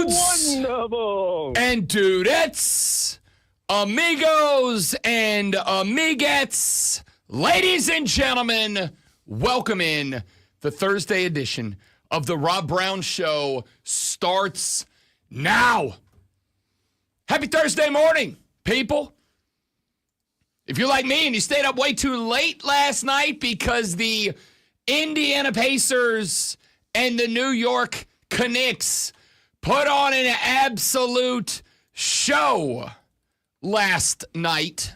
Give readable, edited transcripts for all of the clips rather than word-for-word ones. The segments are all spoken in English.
dudes Wonderful. and dudettes, amigos and amigettes, ladies and gentlemen, welcome in. The Thursday edition of the Rob Brown Show starts now. Happy Thursday morning, people. If you're like me and you stayed up way too late last night because the Indiana Pacers and the New York Knicks put on an absolute show last night,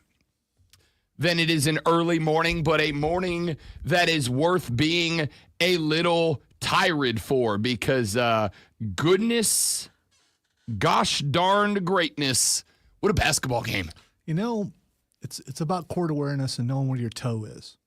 then it is an early morning, but a morning that is worth being a little tired for because goodness, gosh darned greatness. What a basketball game. You know, it's about court awareness and knowing where your toe is.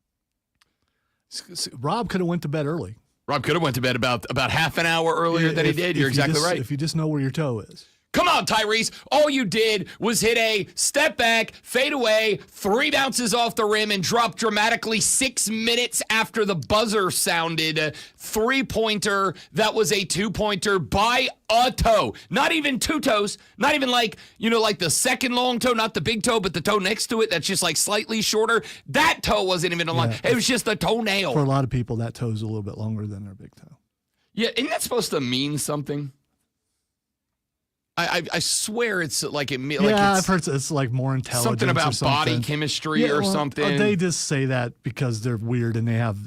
Rob could have went to bed early. Rob could have went to bed about half an hour earlier than he did. You're exactly right. If you just know where your toe is. Come on, Tyrese. All you did was hit a step back, fade away, 3 bounces off the rim, and drop dramatically 6 minutes after the buzzer sounded. 3-pointer that was a 2-pointer by a toe. Not even 2 toes. Not even like the second long toe, not the big toe, but the toe next to it that's just like slightly shorter. That toe wasn't even a line. It was just a toenail. For a lot of people, that toe is a little bit longer than their big toe. Yeah, isn't that supposed to mean something? I swear it's like it. Like I've heard it's like more intelligence. Something about body chemistry or something. They just say that because they're weird and they have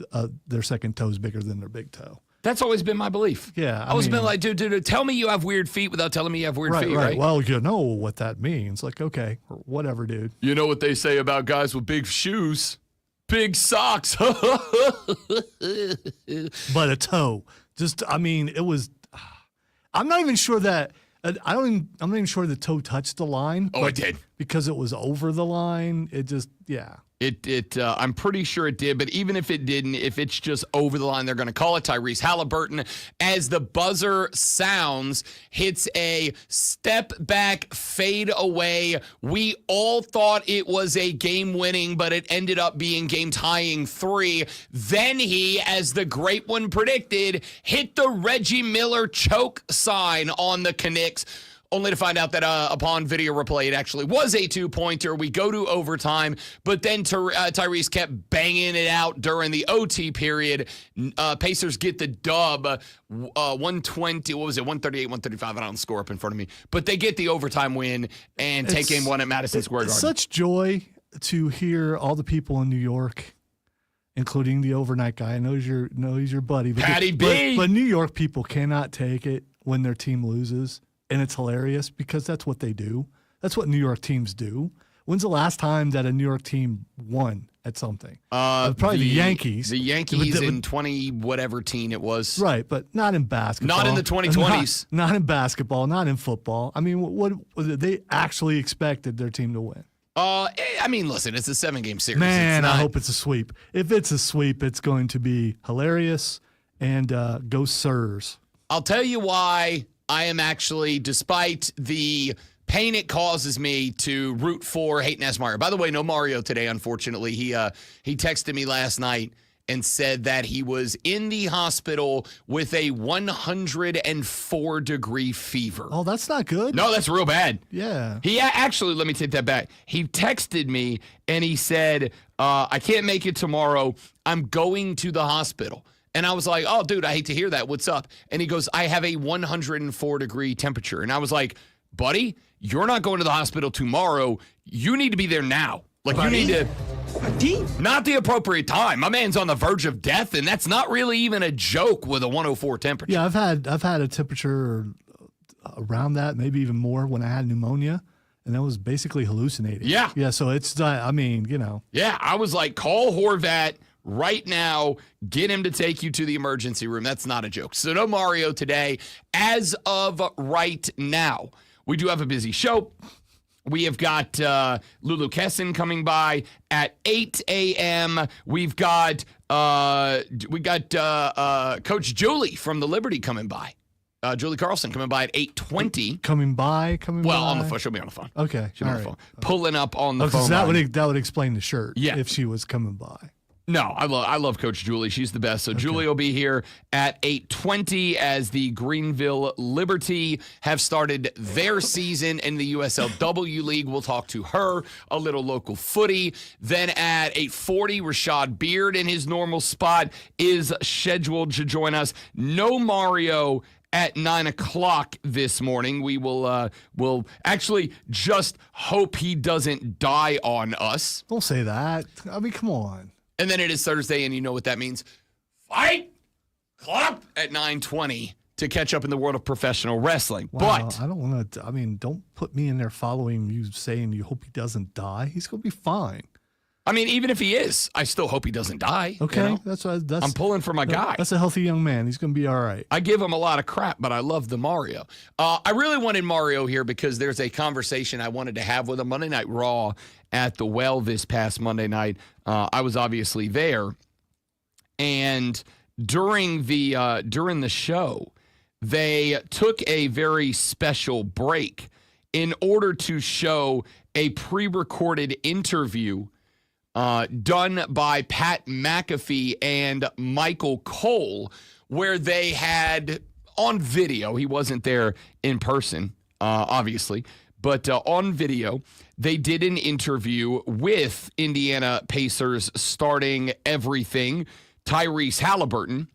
their second toes bigger than their big toe. That's always been my belief. Yeah, I always been like, dude, tell me you have weird feet without telling me you have weird feet, right? Well, you know what that means. Like, okay, whatever, dude. You know what they say about guys with big shoes? Big socks. But a toe. It was. I'm not even sure that. I'm not even sure the toe touched the line. Oh, it did. Because it was over the line. It just, yeah. I'm pretty sure it did, but even if it didn't, if it's just over the line, they're going to call it. Tyrese Halliburton, as the buzzer sounds, hits a step back, fade away. We all thought it was a game winning, but it ended up being game tying 3. Then he, as the great one predicted, hit the Reggie Miller choke sign on the Knicks. Only to find out that upon video replay, it actually was a 2-pointer. We go to overtime, but then Tyrese kept banging it out during the OT period. Pacers get the dub, 120, 138, 135. I don't have the score up in front of me. But they get the overtime win and take game 1 at Madison Square Garden. It's such joy to hear all the people in New York, including the overnight guy. I know he's your buddy. Patty B. But New York people cannot take it when their team loses. And it's hilarious because that's what they do. That's what New York teams do. When's the last time that a New York team won at something? Probably the Yankees. The Yankees in 20-whatever teen it was. Right, but not in basketball. Not in the 2020s. Not in basketball, not in football. I mean, what they actually expected their team to win? Listen, it's a 7-game series. Man, I hope it's a sweep. If it's a sweep, it's going to be hilarious and go Sirs. I'll tell you why I am actually, despite the pain it causes me to root for Hayden Esmeyer. By the way, no Mario today, unfortunately. He texted me last night and said that he was in the hospital with a 104-degree fever. Oh, that's not good. No, that's real bad. Yeah. He actually, let me take that back. He texted me and he said, I can't make it tomorrow. I'm going to the hospital. And I was like, oh, dude, I hate to hear that. What's up? And he goes, I have a 104-degree temperature. And I was like, buddy, you're not going to the hospital tomorrow. You need to be there now. Like, you need to. Not the appropriate time. My man's on the verge of death, and that's not really even a joke with a 104 temperature. Yeah, I've had a temperature around that, maybe even more when I had pneumonia. And that was basically hallucinating. Yeah. Yeah, so it's, Yeah, I was like, call Horvat right now, get him to take you to the emergency room. That's not a joke. So no Mario today. As of right now, we do have a busy show. We have got Lulu Kessin coming by at 8 a.m. We've got Coach Julie from the Liberty coming by. Julie Carlson coming by at 8:20. Coming by. Well, on the phone. She'll be on the phone. Okay. She'll be on the phone. Pulling up on the phone. That would explain the shirt. Yeah. If she was coming by. No, I love Coach Julie. She's the best. So Julie will be here at 8:20 as the Greenville Liberty have started their season in the USLW League. We'll talk to her, a little local footy. Then at 8:40, Rashad Beard in his normal spot is scheduled to join us. No Mario at 9 o'clock this morning. We will actually just hope he doesn't die on us. Don't say that. I mean, come on. And then it is Thursday, and you know what that means. Fight Club at 9:20 to catch up in the world of professional wrestling. Wow, But I don't want to. I mean, don't put me in there following you saying you hope he doesn't die. He's going to be fine. I mean, even if he is, I still hope he doesn't die. Okay, you know? that's I'm pulling for my guy. That's a healthy young man. He's going to be all right. I give him a lot of crap, but I love the Mario. I really wanted Mario here because there's a conversation I wanted to have with him. Monday Night Raw at the Well this past Monday night. I was obviously there, and during the show, they took a very special break in order to show a pre-recorded interview done by Pat McAfee and Michael Cole, where they had on video, he wasn't there in person, obviously, but on video, they did an interview with Indiana Pacers starting everything, Tyrese Halliburton,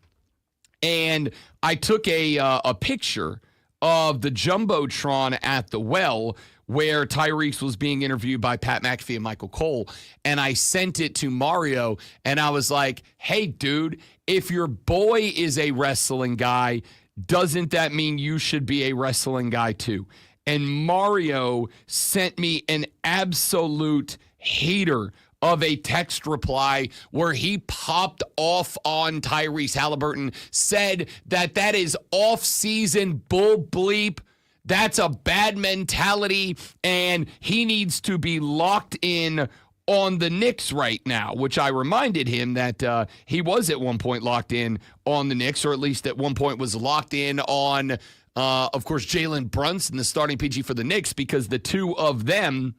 and I took a picture of the Jumbotron at the Well where Tyrese was being interviewed by Pat McAfee and Michael Cole, and I sent it to Mario, and I was like, hey, dude, if your boy is a wrestling guy, doesn't that mean you should be a wrestling guy too? And Mario sent me an absolute hater of a text reply where he popped off on Tyrese Halliburton, said that is off-season bull bleep. That's a bad mentality, and he needs to be locked in on the Knicks right now, which I reminded him that he was at one point locked in on the Knicks, or at least at one point was locked in on, of course, Jalen Brunson, the starting PG for the Knicks, because the two of them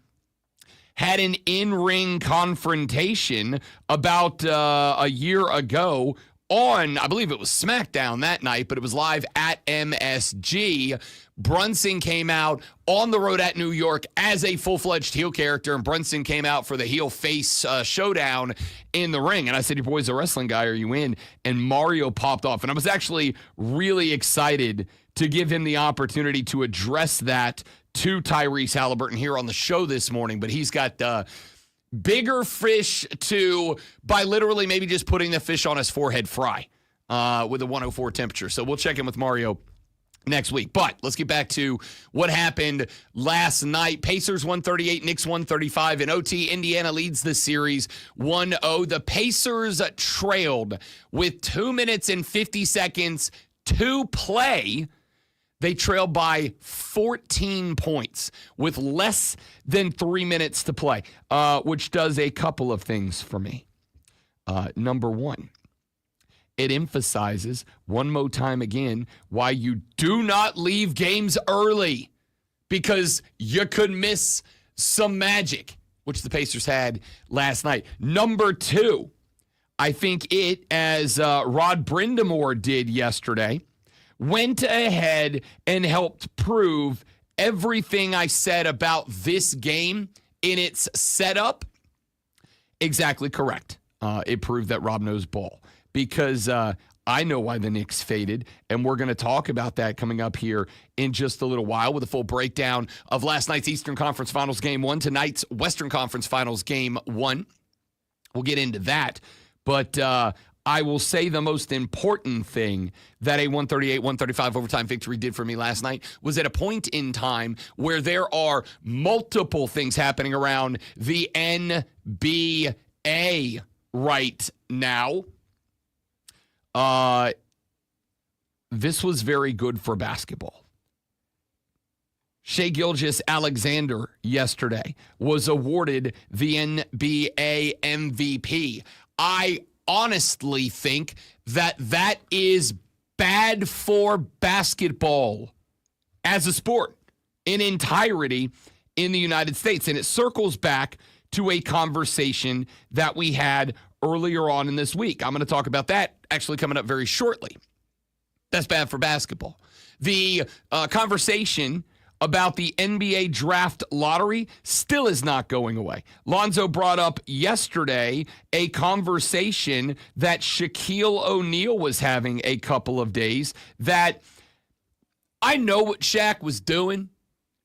had an in-ring confrontation about a year ago on, I believe it was SmackDown that night, but it was live at MSG. Brunson came out on the road at New York as a full-fledged heel character, and Brunson came out for the heel-face showdown in the ring. And I said, your boy's a wrestling guy, are you in? And Mario popped off. And I was actually really excited to give him the opportunity to address that to Tyrese Halliburton here on the show this morning. But he's got bigger fish by literally maybe just putting the fish on his forehead fry with a 104 temperature. So we'll check in with Mario next week. But let's get back to what happened last night. Pacers 138, Knicks 135 in OT. Indiana leads the series 1-0. The Pacers trailed with 2 minutes and 50 seconds to play. They trailed by 14 points with less than 3 minutes to play, which does a couple of things for me. Number one, it emphasizes one more time again why you do not leave games early, because you could miss some magic, which the Pacers had last night. Number two, I think it, as Rod Brindamore did yesterday, went ahead and helped prove everything I said about this game in its setup exactly correct. It proved that Rob knows ball, because I know why the Knicks faded, and we're going to talk about that coming up here in just a little while with a full breakdown of last night's Eastern Conference Finals Game 1, tonight's Western Conference Finals Game 1. We'll get into that, but I will say the most important thing that a 138-135 overtime victory did for me last night was at a point in time where there are multiple things happening around the NBA right now. This was very good for basketball. Shai Gilgeous-Alexander yesterday was awarded the NBA MVP. I honestly think that is bad for basketball as a sport in entirety in the United States. And it circles back to a conversation that we had earlier on in this week. I'm going to talk about that actually coming up very shortly. That's bad for basketball. The conversation about the NBA draft lottery still is not going away. Lonzo brought up yesterday a conversation that Shaquille O'Neal was having a couple of days that I know what Shaq was doing,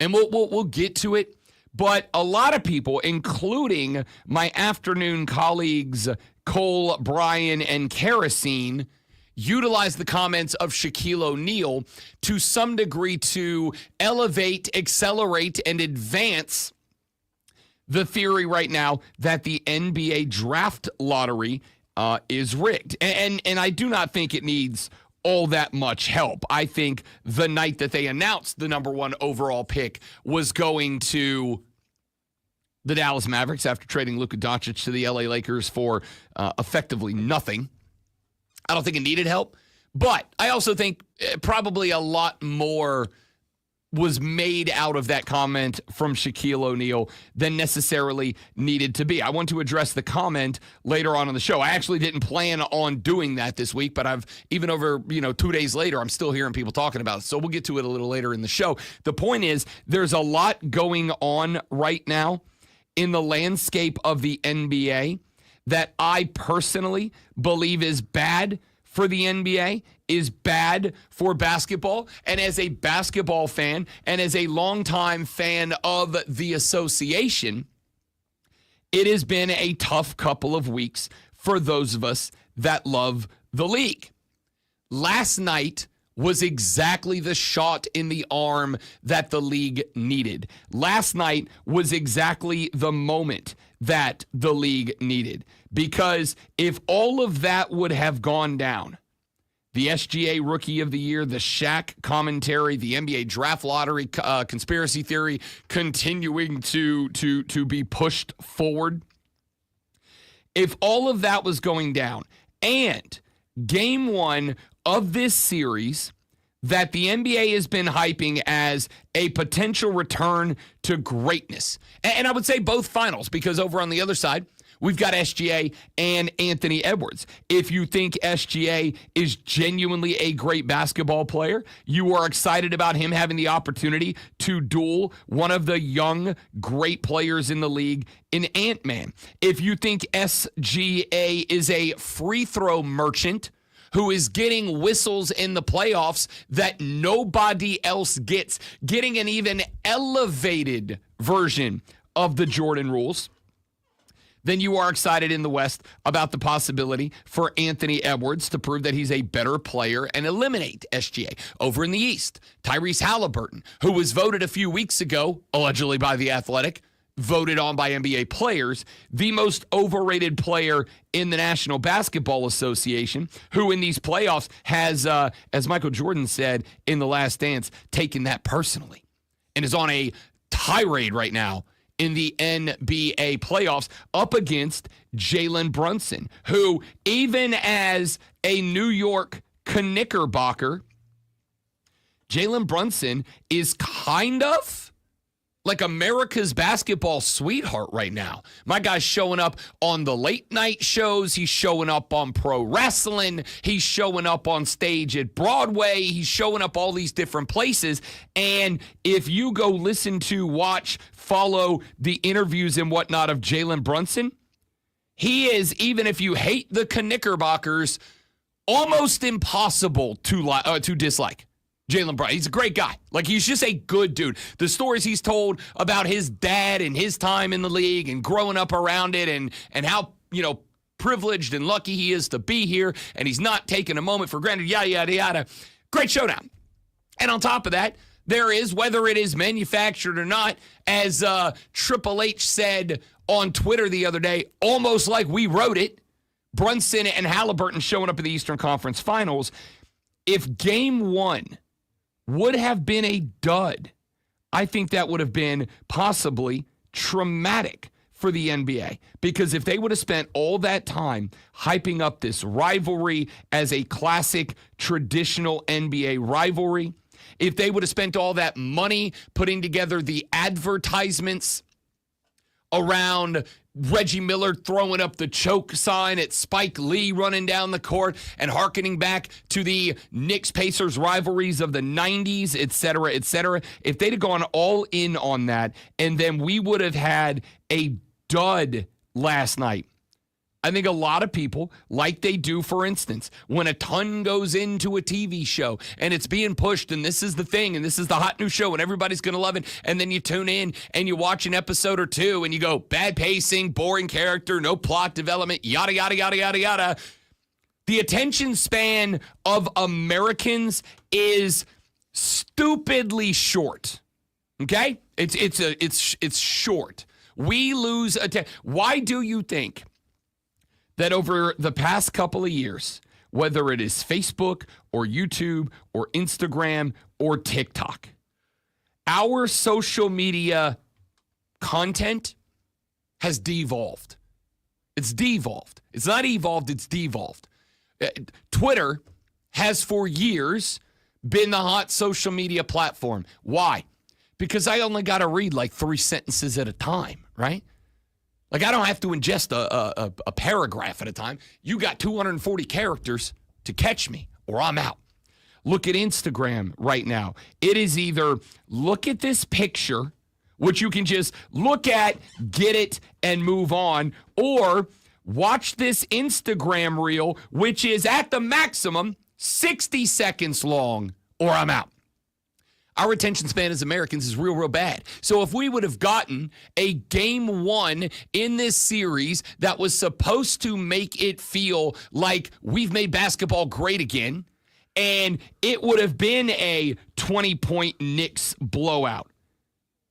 and we'll get to it, but a lot of people, including my afternoon colleagues Cole, Brian, and Kerosene, utilize the comments of Shaquille O'Neal to some degree to elevate, accelerate, and advance the theory right now that the NBA draft lottery is rigged. And I do not think it needs all that much help. I think the night that they announced the number one overall pick was going to the Dallas Mavericks after trading Luka Doncic to the LA Lakers for effectively nothing. I don't think it needed help, but I also think probably a lot more was made out of that comment from Shaquille O'Neal than necessarily needed to be. I want to address the comment later on in the show. I actually didn't plan on doing that this week, but I've even over 2 days later, I'm still hearing people talking about it. So we'll get to it a little later in the show. The point is, there's a lot going on right now in the landscape of the NBA that I personally believe is bad for the NBA, is bad for basketball. And as a basketball fan and as a longtime fan of the association, it has been a tough couple of weeks for those of us that love the league. Last night was exactly the shot in the arm that the league needed. Last night was exactly the moment that the league needed. Because if all of that would have gone down, the SGA Rookie of the Year, the Shaq commentary, the NBA draft lottery conspiracy theory continuing to be pushed forward, if all of that was going down, and game one of this series that the NBA has been hyping as a potential return to greatness. And I would say both finals, because over on the other side, we've got SGA and Anthony Edwards. If you think SGA is genuinely a great basketball player, you are excited about him having the opportunity to duel one of the young, great players in the league in Ant-Man. If you think SGA is a free throw merchant who is getting whistles in the playoffs that nobody else gets, getting an even elevated version of the Jordan rules, then you are excited in the West about the possibility for Anthony Edwards to prove that he's a better player and eliminate SGA. Over in the East, Tyrese Halliburton, who was voted a few weeks ago, allegedly by The Athletic, voted on by NBA players, the most overrated player in the National Basketball Association, who in these playoffs has, as Michael Jordan said in The Last Dance, taken that personally and is on a tirade right now in the NBA playoffs up against Jalen Brunson, who even as a New York Knickerbocker, Jalen Brunson is kind of like America's basketball sweetheart right now. My guy's showing up on the late night shows. He's showing up on pro wrestling. He's showing up on stage at Broadway. He's showing up all these different places. And if you go listen to, watch, follow the interviews and whatnot of Jalen Brunson, he is, even if you hate the Knickerbockers, almost impossible to dislike. Jalen Brown, he's a great guy. Like, he's just a good dude. The stories he's told about his dad and his time in the league and growing up around it and how, privileged and lucky he is to be here, and he's not taking a moment for granted, yada, yada, yada. Great showdown. And on top of that, there is, whether it is manufactured or not, as Triple H said on Twitter the other day, almost like we wrote it, Brunson and Halliburton showing up in the Eastern Conference Finals. If game one would have been a dud, I think that would have been possibly traumatic for the NBA. Because if they would have spent all that time hyping up this rivalry as a classic, traditional NBA rivalry, if they would have spent all that money putting together the advertisements around Reggie Miller throwing up the choke sign at Spike Lee running down the court and hearkening back to the Knicks-Pacers rivalries of the 90s, et cetera, et cetera. If they'd have gone all in on that, and then we would have had a dud last night. I think a lot of people, like they do, for instance, when a ton goes into a TV show and it's being pushed and this is the thing and this is the hot new show and everybody's going to love it, and then you tune in and you watch an episode or two and you go, bad pacing, boring character, no plot development, yada, yada, yada, yada, yada. The attention span of Americans is stupidly short, okay? It's short. We lose attention. Why do you think that over the past couple of years, whether it is Facebook or YouTube or Instagram or TikTok, our social media content has devolved? It's devolved. It's not evolved, it's devolved. Twitter has for years been the hot social media platform. Why? Because I only got to read like 3 sentences at a time, right? Like, I don't have to ingest a paragraph at a time. You got 240 characters to catch me, or I'm out. Look at Instagram right now. It is either look at this picture, which you can just look at, get it, and move on, or watch this Instagram reel, which is at the maximum 60 seconds long, or I'm out. Our attention span as Americans is real, real bad. So if we would have gotten a game one in this series that was supposed to make it feel like we've made basketball great again, and it would have been a 20-point Knicks blowout,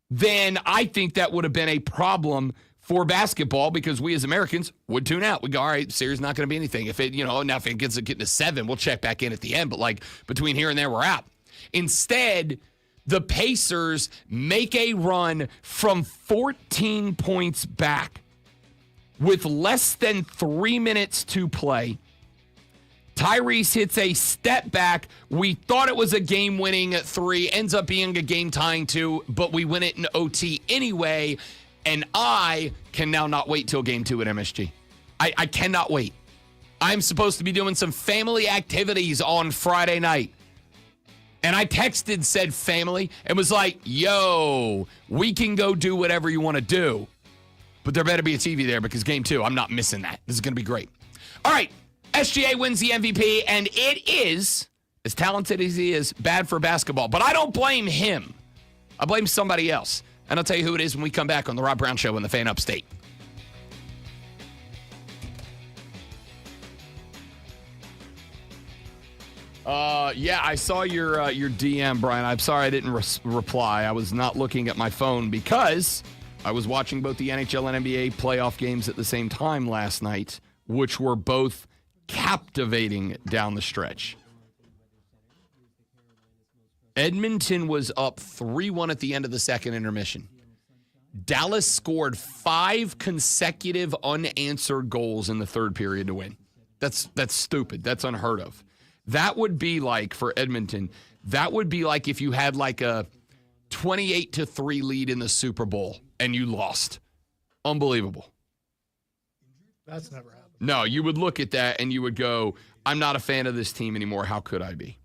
then I think that would have been a problem for basketball because we as Americans would tune out. We go, all right, series not going to be anything. If it, now if it gets getting to 7, we'll check back in at the end. But like between here and there, we're out. Instead, the Pacers make a run from 14 points back with less than 3 minutes to play. Tyrese hits a step back. We thought it was a game-winning 3, ends up being a game-tying 2, but we win it in OT anyway, and I can now not wait till game 2 at MSG. I cannot wait. I'm supposed to be doing some family activities on Friday night. And I texted said family and was like, yo, we can go do whatever you want to do. But there better be a TV there because game 2, I'm not missing that. This is going to be great. All right, SGA wins the MVP, and it is, as talented as he is, bad for basketball. But I don't blame him. I blame somebody else. And I'll tell you who it is when we come back on the Rob Brown Show on the Fan Upstate. Yeah, I saw your DM, Brian. I'm sorry I didn't reply. I was not looking at my phone because I was watching both the NHL and NBA playoff games at the same time last night, which were both captivating down the stretch. Edmonton was up 3-1 at the end of the second intermission. Dallas scored 5 consecutive unanswered goals in the third period to win. That's stupid. That's unheard of. That would be like, for Edmonton, that would be like if you had like a 28-3 lead in the Super Bowl and you lost. Unbelievable. That's never happened. No, you would look at that and you would go, I'm not a fan of this team anymore. How could I be?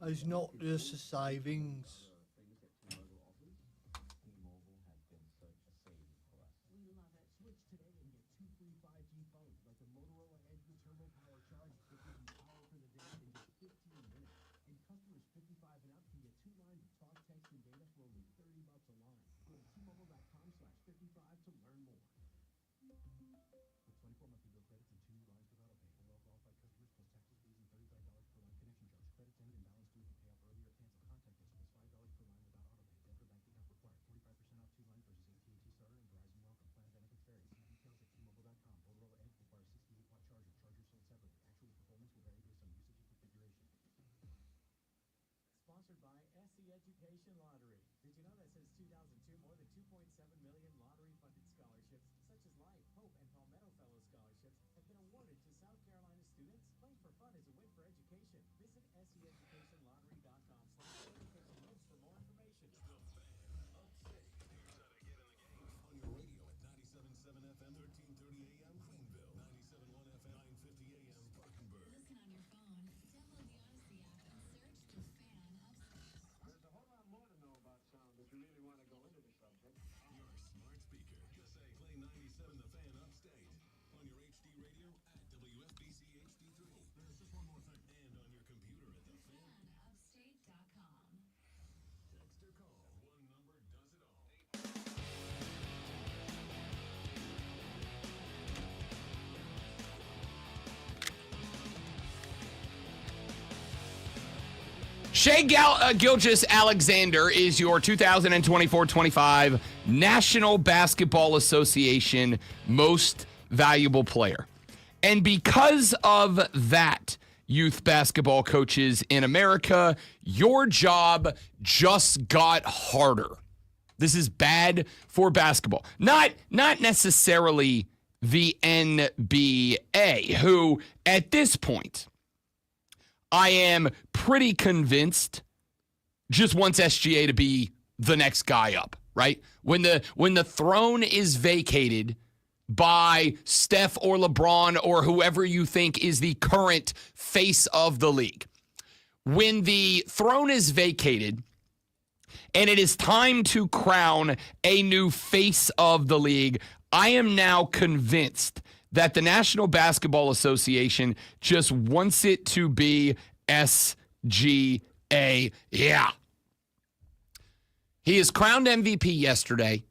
It's not just a savings. Education Lottery. Did you know that since 2002, more than 2.7 million lottery-funded scholarships, such as Life, Hope, and Palmetto Shea Gilgeous-Alexander is your 2024-25 National Basketball Association Most Valuable Player. And because of that, youth basketball coaches in America, your job just got harder. This is bad for basketball. Not necessarily the NBA, who at this point, I am pretty convinced just wants SGA to be the next guy up, right? When the throne is vacated by Steph or LeBron or whoever you think is the current face of the league. When the throne is vacated and it is time to crown a new face of the league, I am now convinced that the National Basketball Association just wants it to be SGA. Yeah. He is crowned MVP yesterday,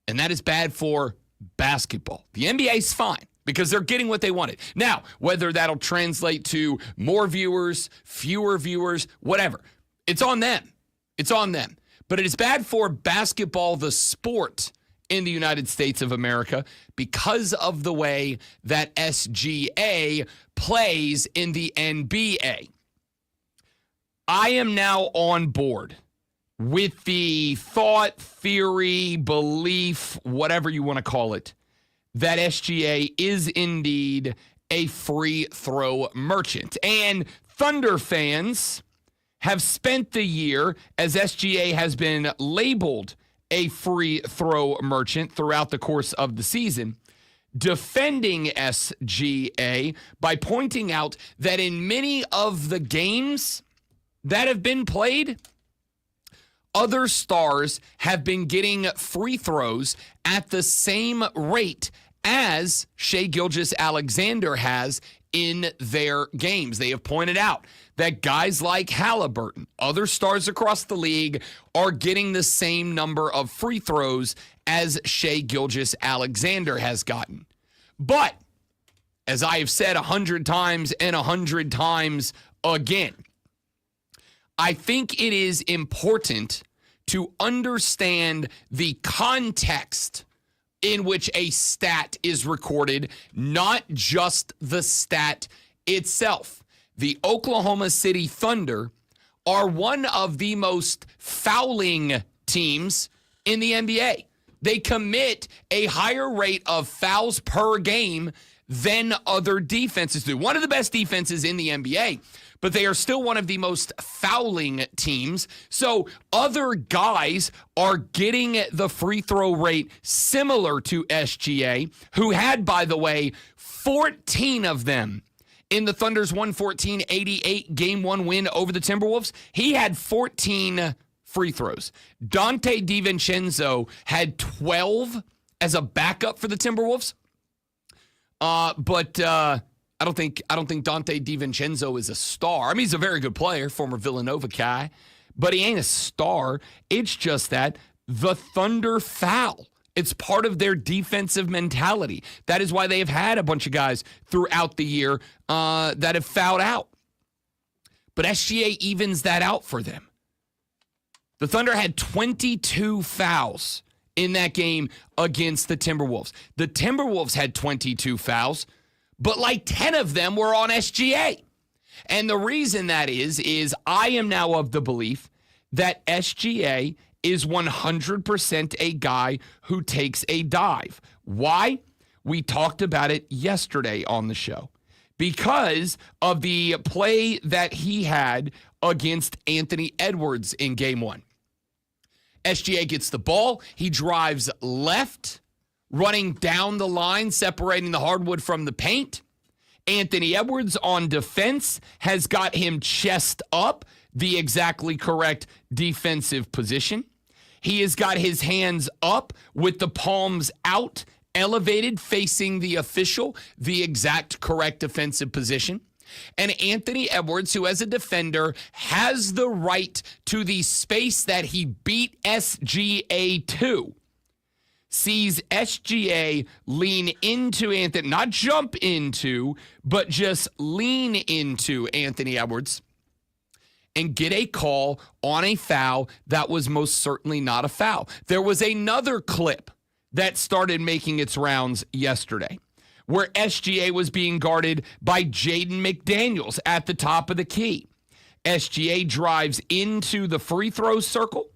and that is bad for basketball. The NBA's fine because they're getting what they wanted. Now, whether that'll translate to more viewers, fewer viewers, whatever, it's on them. It's on them. But it is bad for basketball, the sport, in the United States of America because of the way that SGA plays in the NBA. I am now on board with the thought, theory, belief, whatever you want to call it, that SGA is indeed a free throw merchant. And Thunder fans have spent the year, as SGA has been labeled a free throw merchant throughout the course of the season, defending SGA by pointing out that in many of the games that have been played, other stars have been getting free throws at the same rate as Shea Gilgeous-Alexander has in their games. They have pointed out that guys like Halliburton, other stars across the league, are getting the same number of free throws as Shea Gilgeous-Alexander has gotten. But, as I have said 100 times and 100 times again, I think it is important to understand the context in which a stat is recorded, not just the stat itself. The Oklahoma City Thunder are one of the most fouling teams in the NBA. They commit a higher rate of fouls per game than other defenses do. One of the best defenses in the NBA, but they are still one of the most fouling teams. So other guys are getting the free throw rate similar to SGA, who had, by the way, 14 of them in the Thunder's 114-88 Game 1 win over the Timberwolves. He had 14 free throws. Dante DiVincenzo had 12 as a backup for the Timberwolves. But I don't think Dante DiVincenzo is a star. I mean, he's a very good player, former Villanova guy, but he ain't a star. It's just that the Thunder foul. It's part of their defensive mentality. That is why they have had a bunch of guys throughout the year that have fouled out. But SGA evens that out for them. The Thunder had 22 fouls in that game against the Timberwolves. The Timberwolves had 22 fouls, but like 10 of them were on SGA. And the reason that is I am now of the belief that SGA is 100% a guy who takes a dive. Why? We talked about it yesterday on the show. because of the play that he had against Anthony Edwards in game 1. SGA gets the ball. He drives left, running down the line, separating the hardwood from the paint. Anthony Edwards on defense has got him chest up, the exactly correct defensive position. He has got his hands up with the palms out, elevated, facing the official, the exact correct defensive position. And Anthony Edwards, who as a defender has the right to the space that he beat SGA to, sees SGA lean into Anthony, not jump into, but just lean into Anthony Edwards and get a call on a foul that was most certainly not a foul. There was another clip that started making its rounds yesterday where SGA was being guarded by Jaden McDaniels at the top of the key. SGA drives into the free throw circle.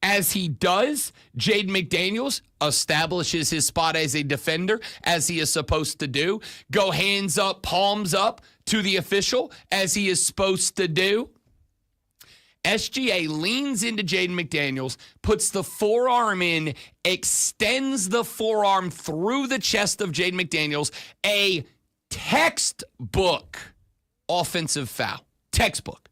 As he does, Jaden McDaniels establishes his spot as a defender, as he is supposed to do. Go hands up, palms up to the official, as he is supposed to do. SGA leans into Jaden McDaniels, puts the forearm in, extends the forearm through the chest of Jaden McDaniels. A textbook offensive foul. Textbook.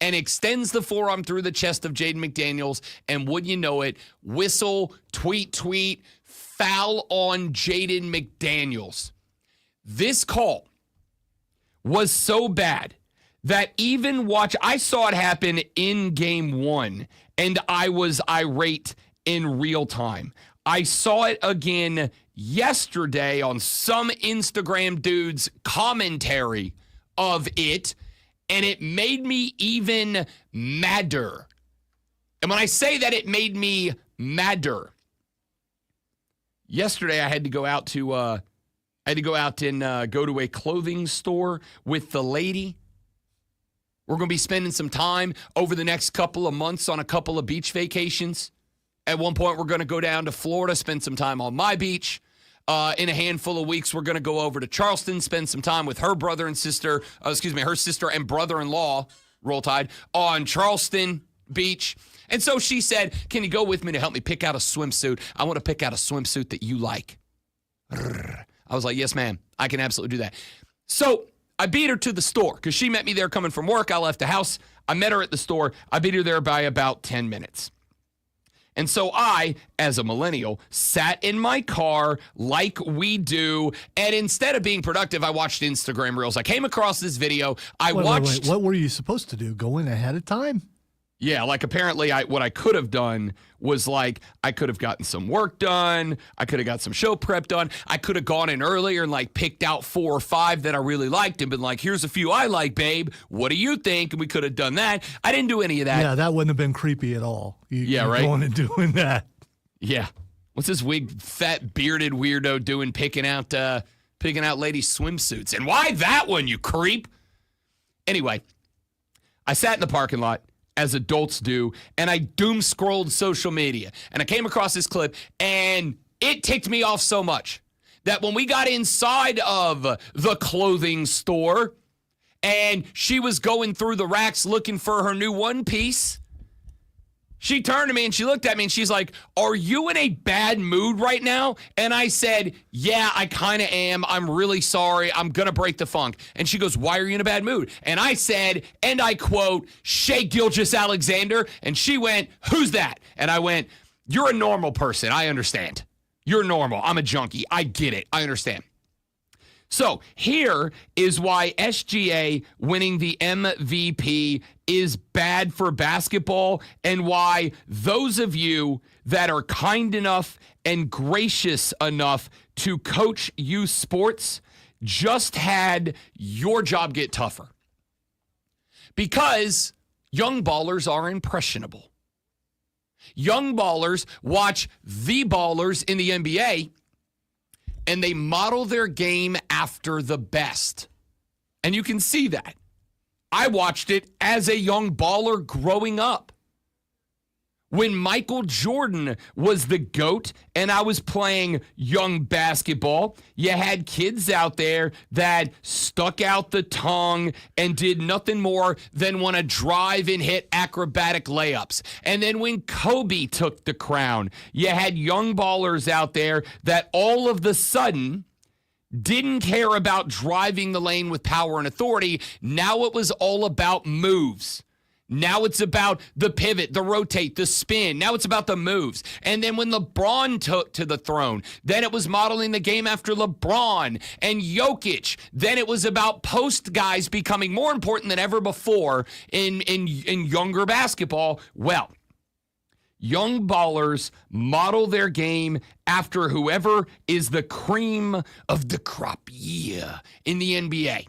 And extends the forearm through the chest of Jaden McDaniels, and would you know it, whistle, tweet, foul on Jaden McDaniels. This call was so bad that even I saw it happen in game 1, and I was irate in real time. I saw it again yesterday on some Instagram dude's commentary of it, and it made me even madder. And when I say that it made me madder, yesterday I had to go out and go to a clothing store with the lady. We're going to be spending some time over the next couple of months on a couple of beach vacations. At one point, we're going to go down to Florida, spend some time on my beach. In a handful of weeks, we're going to go over to Charleston, spend some time with her brother and sister, her sister and brother-in-law, Roll Tide, on Charleston Beach. And so she said, can you go with me to help me pick out a swimsuit? I want to pick out a swimsuit that you like. I was like, yes, ma'am, I can absolutely do that. So I beat her to the store because she met me there coming from work. I left the house. I met her at the store. I beat her there by about 10 minutes. And so I, as a millennial, sat in my car like we do, and instead of being productive, I watched Instagram Reels. I came across this video. Wait. What were you supposed to do? Go in ahead of time? Yeah, like apparently what I could have done was like I could have gotten some work done. I could have got some show prep done. I could have gone in earlier and like picked out 4 or 5 that I really liked and been like, here's a few I like, babe. What do you think? And we could have done that. I didn't do any of that. Yeah, that wouldn't have been creepy at all. You're right. Going and doing that. Yeah. What's this big, fat, bearded weirdo doing picking out ladies' swimsuits? And why that one, you creep? Anyway, I sat in the parking lot, as adults do, and I doom scrolled social media. And I came across this clip, and it ticked me off so much that when we got inside of the clothing store and she was going through the racks looking for her new one piece, she turned to me and she looked at me and she's like, are you in a bad mood right now? And I said, yeah, I kind of am. I'm really sorry. I'm going to break the funk. And she goes, why are you in a bad mood? And I said, and I quote, Shea Gilgeous-Alexander. And she went, who's that? And I went, you're a normal person. I understand. You're normal. I'm a junkie. I get it. I understand. So here is why SGA winning the MVP is bad for basketball, and why those of you that are kind enough and gracious enough to coach youth sports just had your job get tougher. Because young ballers are impressionable. Young ballers watch the ballers in the NBA and they model their game after the best. And you can see that. I watched it as a young baller growing up. When Michael Jordan was the GOAT and I was playing young basketball, you had kids out there that stuck out the tongue and did nothing more than want to drive and hit acrobatic layups. And then when Kobe took the crown, you had young ballers out there that all of the sudden didn't care about driving the lane with power and authority. Now it was all about moves. Now it's about the pivot, the rotate, the spin. Now it's about the moves. And then when LeBron took to the throne, then it was modeling the game after LeBron and Jokic. Then it was about post guys becoming more important than ever before in younger basketball. Well, young ballers model their game after whoever is the cream of the crop in the NBA.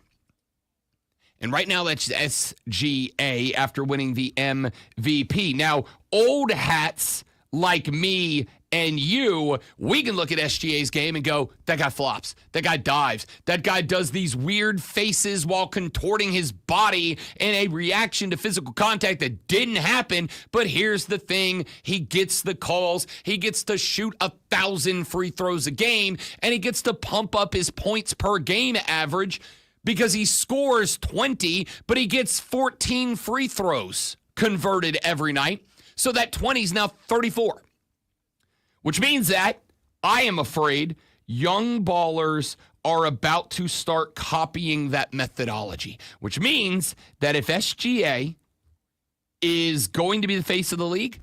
And right now, that's SGA after winning the MVP. Now, old hats like me and you, we can look at SGA's game and go, that guy flops. That guy dives. That guy does these weird faces while contorting his body in a reaction to physical contact that didn't happen. But here's the thing. He gets the calls. He gets to shoot 1,000 free throws a game, and he gets to pump up his points per game average because he scores 20, but he gets 14 free throws converted every night. So that 20 is now 34, which means that I am afraid young ballers are about to start copying that methodology, which means that if SGA is going to be the face of the league,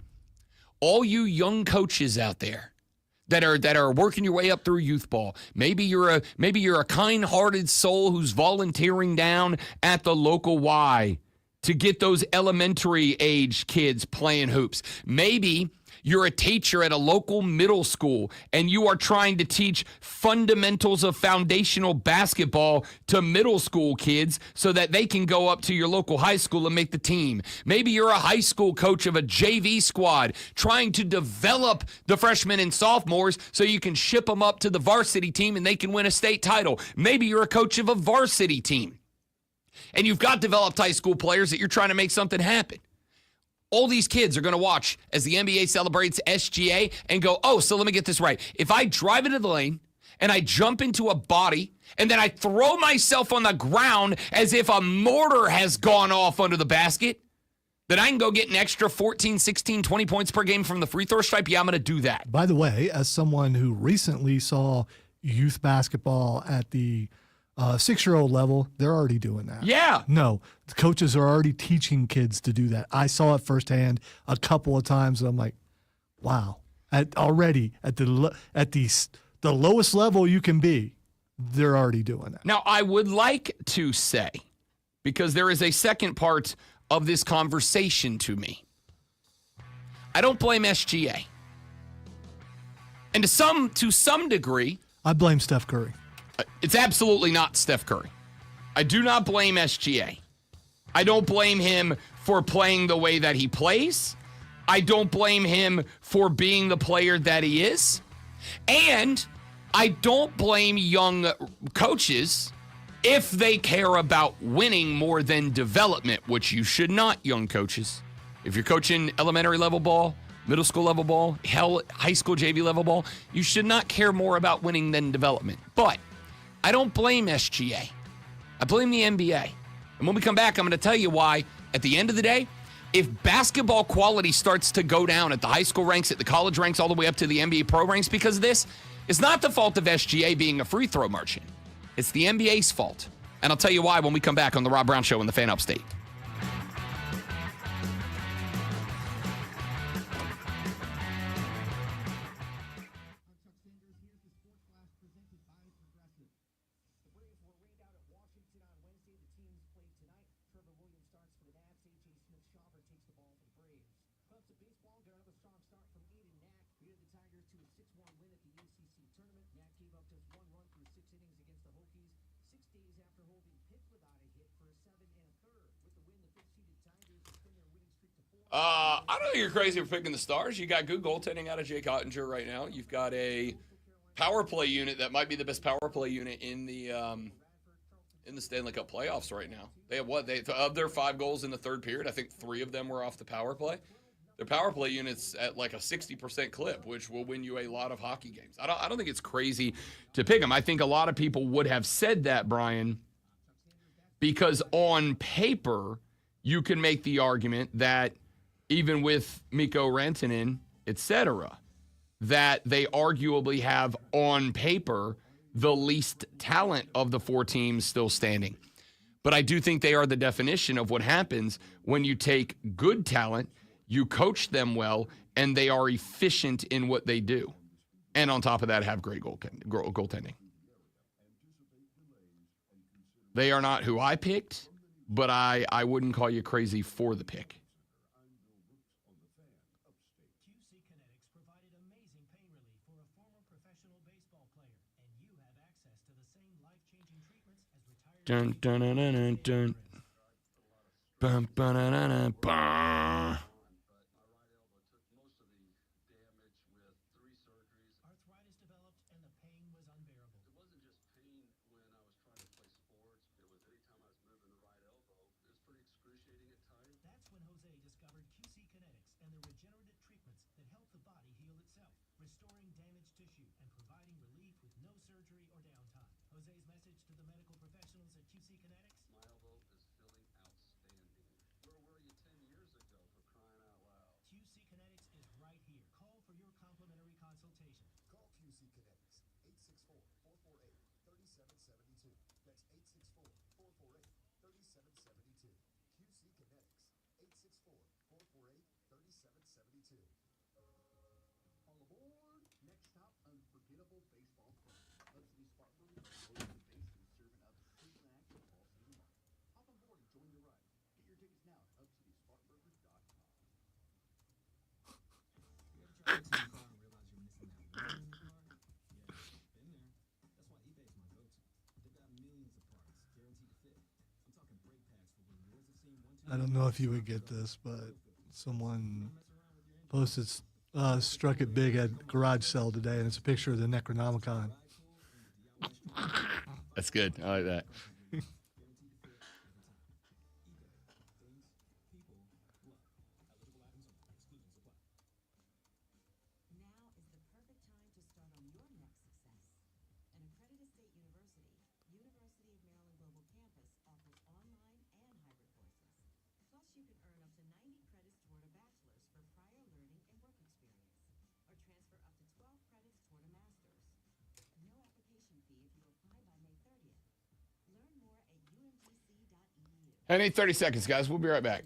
all you young coaches out there that are working your way up through youth ball. Maybe you're a kind-hearted soul who's volunteering down at the local Y to get those elementary age kids playing hoops. Maybe you're a teacher at a local middle school and you are trying to teach fundamentals of foundational basketball to middle school kids so that they can go up to your local high school and make the team. Maybe you're a high school coach of a JV squad trying to develop the freshmen and sophomores so you can ship them up to the varsity team and they can win a state title. Maybe you're a coach of a varsity team and you've got developed high school players that you're trying to make something happen. All these kids are going to watch as the NBA celebrates SGA and go, oh, so let me get this right. If I drive into the lane and I jump into a body and then I throw myself on the ground as if a mortar has gone off under the basket, then I can go get an extra 14, 16, 20 points per game from the free throw stripe. Yeah, I'm going to do that. By the way, as someone who recently saw youth basketball at the 6-year-old level, they're already doing that. Yeah. No, the coaches are already teaching kids to do that. I saw it firsthand a couple of times, and I'm like, wow. Already at the lowest level you can be, they're already doing that. Now, I would like to say, because there is a second part of this conversation to me, I don't blame SGA. And to some degree, I blame Steph Curry. It's absolutely not Steph Curry. I do not blame SGA. I don't blame him for playing the way that he plays. I don't blame him for being the player that he is. And I don't blame young coaches if they care about winning more than development, which you should not, young coaches. If you're coaching elementary level ball, middle school level ball, high school JV level ball, you should not care more about winning than development. But I don't blame SGA. I blame the NBA. And when we come back, I'm going to tell you why, at the end of the day, if basketball quality starts to go down at the high school ranks, at the college ranks, all the way up to the NBA pro ranks because of this, it's not the fault of SGA being a free throw merchant. It's the NBA's fault. And I'll tell you why when we come back on The Rob Brown Show in the Fan Upstate. I don't think you're crazy for picking the Stars. You got good goaltending out of Jake Ottinger right now. You've got a power play unit that might be the best power play unit in the Stanley Cup playoffs right now. They have of their 5 goals in the third period, I think 3 of them were off the power play. their power play units at like a 60% clip, which will win you a lot of hockey games. I don't think it's crazy to pick them. I think a lot of people would have said that, Brian, because on paper, you can make the argument that even with Mikko Rantanen, et cetera, that they arguably have on paper the least talent of the four teams still standing. But I do think they are the definition of what happens when you take good talent, you coach them well, and they are efficient in what they do. And on top of that, have great goaltending. They are not who I picked, but I wouldn't call you crazy for the pick. QC Kinetics provided amazing pain relief for a former professional baseball player, and you have access to the same life-changing treatments as retired. Dun dun dun dun dun. Bum ba na na na ba. Arthritis developed and the pain was unbearable. It wasn't just pain when I was trying to play sports. It was anytime I was moving the right elbow. It was pretty excruciating at times. That's when Jose discovered QC Kinetics and the regenerative treatments that help the body heal itself, restoring damaged tissue and providing relief with no surgery or downtime. Jose's message to the medical professionals at QC Kinetics? My elbow is feeling outstanding. Where were you 10 years ago, for crying out loud? QC Kinetics is right here. Call for your complimentary consultation. Call QC Kinetics, 864-448-3772. That's 864-448-3772. QC Kinetics, 864-448-3772. All aboard! Next stop, unforgettable baseball fun. Hudson Spartanburg is the base and serving up season action all season long. Hop on board and join the ride. Get your tickets now at HubCitySpartanburgers.com. You ever try to fix your car and realize you're missing that one car? Yeah, been there. That's why eBay's my go-to. They've got millions of parts, guaranteed to fit. I'm talking brake pads for when yours have seen one too I don't know if you would get this, but someone posted struck it big at garage sale today, and it's a picture of the Necronomicon. That's good. I like that. Now is the perfect time to start on your next success. An accredited state university, University of Maryland Global Campus offers online and hybrid courses. Plus, you can earn up to 90 credits toward a bachelor's for prior learning and work experience, or transfer up to 12 credits toward a master's. No application fee if you apply by May 30th. Learn more at umgc.edu. I need 30 seconds, guys. We'll be right back.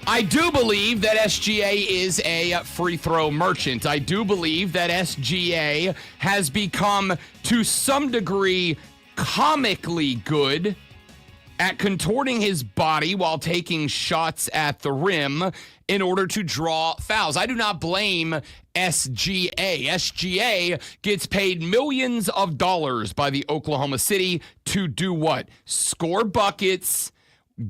I do believe that SGA is a free throw merchant. I do believe that SGA has become, to some degree, comically good at contorting his body while taking shots at the rim in order to draw fouls. I do not blame SGA. SGA gets paid millions of dollars by the Oklahoma City to do what? Score buckets,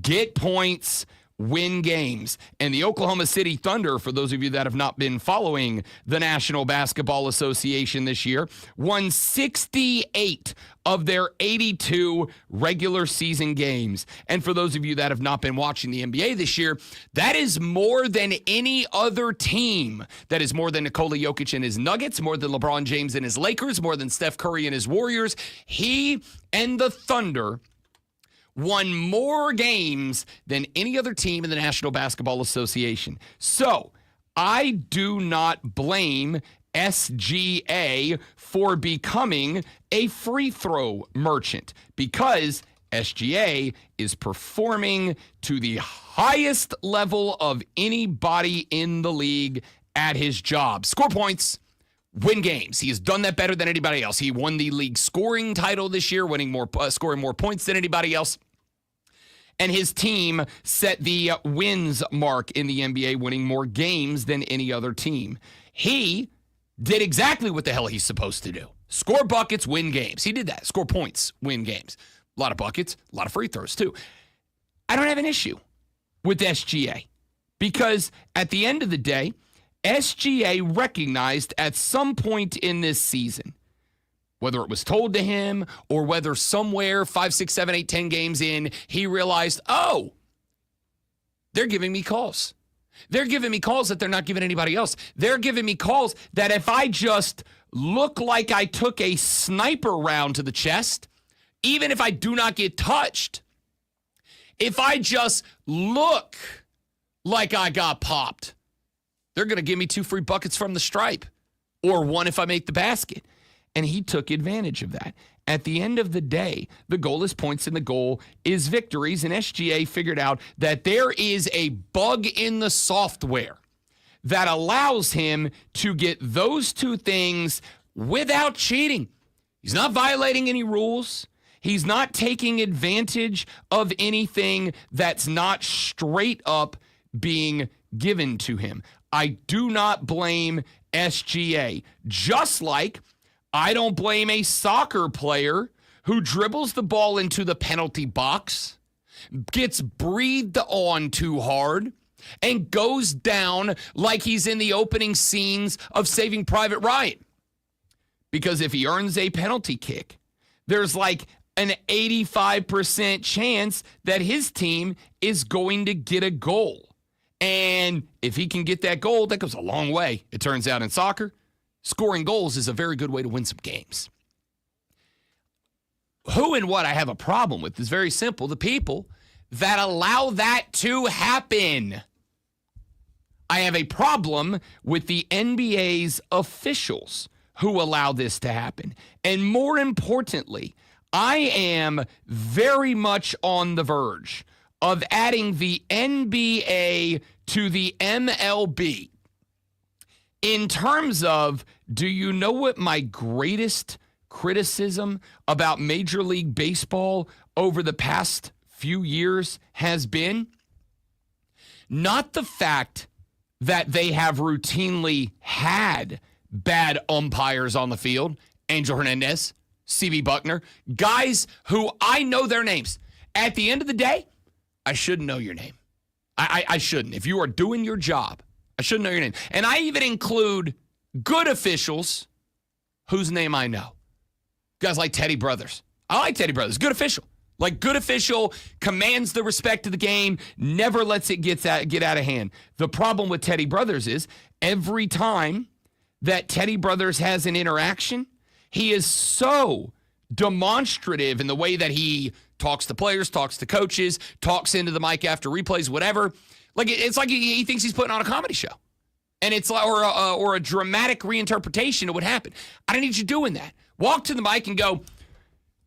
get points, win games. And the Oklahoma City Thunder, for those of you that have not been following the National Basketball Association this year, won 68 of their 82 regular season games. And for those of you that have not been watching the NBA this year, that is more than any other team. That is more than Nikola Jokic and his Nuggets, more than LeBron James and his Lakers, more than Steph Curry and his Warriors. He and the Thunder won more games than any other team in the National Basketball Association. So I do not blame SGA for becoming a free throw merchant, because SGA is performing to the highest level of anybody in the league at his job. Score points, win games. He has done that better than anybody else. He won the league scoring title this year, scoring more points than anybody else. And his team set the wins mark in the NBA, winning more games than any other team. He did exactly what the hell he's supposed to do. Score buckets, win games. He did that. Score points, win games. A lot of buckets, a lot of free throws too. I don't have an issue with SGA because at the end of the day, SGA recognized at some point in this season, whether it was told to him or whether somewhere 5, 6, 7, 8, 10 games in, he realized, oh, they're giving me calls. They're giving me calls that they're not giving anybody else. They're giving me calls that if I just look like I took a sniper round to the chest, even if I do not get touched, if I just look like I got popped, they're going to give me 2 free buckets from the stripe or 1 if I make the basket. And he took advantage of that. At the end of the day, the goal is points and the goal is victories. And SGA figured out that there is a bug in the software that allows him to get those 2 things without cheating. He's not violating any rules. He's not taking advantage of anything that's not straight up being given to him. I do not blame SGA, just like I don't blame a soccer player who dribbles the ball into the penalty box, gets breathed on too hard, and goes down like he's in the opening scenes of Saving Private Ryan. Because if he earns a penalty kick, there's like an 85% chance that his team is going to get a goal. And if he can get that goal, that goes a long way. It turns out in soccer, scoring goals is a very good way to win some games. Who and what I have a problem with is very simple. The people that allow that to happen. I have a problem with the NBA's officials who allow this to happen. And more importantly, I am very much on the verge of adding the NBA to the MLB. In terms of, do you know what my greatest criticism about Major League Baseball over the past few years has been? Not the fact that they have routinely had bad umpires on the field, Angel Hernandez, C.B. Buckner, guys who I know their names. At the end of the day, I shouldn't know your name. I shouldn't. If you are doing your job, I shouldn't know your name. And I even include good officials whose name I know. Guys like Teddy Brothers. I like Teddy Brothers. Good official. Like, good official, commands the respect of the game, never lets it get out of hand. The problem with Teddy Brothers is every time that Teddy Brothers has an interaction, he is so demonstrative in the way that he talks to players, talks to coaches, talks into the mic after replays, whatever. Like, it's like he thinks he's putting on a comedy show. And it's like, or a dramatic reinterpretation of what happened. I don't need you doing that. Walk to the mic and go,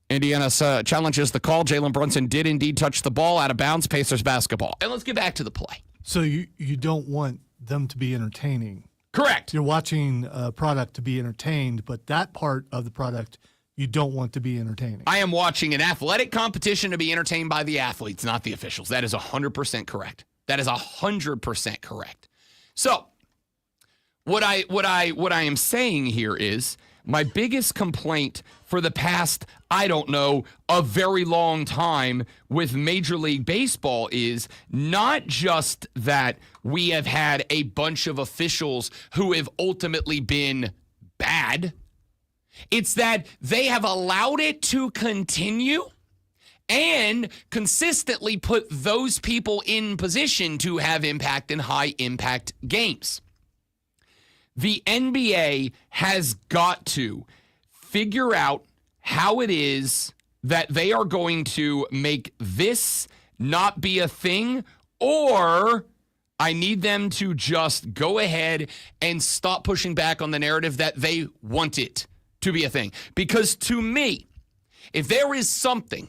Indiana challenges the call. Jalen Brunson did indeed touch the ball out of bounds. Pacers basketball. And let's get back to the play. So you don't want them to be entertaining. Correct. You're watching a product to be entertained, but that part of the product you don't want to be entertaining. I am watching an athletic competition to be entertained by the athletes, not the officials. That is 100% correct. That is 100% correct. So, what I am saying here is my biggest complaint for the past, I don't know, a very long time with Major League Baseball is not just that we have had a bunch of officials who have ultimately been bad. It's that they have allowed it to continue and consistently put those people in position to have impact in high-impact games. The NBA has got to figure out how it is that they are going to make this not be a thing, or I need them to just go ahead and stop pushing back on the narrative that they want it to be a thing. Because to me, if there is something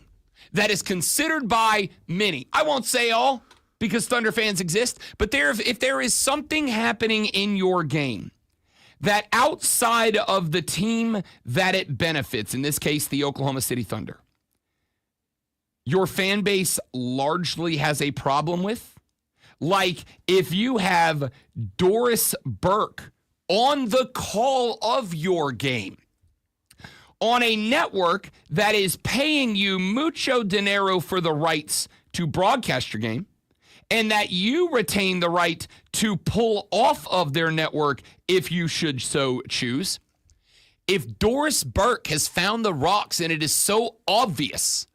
that is considered by many, I won't say all because Thunder fans exist, but if there is something happening in your game that outside of the team that it benefits, in this case, the Oklahoma City Thunder, your fan base largely has a problem with. Like if you have Doris Burke on the call of your game on a network that is paying you mucho dinero for the rights to broadcast your game, and that you retain the right to pull off of their network if you should so choose. If Doris Burke has found the rocks and it is so obvious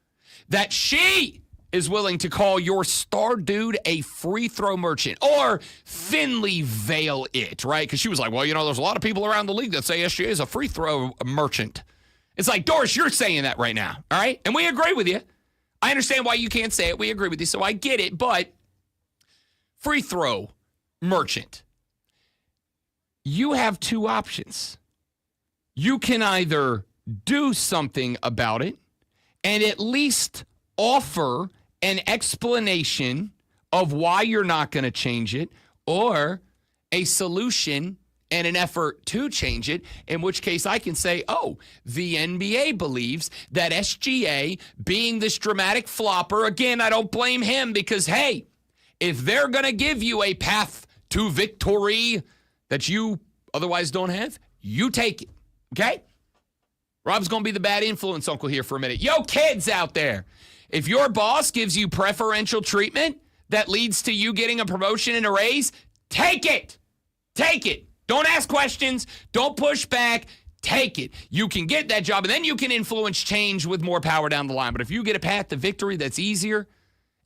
that she is willing to call your star dude a free throw merchant or thinly veil it, right? Because she was like, well, there's a lot of people around the league that say SGA is a free throw merchant. It's like, Doris, you're saying that right now, all right? And we agree with you. I understand why you can't say it. We agree with you, so I get it, but free throw merchant. You have two options. You can either do something about it and at least offer an explanation of why you're not going to change it, or a solution and an effort to change it, in which case I can say, oh, the NBA believes that SGA being this dramatic flopper, again, I don't blame him because, hey, if they're going to give you a path to victory that you otherwise don't have, you take it, okay? Rob's going to be the bad influence uncle here for a minute. Yo, kids out there, if your boss gives you preferential treatment that leads to you getting a promotion and a raise, take it. Take it. Don't ask questions. Don't push back. Take it. You can get that job, and then you can influence change with more power down the line. But if you get a path to victory that's easier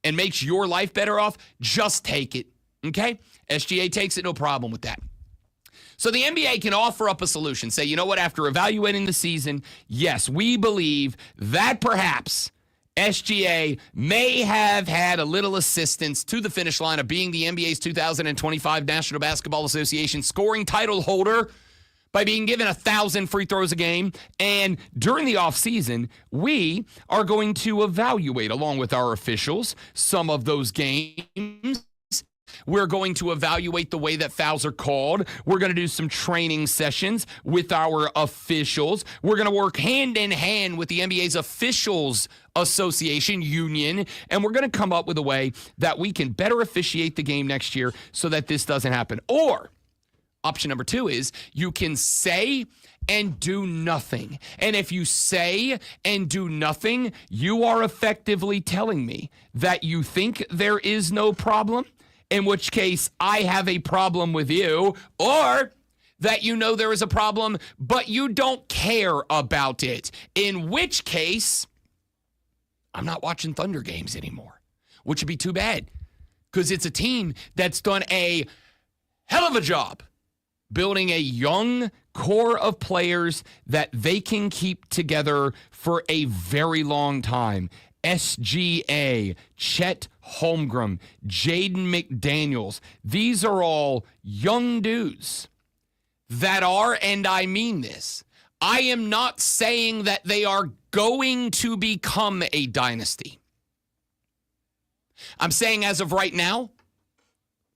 and makes your life better off, just take it, okay? SGA takes it, no problem with that. So the NBA can offer up a solution. Say, you know what, after evaluating the season, yes, we believe that perhaps SGA may have had a little assistance to the finish line of being the NBA's 2025 National Basketball Association scoring title holder by being given 1,000 free throws a game. And during the offseason, we are going to evaluate, along with our officials, some of those games. We're going to evaluate the way that fouls are called. We're going to do some training sessions with our officials. We're going to work hand in hand with the NBA's Officials Association Union, and we're going to come up with a way that we can better officiate the game next year so that this doesn't happen. Or option number 2 is you can say and do nothing. And if you say and do nothing, you are effectively telling me that you think there is no problem, in which case I have a problem with you, or that you know there is a problem, but you don't care about it, in which case I'm not watching Thunder games anymore, which would be too bad because it's a team that's done a hell of a job building a young core of players that they can keep together for a very long time. SGA, Chet Holmgren, Jaden McDaniels. These are all young dudes that are, and I mean this, I am not saying that they are going to become a dynasty. I'm saying as of right now,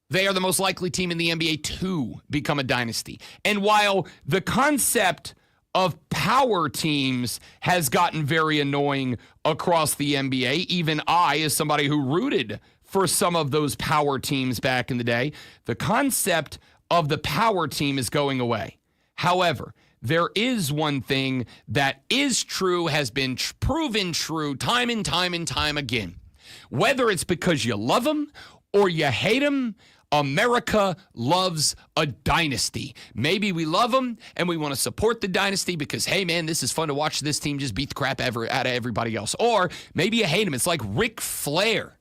they are the most likely team in the NBA to become a dynasty. And while the concept of power teams has gotten very annoying across the NBA, even I, as somebody who rooted for some of those power teams back in the day, the concept of the power team is going away. However, there is one thing that is true, has been proven true time and time and time again. Whether it's because you love them or you hate them, America loves a dynasty. Maybe we love them and we want to support the dynasty because, hey, man, this is fun to watch this team just beat the crap out of everybody else. Or maybe you hate him. It's like Ric Flair.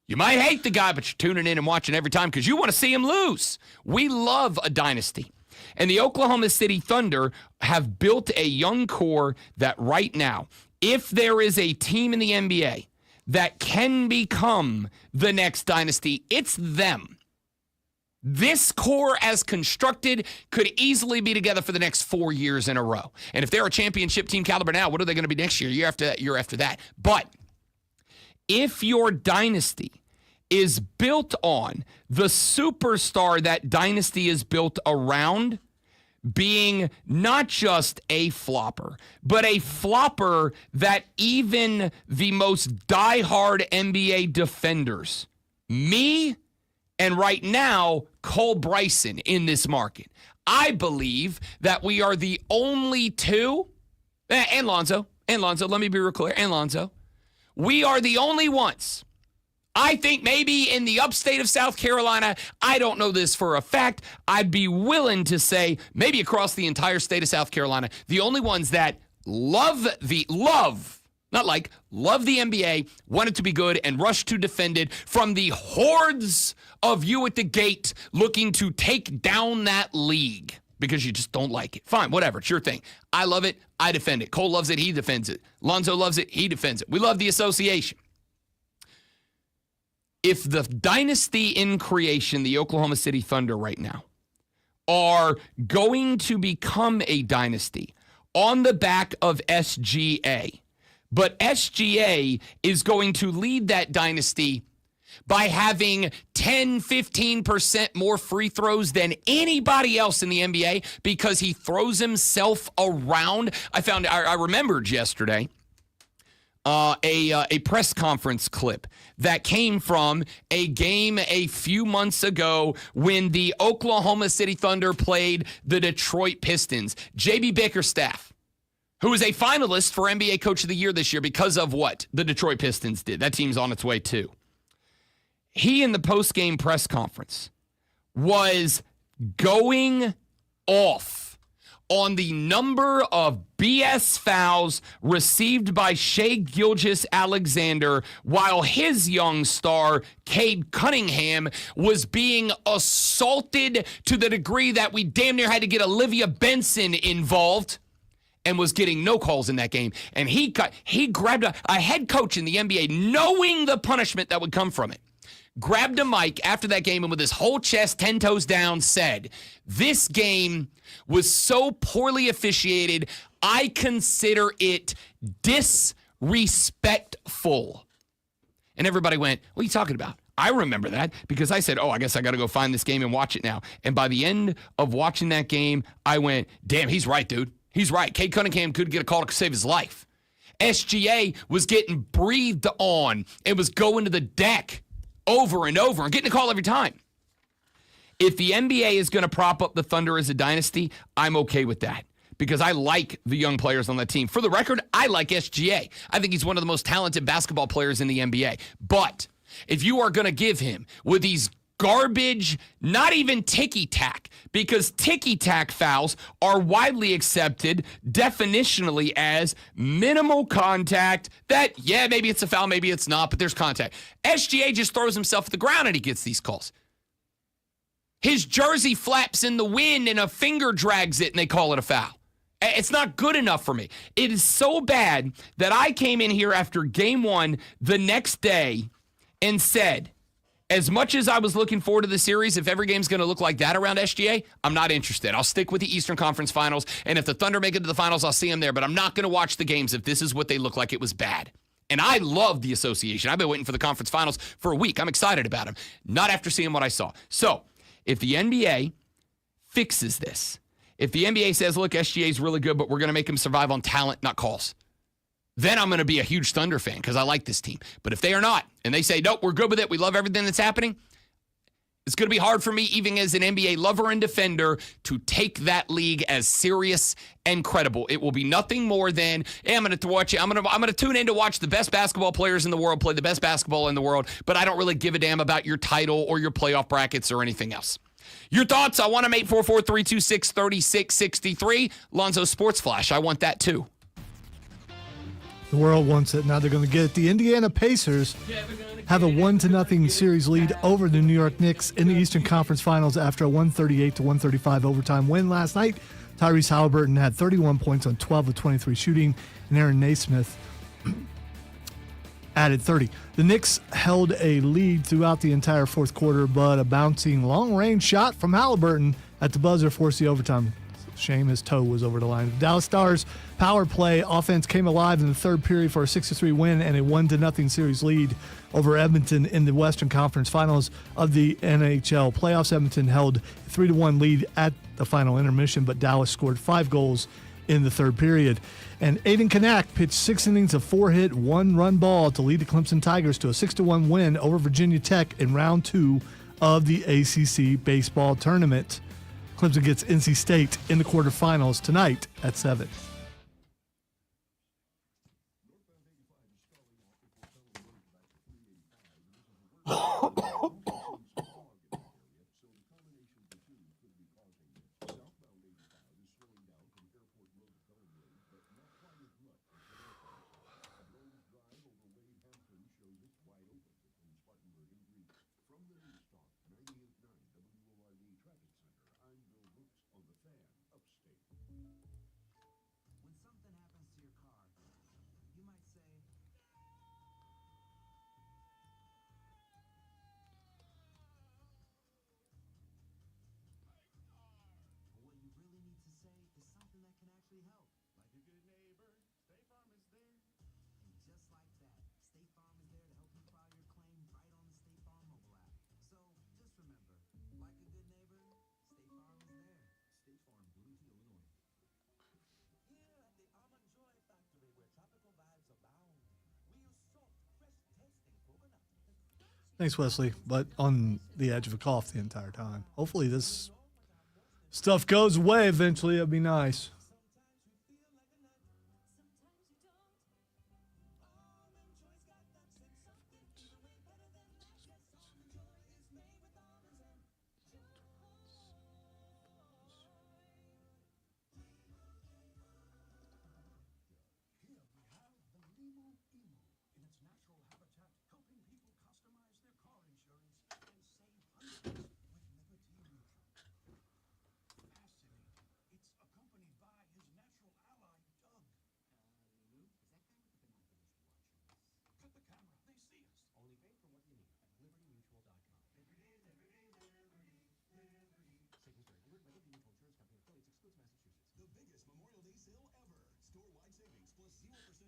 You might hate the guy, but you're tuning in and watching every time because you want to see him lose. We love a dynasty. And the Oklahoma City Thunder have built a young core that right now, if there is a team in the NBA that can become the next dynasty, it's them. This core as constructed could easily be together for the next 4 years in a row. And if they're a championship team caliber now, what are they going to be next year, year after that? But if your dynasty is built on the superstar that dynasty is built around being not just a flopper, but a flopper that even the most diehard NBA defenders, me and right now, Cole Bryson in this market. I believe that we are the only two, and Lonzo, let me be real clear, and Lonzo, we are the only ones. I think maybe in the upstate of South Carolina, I don't know this for a fact, I'd be willing to say maybe across the entire state of South Carolina, the only ones that love the NBA, want it to be good, and rush to defend it from the hordes of you at the gate looking to take down that league because you just don't like it. Fine, whatever, it's your thing. I love it, I defend it. Cole loves it, he defends it. Lonzo loves it, he defends it. We love the association. If the dynasty in creation, the Oklahoma City Thunder right now, are going to become a dynasty on the back of SGA, but SGA is going to lead that dynasty by having 10, 15% more free throws than anybody else in the NBA because he throws himself around. I remembered yesterday a press conference clip that came from a game a few months ago when the Oklahoma City Thunder played the Detroit Pistons. J.B. Bickerstaff, who is a finalist for NBA Coach of the Year this year because of what the Detroit Pistons did. That team's on its way too. He, in the post-game press conference, was going off on the number of BS fouls received by Shai Gilgeous-Alexander while his young star, Cade Cunningham, was being assaulted to the degree that we damn near had to get Olivia Benson involved and was getting no calls in that game. And he grabbed a head coach in the NBA, knowing the punishment that would come from it, grabbed a mic after that game and with his whole chest 10 toes down said, "This game was so poorly officiated, I consider it disrespectful." And everybody went, "What are you talking about?" I remember that because I said, I guess I got to go find this game and watch it now. And by the end of watching that game, I went, damn, he's right, dude. He's right. Cade Cunningham could get a call to save his life. SGA was getting breathed on. It was going to the deck over and over and getting a call every time. If the NBA is going to prop up the Thunder as a dynasty, I'm okay with that because I like the young players on that team. For the record, I like SGA. I think he's one of the most talented basketball players in the NBA. But if you are going to give him with these garbage, not even ticky-tack, because ticky-tack fouls are widely accepted definitionally as minimal contact that, yeah, maybe it's a foul, maybe it's not, but there's contact. SGA just throws himself at the ground and he gets these calls. His jersey flaps in the wind and a finger drags it and they call it a foul. It's not good enough for me. It is so bad that I came in here after game one the next day and said, as much as I was looking forward to the series, if every game's going to look like that around SGA, I'm not interested. I'll stick with the Eastern Conference Finals, and if the Thunder make it to the finals, I'll see them there, but I'm not going to watch the games if this is what they look like. It was bad. And I love the association. I've been waiting for the conference finals for a week. I'm excited about them. Not after seeing what I saw. So, if the NBA fixes this, if the NBA says, look, SGA is really good, but we're going to make him survive on talent, not calls, then I'm going to be a huge Thunder fan because I like this team. But if they are not, and they say, nope, we're good with it, we love everything that's happening, it's going to be hard for me, even as an NBA lover and defender, to take that league as serious and credible. It will be nothing more than, hey, I'm going to watch it. I'm going to tune in to watch the best basketball players in the world play the best basketball in the world, but I don't really give a damn about your title or your playoff brackets or anything else. Your thoughts? I want them 844-326-3663. Lonzo Sports Flash. I want that too. The world wants it. Now they're going to get it. The Indiana Pacers have a 1-0 series lead over the New York Knicks in the Eastern Conference Finals after a 138-135 overtime win last night. Tyrese Halliburton had 31 points on 12 of 23 shooting, and Aaron Naismith added 30. The Knicks held a lead throughout the entire fourth quarter, but a bouncing long-range shot from Halliburton at the buzzer forced the overtime. Shame his toe was over the line. The Dallas Stars power play offense came alive in the third period for a 6-3 win and a 1-0 series lead over Edmonton in the Western Conference Finals of the NHL playoffs. Edmonton held a 3-1 lead at the final intermission, but Dallas scored 5 goals in the third period. And Aiden Kanak pitched 6 innings of 4-hit, 1-run ball to lead the Clemson Tigers to a 6-1 win over Virginia Tech in round 2 of the ACC baseball tournament. Clemson gets NC State in the quarterfinals tonight at 7. When something happens to your car, you might say, but what you really need to say is something that can actually help. Like a good neighbor, State Farm is there. And just like that, State Farm is there to help you file your claim right on the State Farm mobile app. So just remember, like a good neighbor, State Farm is there. State Farm, Bloomington, Illinois. Here at the Almond Joy Factory, where tropical vibes abound, we use soft, fresh-tasting coconut. Thanks, Wesley. But on the edge of a cough the entire time. Hopefully this stuff goes away eventually. That'd be nice. Here we have the Limo Emo in its natural habitat, helping people customize their car insurance and save hundreds with Liberty Mutual. Fascinating. It's accompanied by his natural ally, Doug. Luke, is that guy with the binoculars watching us? Cut the camera. They see us. Only pay for what you need at libertymutual.com. Savings are delivered by Liberty Mutual Insurance Company affiliates, excludes Massachusetts. The biggest Memorial Day sale ever. Store-wide savings plus 0%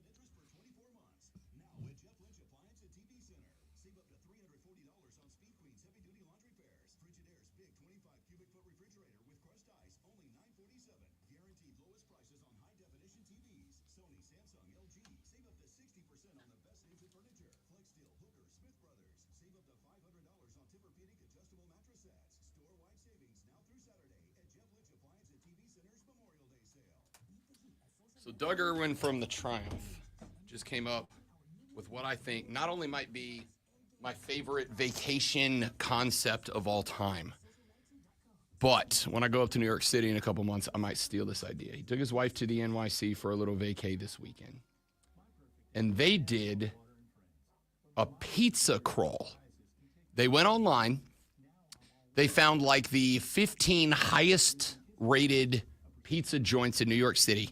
interest for 24 months. Now at Jeff Lynch Appliance at TV Center. Save up to $340 on Speed Queen's heavy-duty laundry pairs. Frigidaire's big 25-cubic-foot refrigerator with crushed ice, only $947. Guaranteed lowest prices on high-definition TVs. Sony, Samsung, LG. Save up to 60% on the best names in furniture. Flexsteel, Hooker, Smith Brothers. Save up to $500 on Tempur-Pedic adjustable mattress sets. Store-wide savings now through Saturday at Jeff Lynch Appliance at TV Center's Memorial Day sale. So Doug Irwin from the Triumph just came up with what I think not only might be my favorite vacation concept of all time, but when I go up to New York City in a couple months, I might steal this idea. He took his wife to the NYC for a little vacay this weekend, and they did a pizza crawl. They went online. They found like the 15 highest rated pizza joints in New York City,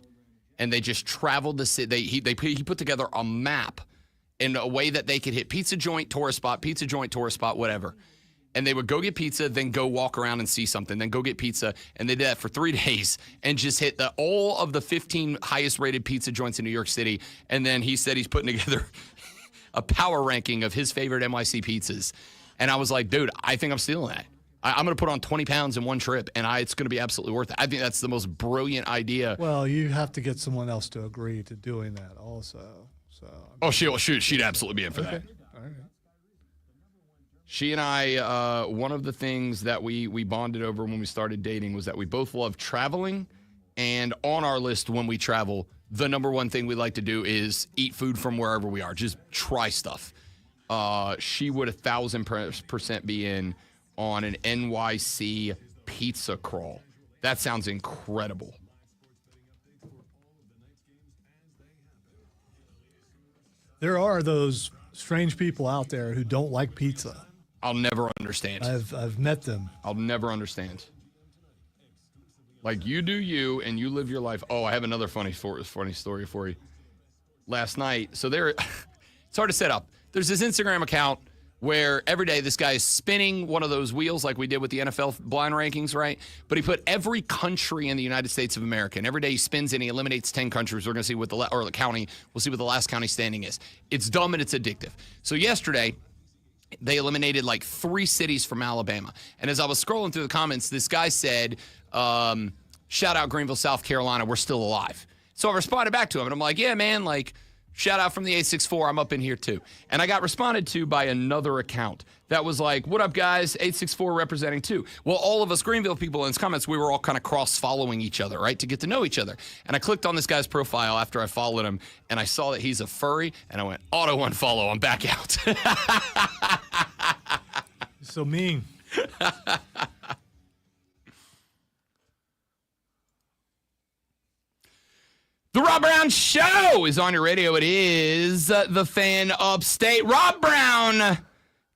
and they just traveled the city. He put together a map in a way that they could hit pizza joint, tourist spot, whatever. And they would go get pizza, then go walk around and see something, then go get pizza. And they did that for 3 days and just hit all of the 15 highest rated pizza joints in New York City. And then he said he's putting together a power ranking of his favorite NYC pizzas. And I was like, dude, I think I'm stealing that. I'm going to put on 20 pounds in one trip, and it's going to be absolutely worth it. I think that's the most brilliant idea. Well, you have to get someone else to agree to doing that also. So. Oh, she'd absolutely be in for that. All right. She and I, one of the things that we bonded over when we started dating was that we both love traveling. And on our list when we travel, the number one thing we like to do is eat food from wherever we are. Just try stuff. She would 1,000% be in on an NYC pizza crawl. That sounds incredible. There are those strange people out there who don't like pizza. I'll never understand. I've met them. I'll never understand. Like, you do you, and you live your life. Oh, I have another funny story for you. Last night, so it's hard to set up. There's this Instagram account where every day this guy is spinning one of those wheels like we did with the NFL blind rankings, right? But he put every country in the United States of America, and every day he spins and he eliminates 10 countries. We're going to see what the county, we'll see what the last county standing is. It's dumb and it's addictive. So yesterday, they eliminated like 3 cities from Alabama. And as I was scrolling through the comments, this guy said, shout out Greenville, South Carolina, we're still alive. So I responded back to him, and I'm like, yeah, man, like, shout out from the 864, I'm up in here too. And I got responded to by another account that was like, what up, guys, 864 representing too. Well, all of us Greenville people in his comments, we were all kind of cross-following each other, right, to get to know each other. And I clicked on this guy's profile after I followed him, and I saw that he's a furry, and I went, auto unfollow, I'm back out. So mean. The Rob Brown Show is on your radio. It is the Fan Upstate. Rob Brown,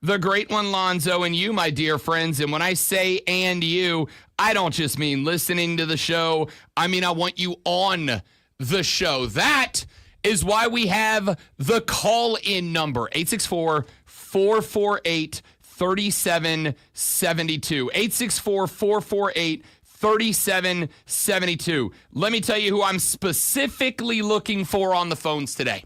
the great one, Lonzo, and you, my dear friends. And when I say and you, I don't just mean listening to the show. I mean, I want you on the show. That is why we have the call-in number, 864-448-3772. 864-448-3772. Let me tell you who I'm specifically looking for on the phones today.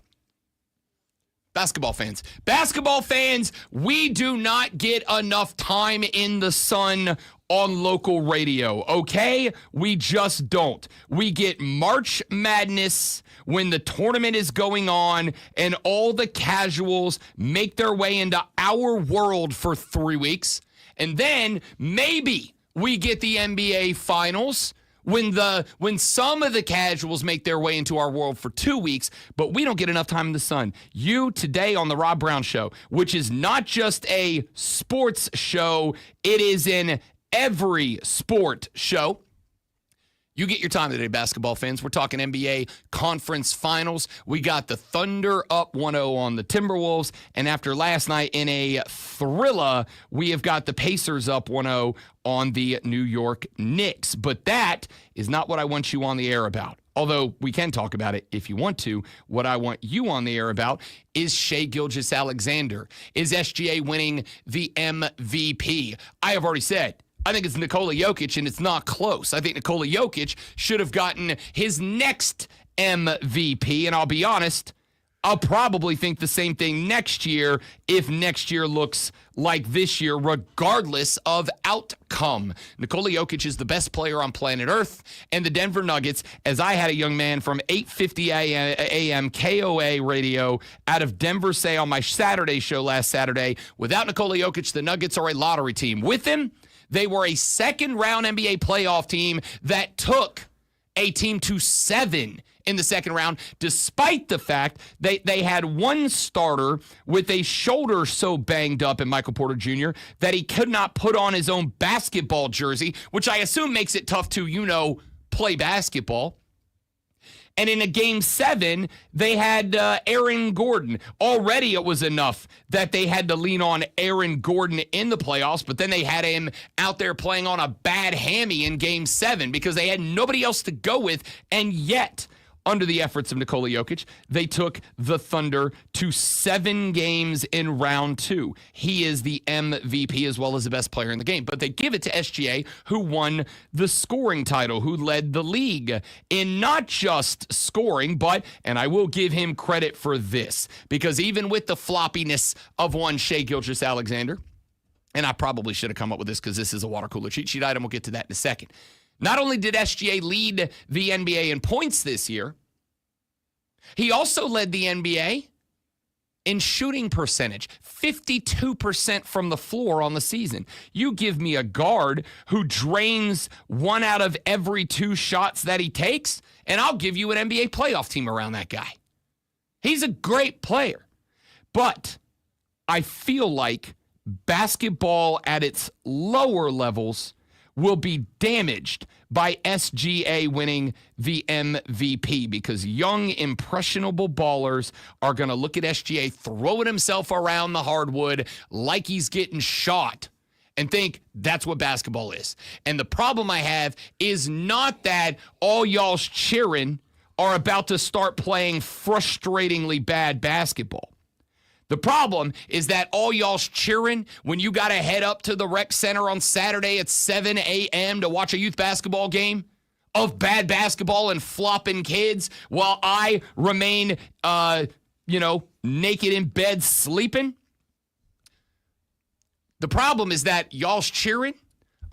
Basketball fans. Basketball fans, we do not get enough time in the sun on local radio, okay? We just don't. We get March Madness when the tournament is going on and all the casuals make their way into our world for 3 weeks. And then maybe we get the NBA Finals when some of the casuals make their way into our world for 2 weeks, but we don't get enough time in the sun. You today on the Rob Brown Show, which is not just a sports show, it is an every sport show. You get your time today, basketball fans. We're talking NBA Conference Finals. We got the Thunder up 1-0 on the Timberwolves. And after last night in a thriller, we have got the Pacers up 1-0 on the New York Knicks. But that is not what I want you on the air about. Although we can talk about it if you want to. What I want you on the air about is Shai Gilgeous-Alexander. Is SGA winning the MVP? I have already said, I think it's Nikola Jokic, and it's not close. I think Nikola Jokic should have gotten his next MVP, and I'll be honest, I'll probably think the same thing next year if next year looks like this year, regardless of outcome. Nikola Jokic is the best player on planet Earth, and the Denver Nuggets, as I had a young man from 8:50 a.m. KOA radio out of Denver say on my Saturday show last Saturday, without Nikola Jokic, the Nuggets are a lottery team. With him, they were a second-round NBA playoff team that took a team to 7 in the second round, despite the fact they had one starter with a shoulder so banged up in Michael Porter Jr. that he could not put on his own basketball jersey, which I assume makes it tough to, play basketball. And in a game 7, they had Aaron Gordon. Already it was enough that they had to lean on Aaron Gordon in the playoffs, but then they had him out there playing on a bad hammy in game 7 because they had nobody else to go with. And yet, under the efforts of Nikola Jokic, they took the Thunder to 7 games in round 2. He is the MVP as well as the best player in the game. But they give it to SGA, who won the scoring title, who led the league in not just scoring, but, and I will give him credit for this, because even with the floppiness of one Shai Gilgeous-Alexander, and I probably should have come up with this because this is a water cooler cheat sheet item. We'll get to that in a second. Not only did SGA lead the NBA in points this year, he also led the NBA in shooting percentage, 52% from the floor on the season. You give me a guard who drains 1 out of every 2 shots that he takes, and I'll give you an NBA playoff team around that guy. He's a great player. But I feel like basketball at its lower levels will be damaged by SGA winning the MVP because young, impressionable ballers are going to look at SGA throwing himself around the hardwood like he's getting shot and think that's what basketball is. And the problem I have is not that all y'all's cheering are about to start playing frustratingly bad basketball. The problem is that all y'all's cheering when you got to head up to the rec center on Saturday at 7 a.m. to watch a youth basketball game of bad basketball and flopping kids while I remain, naked in bed sleeping. The problem is that y'all's cheering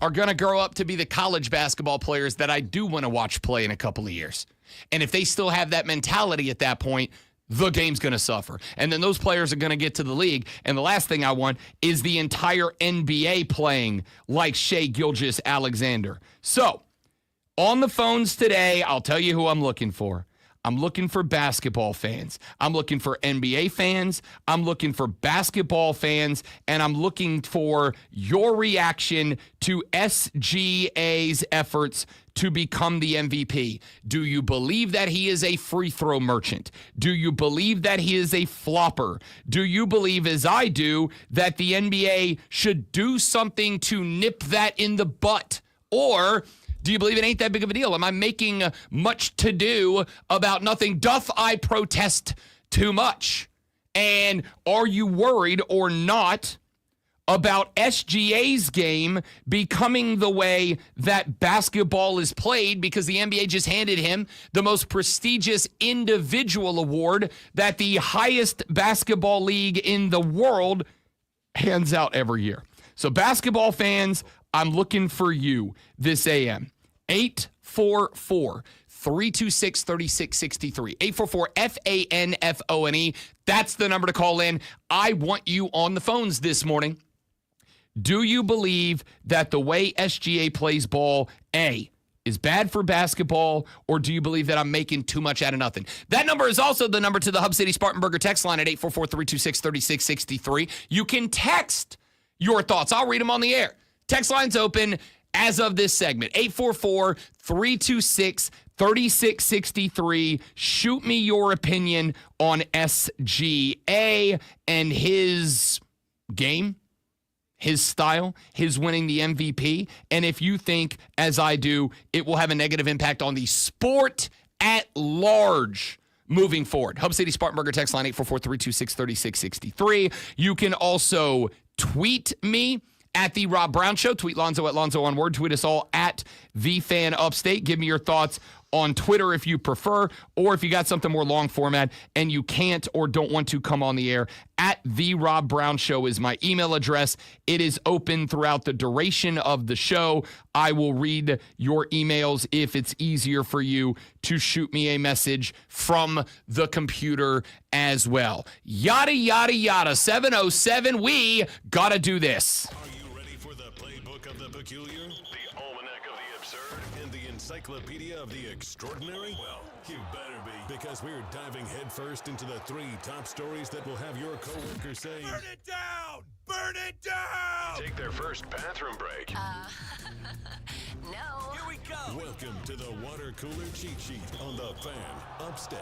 are going to grow up to be the college basketball players that I do want to watch play in a couple of years. And if they still have that mentality at that point, the game's going to suffer. And then those players are going to get to the league. And the last thing I want is the entire NBA playing like Shai Gilgeous-Alexander. So, on the phones today, I'll tell you who I'm looking for. I'm looking for basketball fans. I'm looking for NBA fans. I'm looking for basketball fans. And I'm looking for your reaction to SGA's efforts to become the MVP. Do you believe that he is a free throw merchant? Do you believe that he is a flopper? Do you believe, as I do, that the NBA should do something to nip that in the butt? Or do you believe it ain't that big of a deal? Am I making much to do about nothing? Doth I protest too much? And are you worried or not about SGA's game becoming the way that basketball is played, because the NBA just handed him the most prestigious individual award that the highest basketball league in the world hands out every year? So basketball fans, I'm looking for you this AM. 844-326-3663. 844-FANFONE. That's the number to call in. I want you on the phones this morning. Do you believe that the way SGA plays ball, A, is bad for basketball, or do you believe that I'm making too much out of nothing? That number is also the number to the Hub City Spartanburger text line at 844-326-3663. You can text your thoughts. I'll read them on the air. Text line's open as of this segment. 844-326-3663. Shoot me your opinion on SGA and his game, his style, his winning the MVP, and if you think, as I do, it will have a negative impact on the sport at large moving forward. Hub City Spartanburger text line 844-326-3663. You can also tweet me at The Rob Brown Show. Tweet Lonzo at Lonzo on Word. Tweet us all at VFanUpstate. Give me your thoughts on Twitter if you prefer, or if you got something more long format and you can't or don't want to come on the air, at The Rob Brown Show is my email address. It is open throughout the duration of the show. I will read your emails if it's easier for you to shoot me a message from the computer as well. Yada, yada, yada. 707, we gotta do this. Are you ready for the playbook of the peculiar, the almanac of the absurd, and the encyclopedia of the extraordinary? Well, you better be, because we're diving headfirst into the 3 top stories that will have your coworkers saying, "Burn it down! Burn it down!" Take their first bathroom break. No. Here we go. Welcome to the water cooler cheat sheet on the Fan Upstate.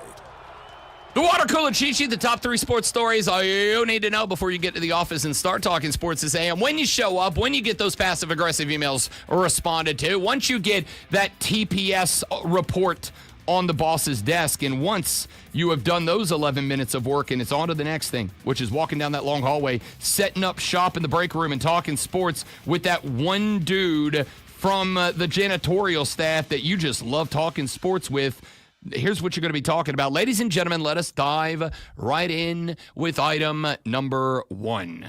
The water cooler cheat sheet, the top 3 sports stories you need to know before you get to the office and start talking sports this AM. When you show up, when you get those passive-aggressive emails responded to, once you get that TPS report on the boss's desk, and once you have done those 11 minutes of work, and it's on to the next thing, which is walking down that long hallway, setting up shop in the break room and talking sports with that one dude from the janitorial staff that you just love talking sports with. Here's what you're going to be talking about. Ladies and gentlemen, let us dive right in with item number 1.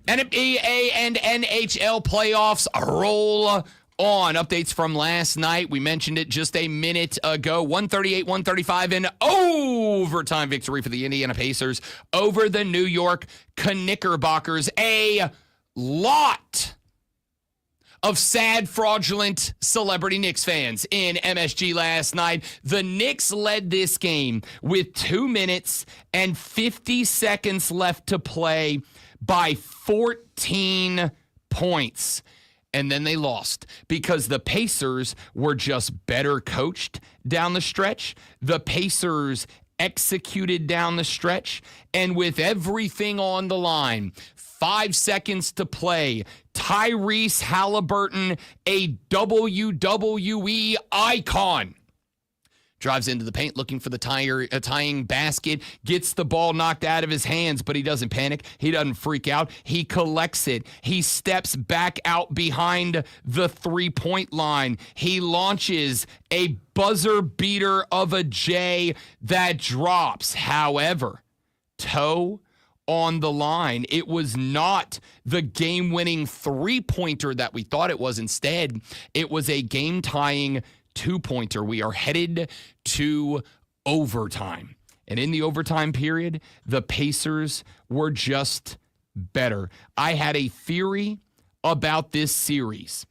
NBA and NHL playoffs roll on. Updates from last night. We mentioned it just a minute ago. 138-135 in overtime victory for the Indiana Pacers over the New York Knickerbockers. A lot of sad, fraudulent celebrity Knicks fans in MSG last night. The Knicks led this game with 2 minutes and 50 seconds left to play by 14 points. And then they lost because the Pacers were just better coached down the stretch. The Pacers executed down the stretch. And with everything on the line, 5 seconds to play, Tyrese Halliburton, a WWE icon, drives into the paint looking for the tying basket, gets the ball knocked out of his hands, but he doesn't panic. He doesn't freak out. He collects it. He steps back out behind the three-point line. He launches a buzzer beater of a J that drops. However, toe on the line. It was not the game-winning three-pointer that we thought it was. Instead, it was a game-tying two-pointer. We are headed to overtime. And in the overtime period, the Pacers were just better. I had a theory about this series.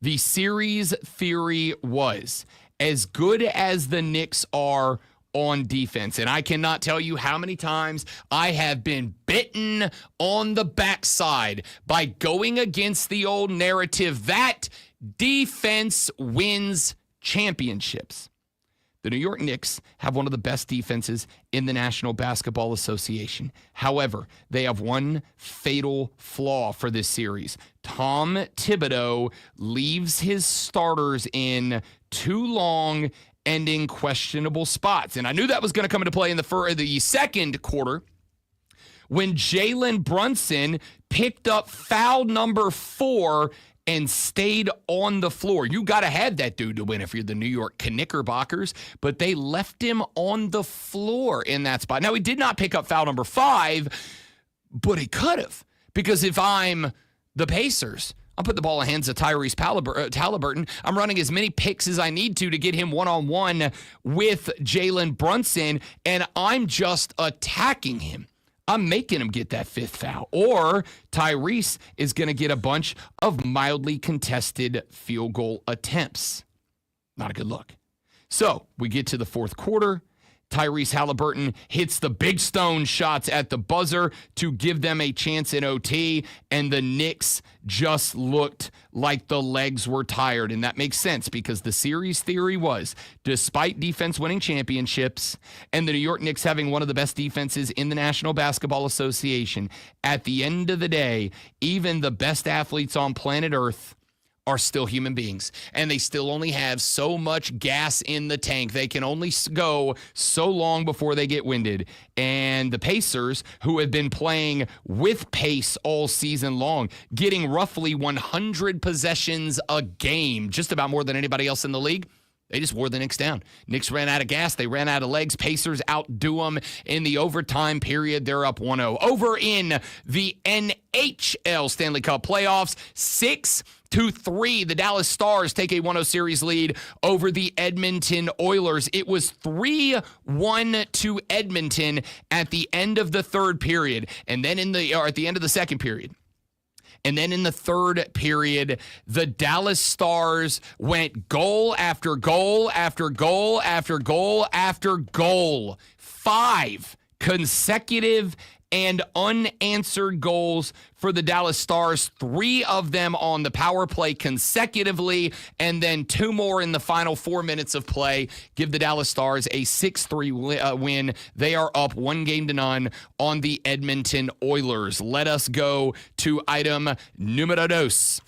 The series theory was, as good as the Knicks are on defense, and I cannot tell you how many times I have been bitten on the backside by going against the old narrative that defense wins championships. The New York Knicks have one of the best defenses in the National Basketball Association. However, they have one fatal flaw for this series. Tom Thibodeau leaves his starters in too long and in questionable spots. And I knew that was going to come into play in the second quarter when Jalen Brunson picked up foul number 4 and stayed on the floor. You got to have that dude to win if you're the New York Knickerbockers, but they left him on the floor in that spot. Now, he did not pick up foul number 5, but he could have, because if I'm the Pacers, I'll put the ball in the hands of Tyrese Halliburton. I'm running as many picks as I need to get him one-on-one with Jalen Brunson, and I'm just attacking him. I'm making him get that 5th foul. Or Tyrese is going to get a bunch of mildly contested field goal attempts. Not a good look. So we get to the fourth quarter. Tyrese Halliburton hits the big stone shots at the buzzer to give them a chance in OT, and the Knicks just looked like the legs were tired. And that makes sense because the series theory was, despite defense winning championships and the New York Knicks having one of the best defenses in the National Basketball Association, at the end of the day, even the best athletes on planet Earth are still human beings, and they still only have so much gas in the tank. They can only go so long before they get winded. And the Pacers, who have been playing with pace all season long, getting roughly 100 possessions a game, just about more than anybody else in the league, they just wore the Knicks down. Knicks ran out of gas. They ran out of legs. Pacers outdo them in the overtime period. They're up 1-0. Over in the NHL Stanley Cup playoffs, 6-3. The Dallas Stars take a 1-0 series lead over the Edmonton Oilers. It was 3-1 to Edmonton at the end of the third period, and then at the end of the second period. And then in the third period, the Dallas Stars went goal after goal after goal after goal after goal. 5 consecutive and unanswered goals for the Dallas Stars, 3 of them on the power play consecutively, and then 2 more in the final 4 minutes of play give the Dallas Stars a 6-3 win. They are up 1-0 on the Edmonton Oilers. Let us go to item numero dos.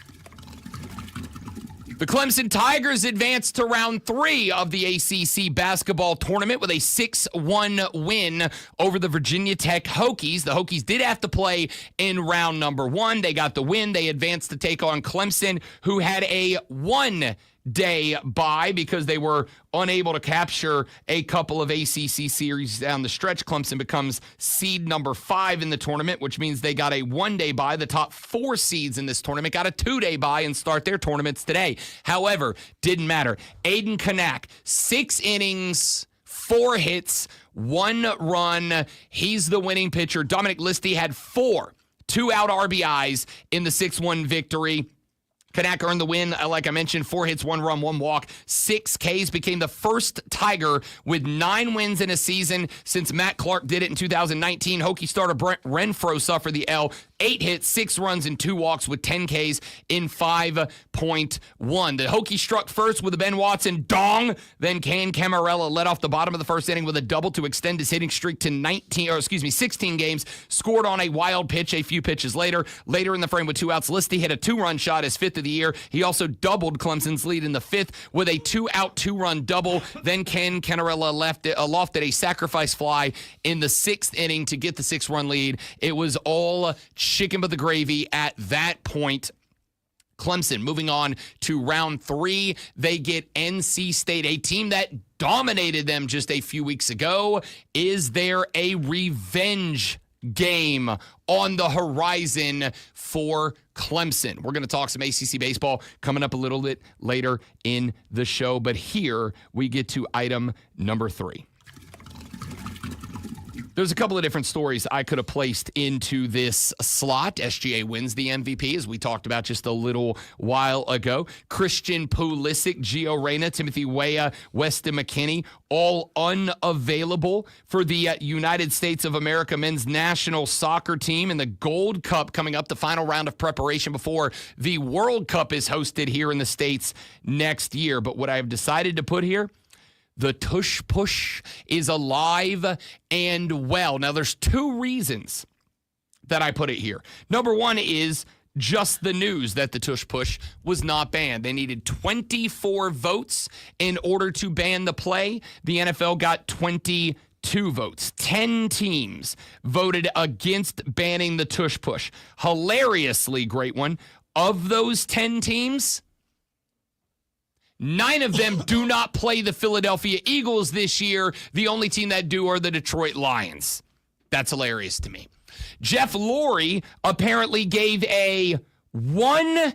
The Clemson Tigers advanced to round 3 of the ACC basketball tournament with a 6-1 win over the Virginia Tech Hokies. The Hokies did have to play in round number 1. They got the win. They advanced to take on Clemson, who had a 1-day bye because they were unable to capture a couple of ACC series down the stretch. Clemson becomes seed number 5 in the tournament, which means they got a 1-day bye. The top 4 seeds in this tournament got a 2-day bye and start their tournaments today. However, didn't matter. Aiden Kanak, 6 innings, 4 hits, 1 run. He's the winning pitcher. Dominic Listy had 4 2-out RBIs in the 6-1 victory. Kanak earned the win, like I mentioned, 4 hits, 1 run, 1 walk, 6 Ks, became the first Tiger with 9 wins in a season since Matt Clark did it in 2019. Hokie starter Brent Renfroe suffered the L, 8 hits, 6 runs, and 2 walks with 10 Ks in 5.1. The Hokies struck first with a Ben Watson dong, then Can Camarella led off the bottom of the first inning with a double to extend his hitting streak to 16 games, scored on a wild pitch a few pitches later. Later in the frame with 2 outs, Listy hit a 2-run shot, his 5th of the year. He also doubled Clemson's lead in the 5th with a 2-out, 2-run double. Then Ken Cannarella lofted a sacrifice fly in the 6th inning to get the 6-run lead. It was all chicken but the gravy at that point. Clemson moving on to round 3. They get NC State, a team that dominated them just a few weeks ago. Is there a revenge game on the horizon for Clemson? We're going to talk some ACC baseball coming up a little bit later in the show, but here we get to item number 3. There's a couple of different stories I could have placed into this slot. SGA wins the MVP, as we talked about just a little while ago. Christian Pulisic, Gio Reyna, Timothy Weah, Weston McKennie, all unavailable for the United States of America men's national soccer team in the Gold Cup coming up, the final round of preparation before the World Cup is hosted here in the States next year. But what I've decided to put here, the tush push is alive and well. Now, there's 2 reasons that I put it here. Number 1 is just the news that the tush push was not banned. They needed 24 votes in order to ban the play. The NFL got 22 votes. 10 teams voted against banning the tush push. Hilariously great one. Of those 10 teams, 9 of them do not play the Philadelphia Eagles this year. The only team that do are the Detroit Lions. That's hilarious to me. Jeff Lurie apparently gave a 1-hour-long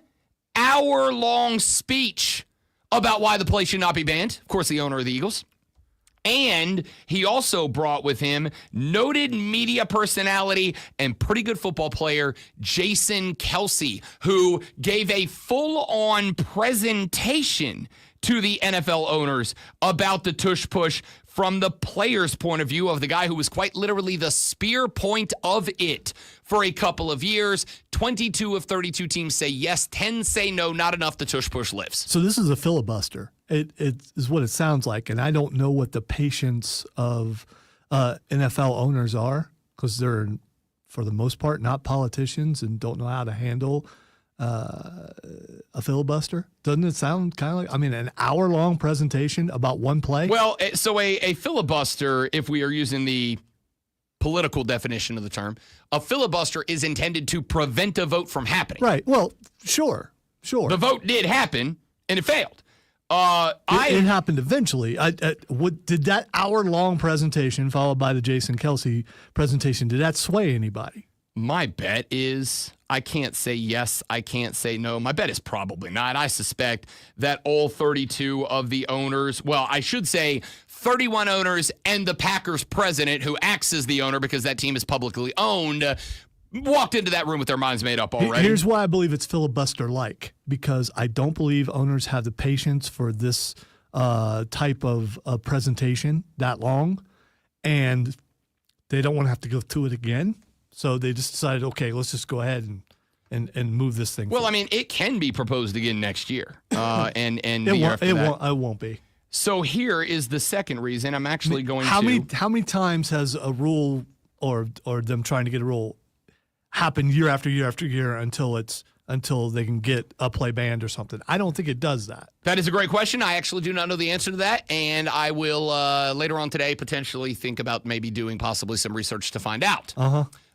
speech about why the play should not be banned. Of course, the owner of the Eagles. And he also brought with him noted media personality and pretty good football player Jason Kelce, who gave a full-on presentation to the NFL owners about the tush push from the player's point of view, of the guy who was quite literally the spear point of it for a couple of years. 22 of 32 teams say yes, 10 say no, not enough, the tush push lives. So this is a filibuster. It is what it sounds like, and I don't know what the patience of NFL owners are, because they're, for the most part, not politicians and don't know how to handle a filibuster. Doesn't it sound kind of like, I mean, an hour-long presentation about one play? Well, so a filibuster, if we are using the political definition of the term, a filibuster is intended to prevent a vote from happening. Right. Well, sure. The vote did happen, and it failed. It happened eventually. Did that hour-long presentation, followed by the Jason Kelce presentation, did that sway anybody? My bet is, I can't say yes, I can't say no. My bet is probably not. I suspect that all 32 of the owners, well, I should say 31 owners and the Packers president, who acts as the owner because that team is publicly owned, walked into that room with their minds made up already. Here's why I believe it's filibuster-like, because I don't believe owners have the patience for this type of presentation that long, and they don't want to have to go through it again. So they just decided, okay, let's just go ahead and move this thing. Well, I mean, it can be proposed again next year, and it won't be. So here is the second reason I'm actually going how to. How many times has a rule or them trying to get a rule happen year after year after year until they can get a play banned or something? I don't think it does that. That is a great question. I actually do not know the answer to that, and I will later on today potentially think about maybe doing possibly some research to find out.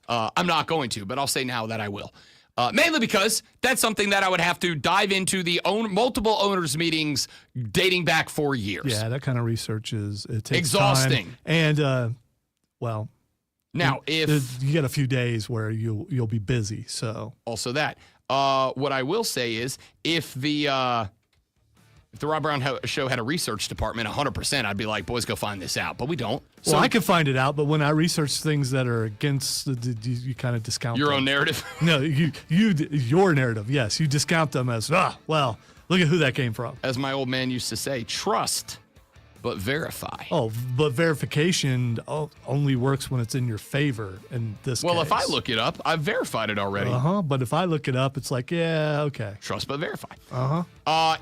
I'm not going to, but I'll say now that I will. Mainly because that's something that I would have to dive into the multiple owners meetings dating back for years. Yeah, that kind of research it takes exhausting. Time. And well, now if you get a few days where you'll be busy, so also that. What I will say is if the Rob Brown show had a research department, 100%, I'd be like, boys, go find this out. But we don't. So I can find it out, but when I research things that are against, you kind of discount your them. own narrative. No, your narrative. Yes, you discount them as well. Look at who that came from. As my old man used to say, trust, but verify. Oh, but verification only works when it's in your favor. In this case. If I look it up, I've verified it already. But if I look it up, it's like, yeah, okay. Trust but verify.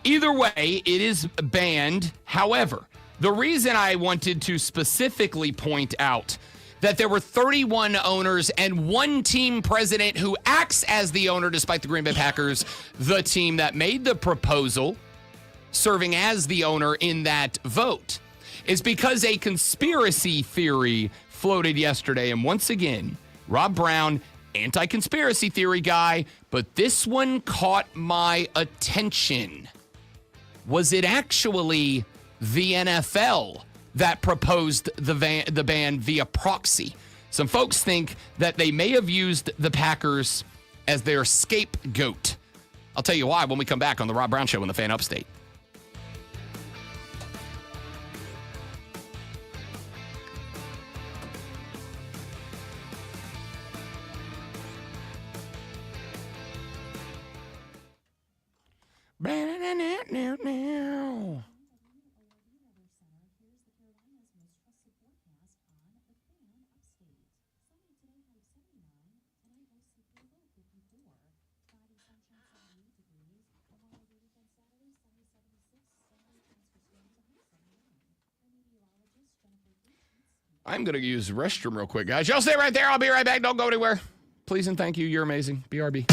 Either way, it is banned. However, the reason I wanted to specifically point out that there were 31 owners and one team president who acts as the owner, despite the Green Bay Packers, the team that made the proposal, serving as the owner in that vote, is because a conspiracy theory floated yesterday. And once again, Rob Brown, anti-conspiracy theory guy, but this one caught my attention. Was it actually the NFL that proposed the ban via proxy? Some folks think that they may have used the Packers as their scapegoat. I'll tell you why when we come back on the Rob Brown Show in the Fan Upstate. I'm going to use the restroom real quick, guys. Y'all stay right there. I'll be right back. Don't go anywhere. Please and thank you. You're amazing. BRB.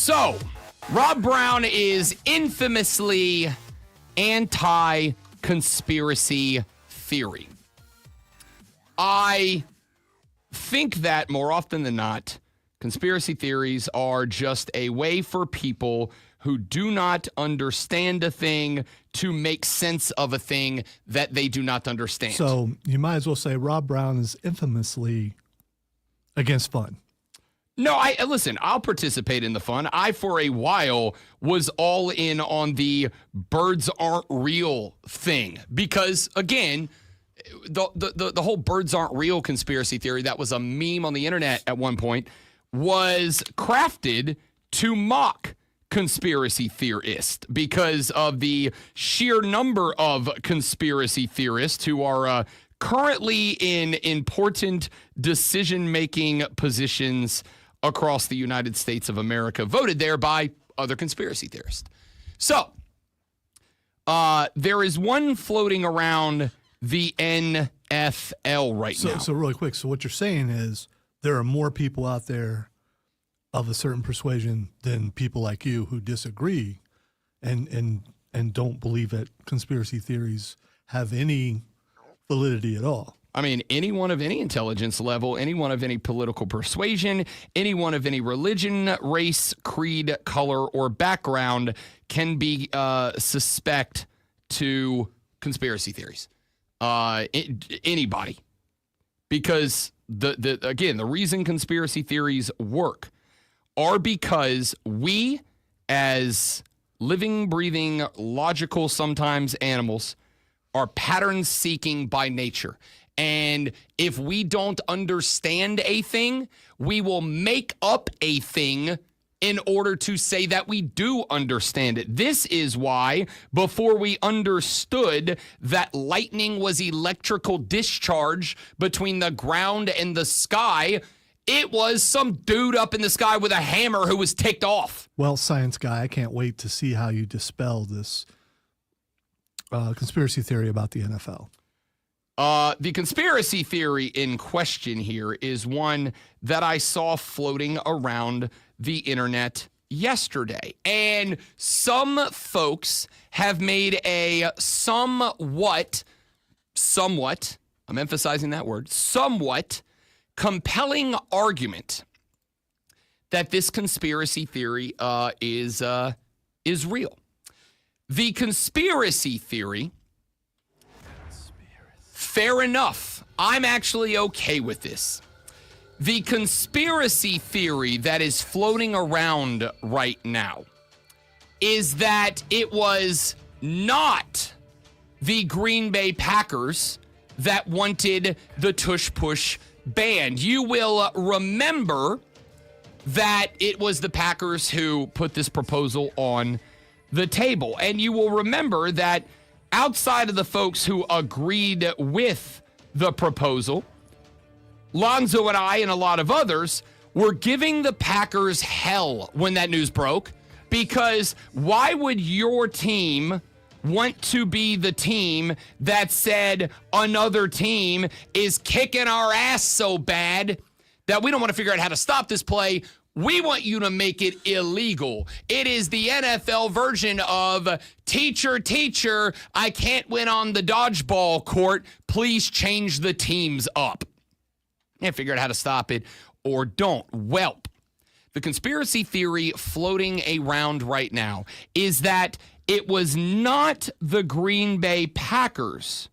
So, Rob Brown is infamously anti conspiracy theory. I think that more often than not, conspiracy theories are just a way for people who do not understand a thing to make sense of a thing that they do not understand. So you might as well say Rob Brown is infamously against fun. No, listen, I'll participate in the fun. I, for a while, was all in on the birds aren't real thing because, again, the whole birds aren't real conspiracy theory that was a meme on the internet at one point was crafted to mock conspiracy theorists because of the sheer number of conspiracy theorists who are currently in important decision-making positions across the United States of America, voted there by other conspiracy theorists. So, there is one floating around the NFL right now. So really quick, so what you're saying is there are more people out there of a certain persuasion than people like you who disagree and don't believe that conspiracy theories have any validity at all. I mean, anyone of any intelligence level, anyone of any political persuasion, anyone of any religion, race, creed, color, or background can be suspect to conspiracy theories. Anybody. Because, again, the reason conspiracy theories work are because we, as living, breathing, logical, sometimes animals, are pattern-seeking by nature. And if we don't understand a thing, we will make up a thing in order to say that we do understand it. This is why, before we understood that lightning was electrical discharge between the ground and the sky, it was some dude up in the sky with a hammer who was ticked off. Well, science guy, I can't wait to see how you dispel this conspiracy theory about the NFL. The conspiracy theory in question here is one that I saw floating around the internet yesterday. And some folks have made a somewhat, I'm emphasizing that word, somewhat compelling argument that this conspiracy theory is real. The conspiracy theory, fair enough. I'm actually okay with this. The conspiracy theory that is floating around right now is that it was not the Green Bay Packers that wanted the tush-push banned. You will remember that it was the Packers who put this proposal on the table. And you will remember that outside of the folks who agreed with the proposal, Lonzo and I and a lot of others were giving the Packers hell when that news broke, because why would your team want to be the team that said another team is kicking our ass so bad that we don't want to figure out how to stop this play? We want you to make it illegal. It is the NFL version of teacher, teacher, I can't win on the dodgeball court. Please change the teams up. And figure out how to stop it or don't. Well, the conspiracy theory floating around right now is that it was not the Green Bay Packers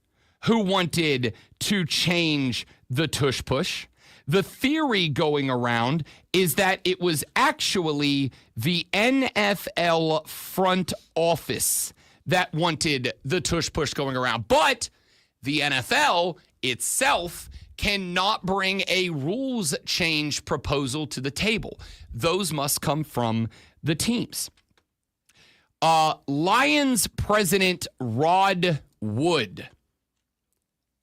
who wanted to change the tush push. The theory going around is that it was actually the NFL front office that wanted the tush push going around. But the NFL itself cannot bring a rules change proposal to the table. Those must come from the teams. Lions president Rod Wood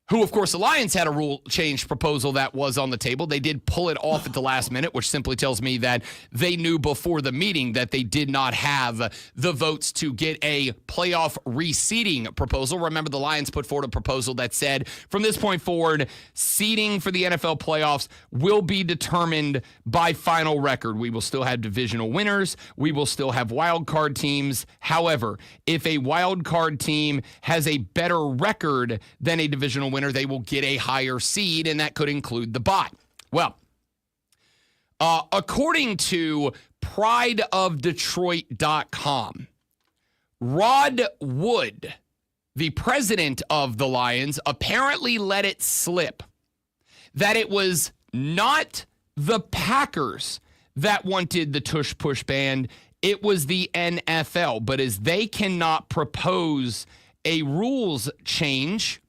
who, of course, the Lions had a rule change proposal that was on the table. They did pull it off at the last minute, which simply tells me that they knew before the meeting that they did not have the votes to get a playoff reseeding proposal. Remember, the Lions put forward a proposal that said, from this point forward, seeding for the NFL playoffs will be determined by final record. We will still have divisional winners. We will still have wild card teams. However, if a wild card team has a better record than a divisional winner, they will get a higher seed, and that could include the bye. Well, according to prideofdetroit.com, Rod Wood, the president of the Lions, apparently let it slip that it was not the Packers that wanted the tush-push ban. It was the NFL. But as they cannot propose a rules change,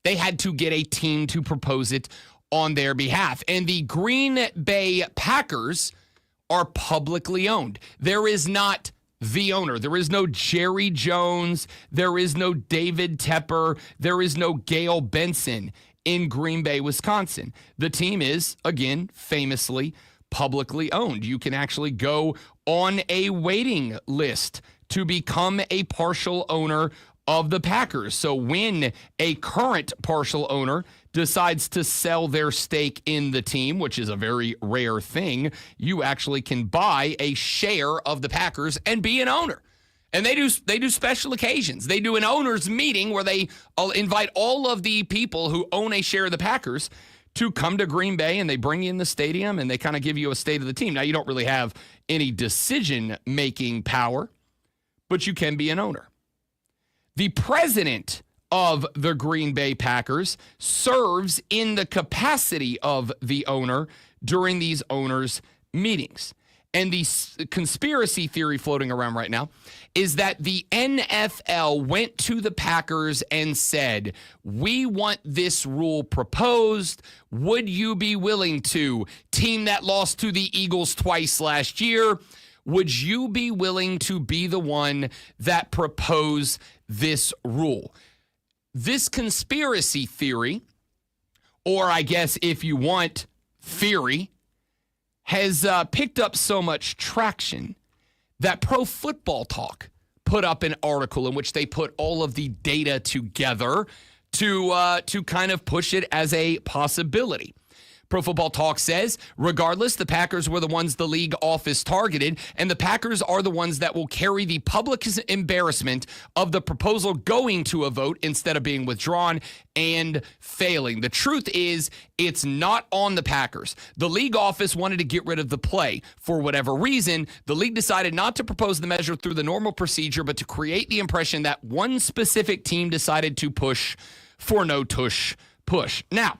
they had to get a team to propose it on their behalf. And the Green Bay Packers are publicly owned. There is not the owner. There is no Jerry Jones. There is no David Tepper. There is no Gail Benson in Green Bay, Wisconsin. The team is, again, famously publicly owned. You can actually go on a waiting list to become a partial owner of the Packers. So when a current partial owner decides to sell their stake in the team, which is a very rare thing, you actually can buy a share of the Packers and be an owner. And they do special occasions. They do an owners meeting where they invite all of the people who own a share of the Packers to come to Green Bay, and they bring you in the stadium and they kind of give you a state of the team. Now, you don't really have any decision-making power, but you can be an owner. The president of the Green Bay Packers serves in the capacity of the owner during these owners' meetings. And the conspiracy theory floating around right now is that the NFL went to the Packers and said, we want this rule proposed. Would you be willing to? Team that lost to the Eagles twice last year, would you be willing to be the one that proposed this rule? This conspiracy theory, or I guess if you want theory, has picked up so much traction that Pro Football Talk put up an article in which they put all of the data together to kind of push it as a possibility. Pro Football Talk says, regardless, the Packers were the ones the league office targeted, and the Packers are the ones that will carry the public embarrassment of the proposal going to a vote instead of being withdrawn and failing. The truth is, it's not on the Packers. The league office wanted to get rid of the play. For whatever reason, the league decided not to propose the measure through the normal procedure, but to create the impression that one specific team decided to push for no tush push. Now,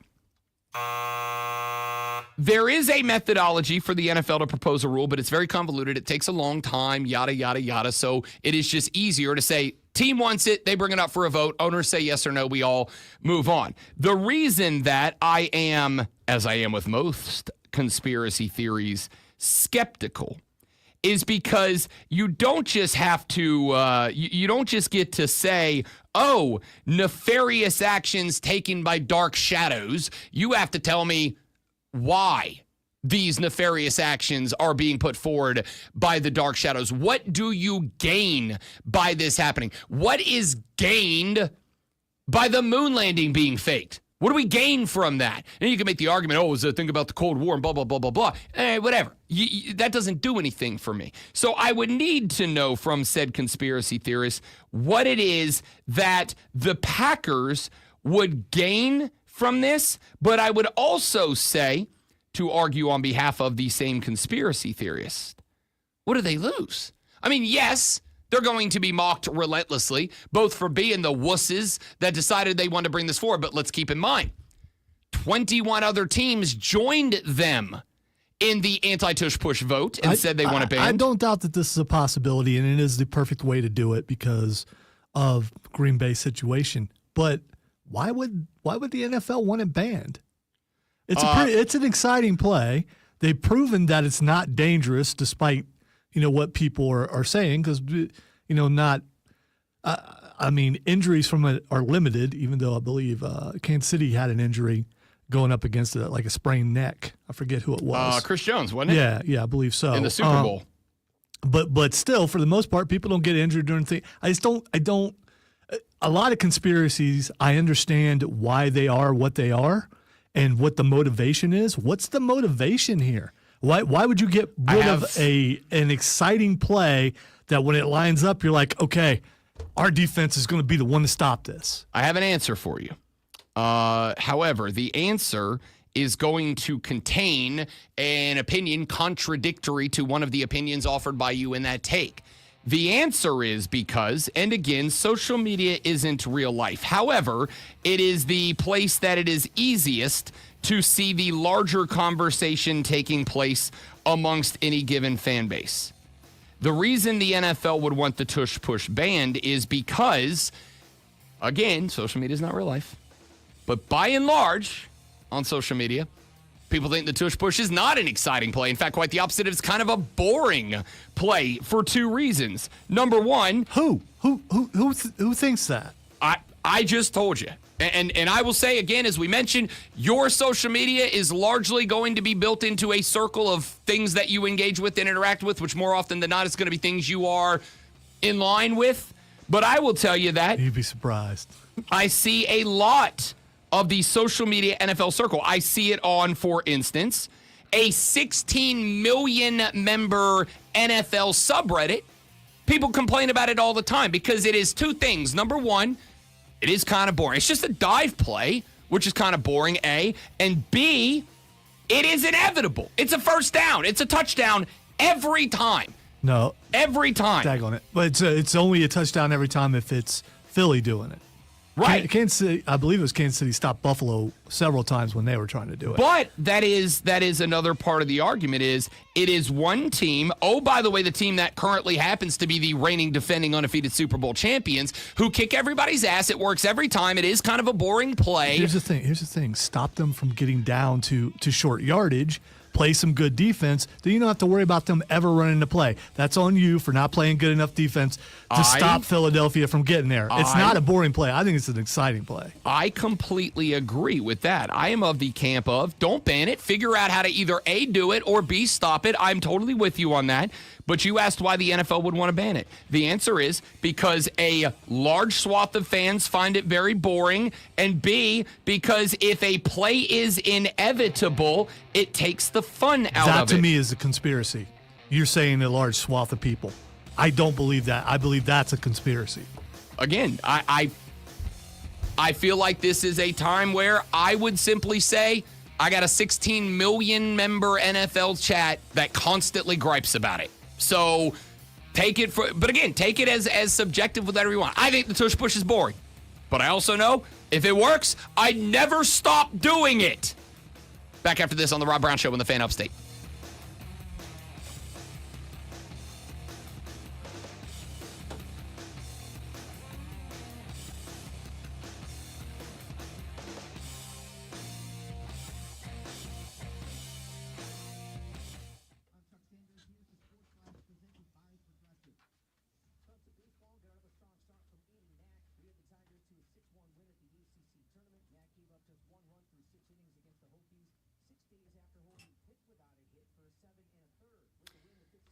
there is a methodology for the NFL to propose a rule, but it's very convoluted. It takes a long time, yada, yada, yada. So it is just easier to say, team wants it, they bring it up for a vote, owners say yes or no, we all move on. The reason that I am, as I am with most conspiracy theories, skeptical is because you don't just have to, you don't just get to say, oh, nefarious actions taken by dark shadows. You have to tell me why these nefarious actions are being put forward by the dark shadows. What do you gain by this happening? What is gained by the moon landing being faked? What do we gain from that? And you can make the argument, oh, is a thing about the Cold War and blah, blah, blah, blah, blah. Whatever. That doesn't do anything for me. So I would need to know from said conspiracy theorists what it is that the Packers would gain from this. But I would also say, to argue on behalf of the same conspiracy theorists, what do they lose? I mean, yes, they're going to be mocked relentlessly, both for being the wusses that decided they wanted to bring this forward. But let's keep in mind, 21 other teams joined them in the anti-tush-push vote and said they want to ban. I don't doubt that this is a possibility, and it is the perfect way to do it because of Green Bay's situation. But why would the NFL want it banned? It's an exciting play. They've proven that it's not dangerous, despite what people are saying. Because not, I mean, injuries from it are limited, even though I believe Kansas City had an injury going up against like a sprained neck. I forget who it was. Chris Jones, wasn't it? Yeah, I believe so. In the Super Bowl. But still, for the most part, people don't get injured during things. I don't. A lot of conspiracies, I understand why they are what they are and what the motivation is. What's the motivation here? Why would you get rid of an exciting play that when it lines up, you're like, okay, our defense is going to be the one to stop this? I have an answer for you. However, the answer is going to contain an opinion contradictory to one of the opinions offered by you in that take. The answer is because, and again, social media isn't real life. However, it is the place that it is easiest to see the larger conversation taking place amongst any given fan base. The reason the NFL would want the tush-push banned is because, again, social media is not real life. But by and large, on social media, people think the tush-push is not an exciting play. In fact, quite the opposite. It's kind of a boring play for two reasons. Number one, Who thinks that? I just told you. And I will say again, as we mentioned, your social media is largely going to be built into a circle of things that you engage with and interact with, which more often than not is going to be things you are in line with. But I will tell you that You'd be surprised. I see a lot of the social media NFL circle. I see it on, for instance, a 16 million member NFL subreddit. People complain about it all the time because it is two things. Number one, it is kind of boring. It's just a dive play, which is kind of boring, A. And B, it is inevitable. It's a first down. It's a touchdown every time. No. Every time. Tag on it. But it's only a touchdown every time if it's Philly doing it. Right. Kansas City, I believe it was Kansas City stopped Buffalo several times when they were trying to do it. But that is another part of the argument is it is one team, oh, by the way, the team that currently happens to be the reigning, defending, undefeated Super Bowl champions who kick everybody's ass. It works every time. It is kind of a boring play. Here's the thing. Stop them from getting down to short yardage. Play some good defense, then you don't have to worry about them ever running the play. That's on you for not playing good enough defense to stop Philadelphia from getting there. It's not a boring play. I think it's an exciting play. I completely agree with that. I am of the camp of don't ban it. Figure out how to either A, do it, or B, stop it. I'm totally with you on that. But you asked why the NFL would want to ban it. The answer is because A, large swath of fans find it very boring, and B, because if a play is inevitable, it takes the fun out of it. That to me is a conspiracy. You're saying a large swath of people. I don't believe that. I believe that's a conspiracy. Again, I feel like this is a time where I would simply say I got a 16 million member NFL chat that constantly gripes about it. So take it take it as subjective with whatever you want. I think the tush push is boring, but I also know if it works, I never stop doing it. Back after this on the Rob Brown Show in the Fan Upstate.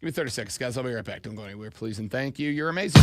Give me 30 seconds, guys. I'll be right back. Don't go anywhere, please, and thank you. You're amazing.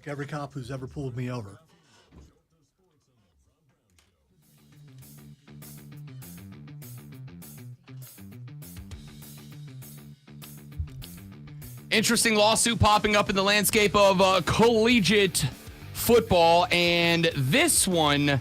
every cop who's ever pulled me over. Interesting lawsuit popping up in the landscape of collegiate football, and this one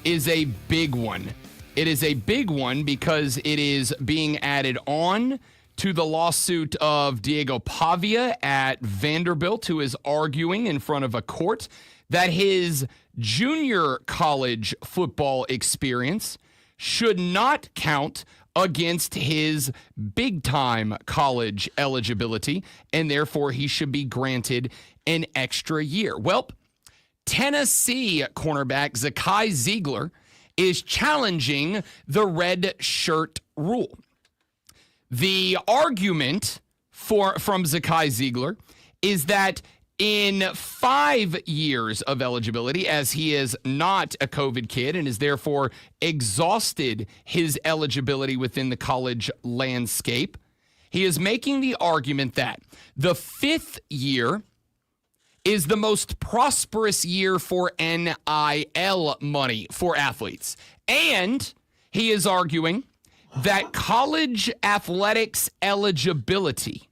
is a big one. It is a big one because it is being added on to the lawsuit of Diego Pavia at Vanderbilt, who is arguing in front of a court that his junior college football experience should not count against his big-time college eligibility, and therefore he should be granted an extra year. Well, Tennessee cornerback Zakai Ziegler is challenging the red shirt rule. The argument from Zakai Ziegler is that in 5 years of eligibility, as he is not a COVID kid and is therefore exhausted his eligibility within the college landscape, he is making the argument that the 5th year is the most prosperous year for NIL money for athletes. And he is arguing that college athletics eligibility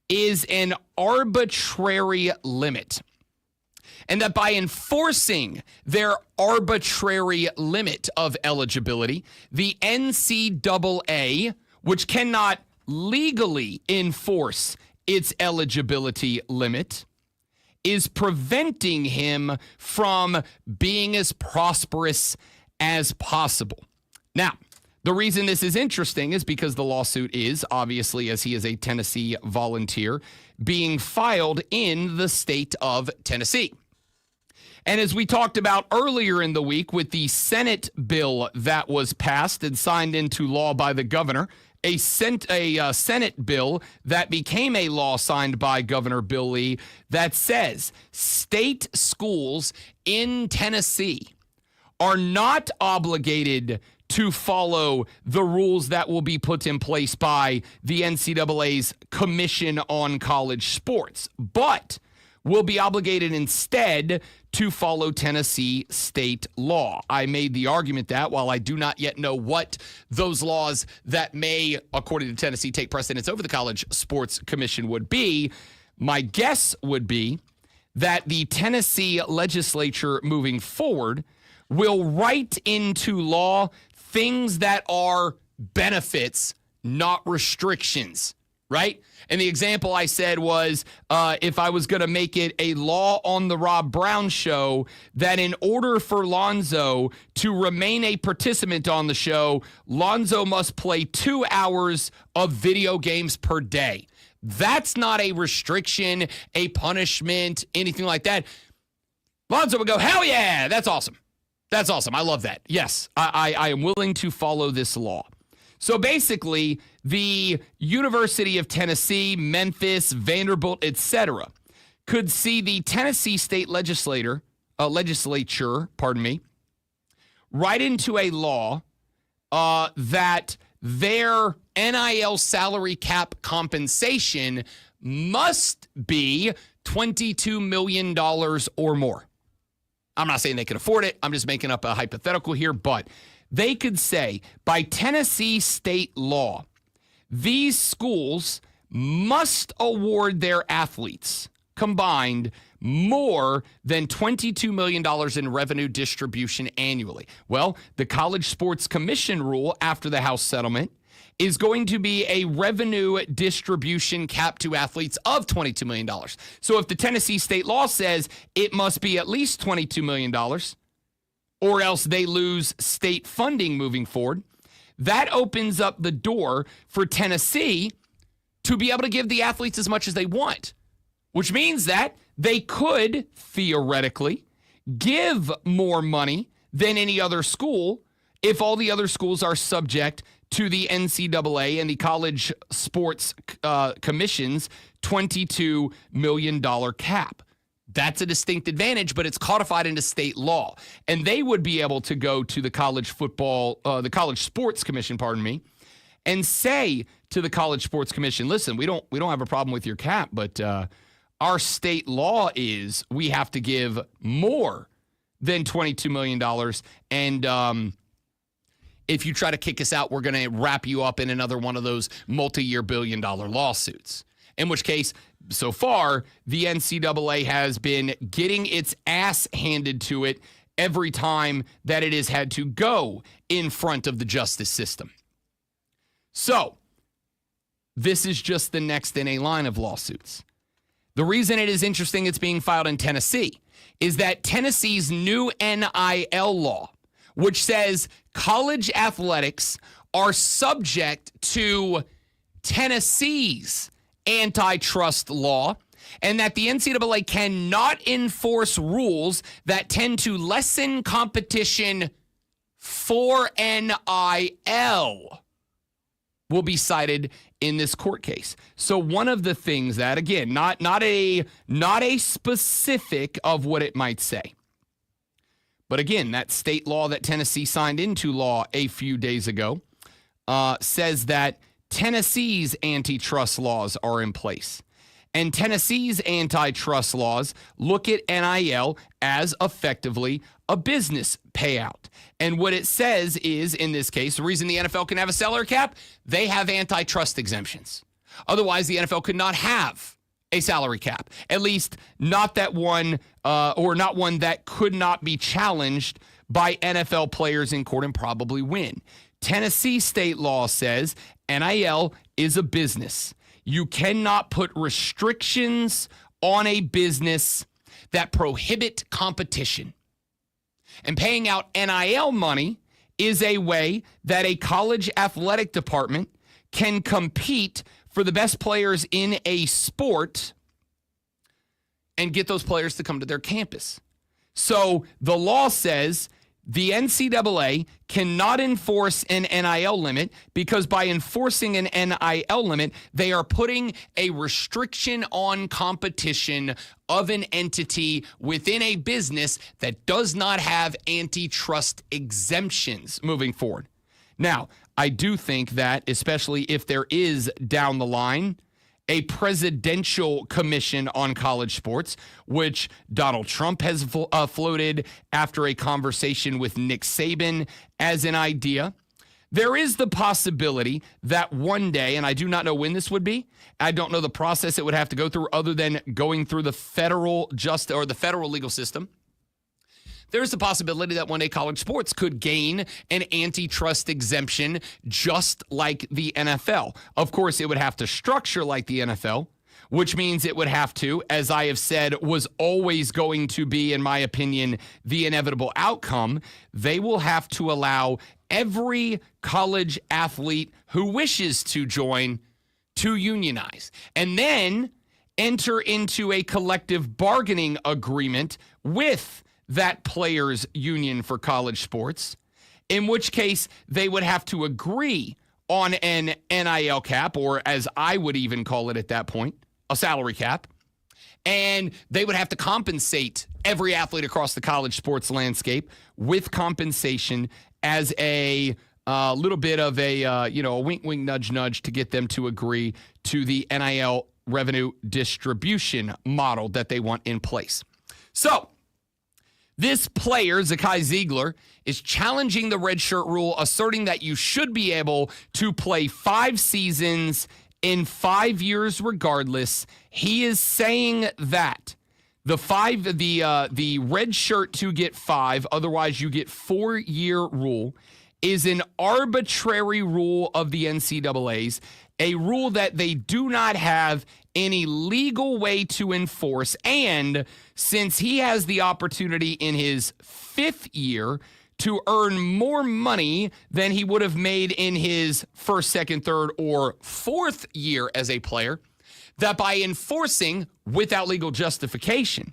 is an arbitrary limit. And that by enforcing their arbitrary limit of eligibility, the NCAA, which cannot legally enforce its eligibility limit, is preventing him from being as prosperous as possible. Now, the reason this is interesting is because the lawsuit is, obviously, as he is a Tennessee volunteer, being filed in the state of Tennessee. And as we talked about earlier in the week with the Senate bill that was passed and signed into law by the governor, a Senate bill that became a law signed by Governor Bill Lee that says state schools in Tennessee are not obligated to follow the rules that will be put in place by the NCAA's Commission on College Sports, but will be obligated instead to follow Tennessee state law. I made the argument that while I do not yet know what those laws that may, according to Tennessee, take precedence over the College Sports Commission would be, my guess would be that the Tennessee legislature moving forward will write into law things that are benefits, not restrictions, right? And the example I said was if I was going to make it a law on the Rob Brown show, that in order for Lonzo to remain a participant on the show, Lonzo must play 2 hours of video games per day. That's not a restriction, a punishment, anything like that. Lonzo would go, hell yeah, that's awesome. That's awesome. I love that. Yes, I am willing to follow this law. So basically, the University of Tennessee, Memphis, Vanderbilt, etc., could see the Tennessee state legislature, write into a law that their NIL salary cap compensation must be $22 million or more. I'm not saying they can afford it. I'm just making up a hypothetical here, but they could say by Tennessee state law, these schools must award their athletes combined more than $22 million in revenue distribution annually. Well, the College Sports Commission rule after the House settlement is going to be a revenue distribution cap to athletes of $22 million. So if the Tennessee state law says it must be at least $22 million, or else they lose state funding moving forward, that opens up the door for Tennessee to be able to give the athletes as much as they want, which means that they could theoretically give more money than any other school if all the other schools are subject to the NCAA and the College Sports Commission's $22 million cap. That's a distinct advantage, but it's codified into state law. And they would be able to go to the College Sports Commission, and say to the College Sports Commission, listen, we don't have a problem with your cap, but our state law is we have to give more than $22 million. And if you try to kick us out, we're going to wrap you up in another one of those multi-year billion-dollar lawsuits. In which case, so far, the NCAA has been getting its ass handed to it every time that it has had to go in front of the justice system. So, this is just the next in a line of lawsuits. The reason it is interesting it's being filed in Tennessee is that Tennessee's new NIL law, which says college athletics are subject to Tennessee's antitrust law, and that the NCAA cannot enforce rules that tend to lessen competition for NIL, will be cited in this court case. So one of the things that, again, not a specific of what it might say, but again, that state law that Tennessee signed into law a few days ago says that Tennessee's antitrust laws are in place. And Tennessee's antitrust laws look at NIL as effectively a business payout. And what it says is, in this case, the reason the NFL can have a salary cap, they have antitrust exemptions. Otherwise, the NFL could not have a salary cap, at least not that one, or not one that could not be challenged by NFL players in court and probably win. Tennessee state law says NIL is a business. You cannot put restrictions on a business that prohibit competition. And paying out NIL money is a way that a college athletic department can compete for the best players in a sport and get those players to come to their campus. So the law says the NCAA cannot enforce an NIL limit because by enforcing an NIL limit, they are putting a restriction on competition of an entity within a business that does not have antitrust exemptions moving forward. Now, I do think that, especially if there is down the line a presidential commission on college sports, which Donald Trump has floated after a conversation with Nick Saban as an idea. There is the possibility that one day, and I do not know when this would be, I don't know the process it would have to go through other than going through the federal legal system. There's the possibility that one day college sports could gain an antitrust exemption just like the NFL. Of course, it would have to structure like the NFL, which means it would have to, as I have said, was always going to be, in my opinion, the inevitable outcome. They will have to allow every college athlete who wishes to join to unionize and then enter into a collective bargaining agreement with that players' union for college sports, in which case they would have to agree on an NIL cap, or as I would even call it at that point, a salary cap, and they would have to compensate every athlete across the college sports landscape with compensation as a little bit of a wink, wink, nudge, nudge to get them to agree to the NIL revenue distribution model that they want in place. So, this player, Zakai Ziegler, is challenging the redshirt rule, asserting that you should be able to play 5 seasons in 5 years regardless. He is saying that the redshirt to get 5, otherwise you get 4-year rule, is an arbitrary rule of the NCAA's, a rule that they do not have any legal way to enforce. And since he has the opportunity in his 5th year to earn more money than he would have made in his 1st, 2nd, 3rd, or 4th year as a player, that by enforcing without legal justification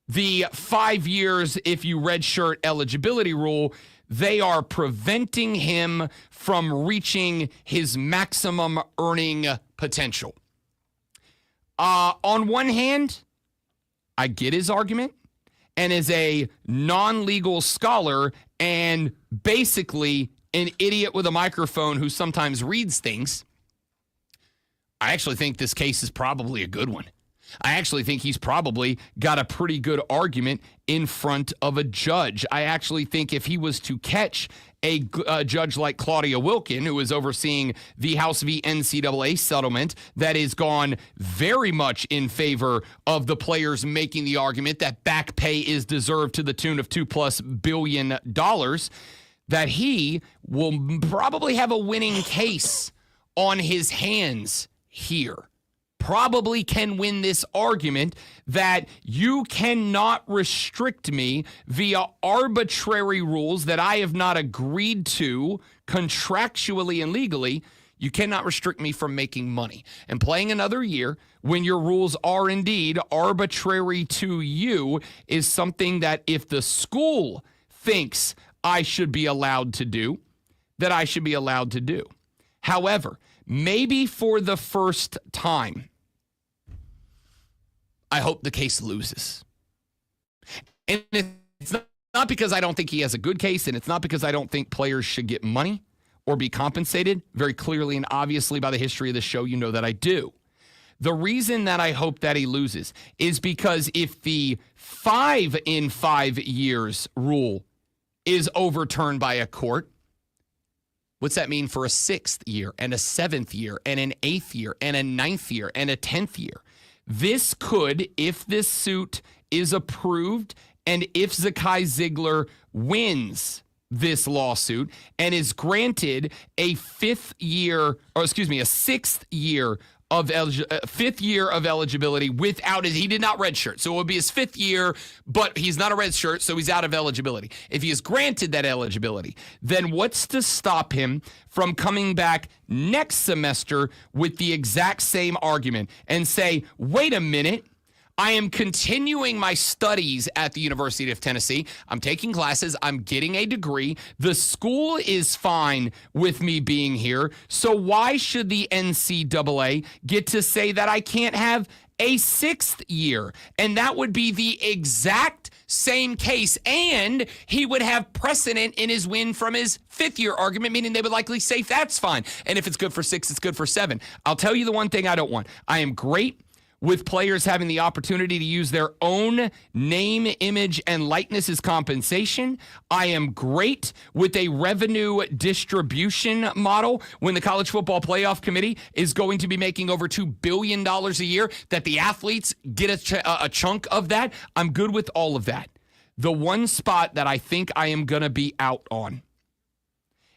the 5 years if you redshirt eligibility rule, they are preventing him from reaching his maximum earning potential. On one hand, I get his argument, and as a non-legal scholar and basically an idiot with a microphone who sometimes reads things, I actually think this case is probably a good one. I actually think he's probably got a pretty good argument in front of a judge. I actually think if he was to catch a judge like Claudia Wilkin, who is overseeing the House v. NCAA settlement that is gone very much in favor of the players making the argument that back pay is deserved to the tune of $2+ billion, that he will probably have a winning case on his hands here. Probably can win this argument that you cannot restrict me via arbitrary rules that I have not agreed to contractually and legally. You cannot restrict me from making money. And playing another year when your rules are indeed arbitrary to you is something that if the school thinks I should be allowed to do, that I should be allowed to do. However, maybe for the first time, I hope the case loses. And it's not because I don't think he has a good case, and it's not because I don't think players should get money or be compensated. Very clearly and obviously by the history of the show, you know that I do. The reason that I hope that he loses is because if the 5 in 5 years rule is overturned by a court, what's that mean for a 6th year and a 7th year and an 8th year and a 9th year and a 10th year? This could, if this suit is approved and if Zakai Ziegler wins this lawsuit and is granted a 6th year of eligibility without his, he did not redshirt. So it would be his 5th year, but he's not a redshirt, so he's out of eligibility. If he is granted that eligibility, then what's to stop him from coming back next semester with the exact same argument and say, wait a minute, I am continuing my studies at the University of Tennessee. I'm taking classes. I'm getting a degree. The school is fine with me being here. So why should the NCAA get to say that I can't have a 6th year? And that would be the exact same case. And he would have precedent in his win from his 5th year argument, meaning they would likely say that's fine. And if it's good for 6, it's good for 7. I'll tell you the one thing I don't want. I am great with players having the opportunity to use their own name, image, and likeness as compensation. I am great with a revenue distribution model when the College Football Playoff Committee is going to be making over $2 billion a year, that the athletes get a chunk of that. I'm good with all of that. The one spot that I think I am going to be out on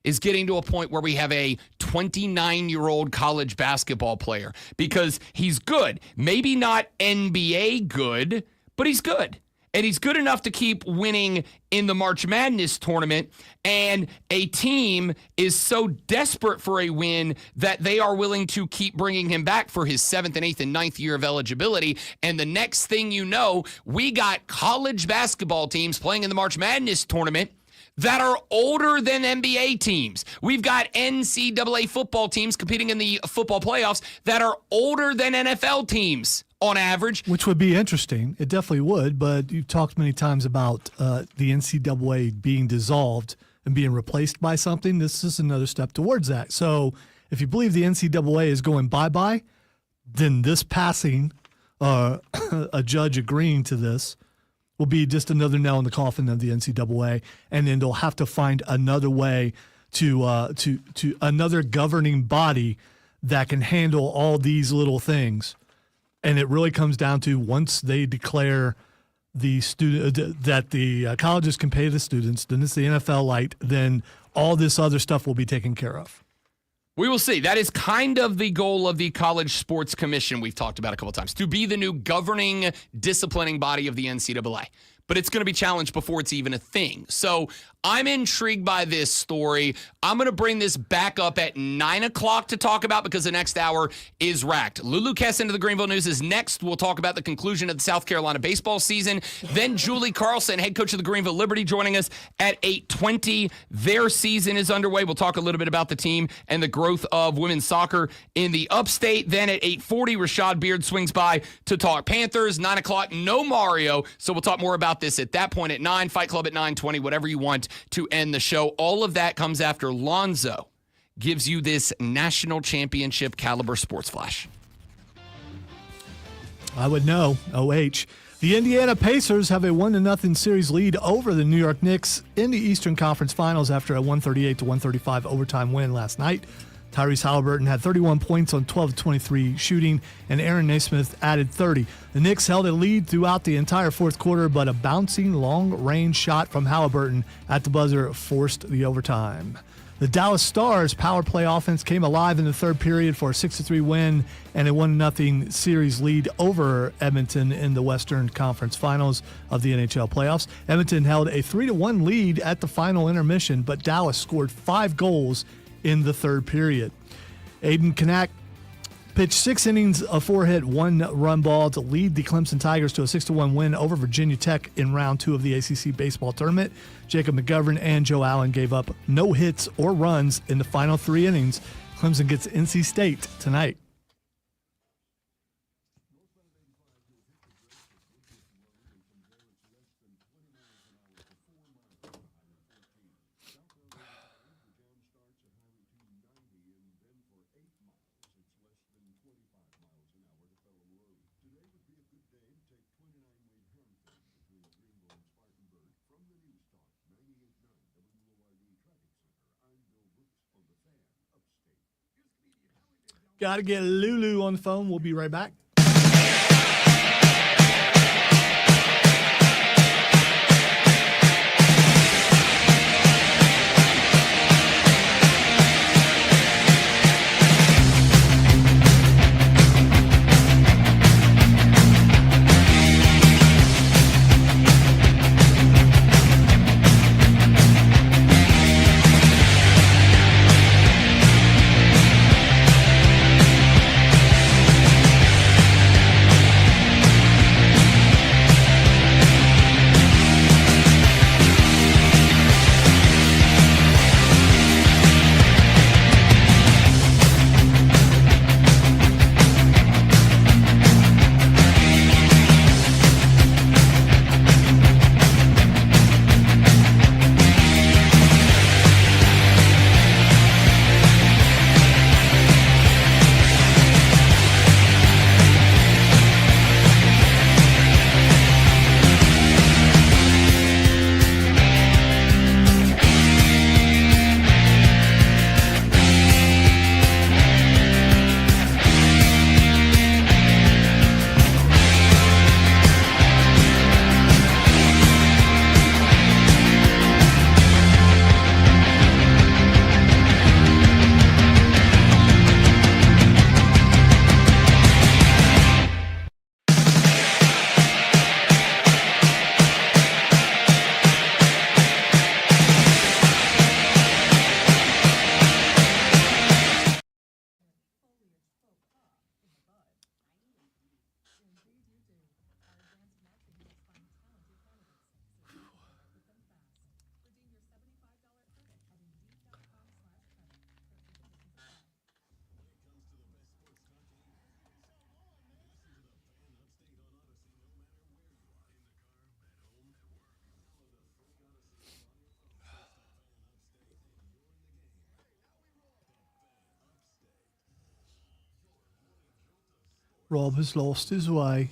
is getting to a point where we have a 29-year-old college basketball player, because he's good. Maybe not NBA good, but he's good. And he's good enough to keep winning in the March Madness tournament. And a team is so desperate for a win that they are willing to keep bringing him back for his 7th and 8th and 9th year of eligibility. And the next thing you know, we got college basketball teams playing in the March Madness tournament that are older than NBA teams. We've got NCAA football teams competing in the football playoffs that are older than NFL teams on average. Which would be interesting. It definitely would, but you've talked many times about the NCAA being dissolved and being replaced by something. This is another step towards that. So if you believe the NCAA is going bye-bye, then this passing, a judge agreeing to this, will be just another nail in the coffin of the NCAA, and then they'll have to find another way to another governing body that can handle all these little things. And it really comes down to, once they declare the student that the colleges can pay the students, then it's the NFL light, then all this other stuff will be taken care of. We will see. That is kind of the goal of the College Sports Commission we've talked about a couple times, to be the new governing, disciplining body of the NCAA. But it's going to be challenged before it's even a thing. So I'm intrigued by this story. I'm going to bring this back up at 9 o'clock to talk about, because the next hour is racked. Lulu Kesson of the Greenville News is next. We'll talk about the conclusion of the South Carolina baseball season. Then Julie Carlson, head coach of the Greenville Liberty, joining us at 8:20. Their season is underway. We'll talk a little bit about the team and the growth of women's soccer in the upstate. Then at 8:40, Rashad Beard swings by to talk Panthers. 9 o'clock, no Mario. So we'll talk more about this at that point at 9. Fight Club at 9:20, whatever you want to end the show. All of that comes after Lonzo gives you this national championship caliber sports flash. I would know. OH. The Indiana Pacers have a 1-0 series lead over the New York Knicks in the Eastern Conference Finals after a 138-135 overtime win last night. Tyrese Halliburton had 31 points on 12-23 shooting, and Aaron Naismith added 30. The Knicks held a lead throughout the entire fourth quarter, but a bouncing long-range shot from Halliburton at the buzzer forced the overtime. The Dallas Stars' power play offense came alive in the third period for a 6-3 win and a 1-0 series lead over Edmonton in the Western Conference Finals of the NHL playoffs. Edmonton held a 3-1 lead at the final intermission, but Dallas scored 5 goals in the third period. Aiden Kanak pitched 6 innings of 4-hit, 1-run ball to lead the Clemson Tigers to a 6-1 win over Virginia Tech in round 2 of the ACC baseball tournament. Jacob McGovern and Joe Allen gave up no hits or runs in the final 3 innings. Clemson gets NC State tonight. Got to get Lulu on the phone. We'll be right back. Rob has lost his way.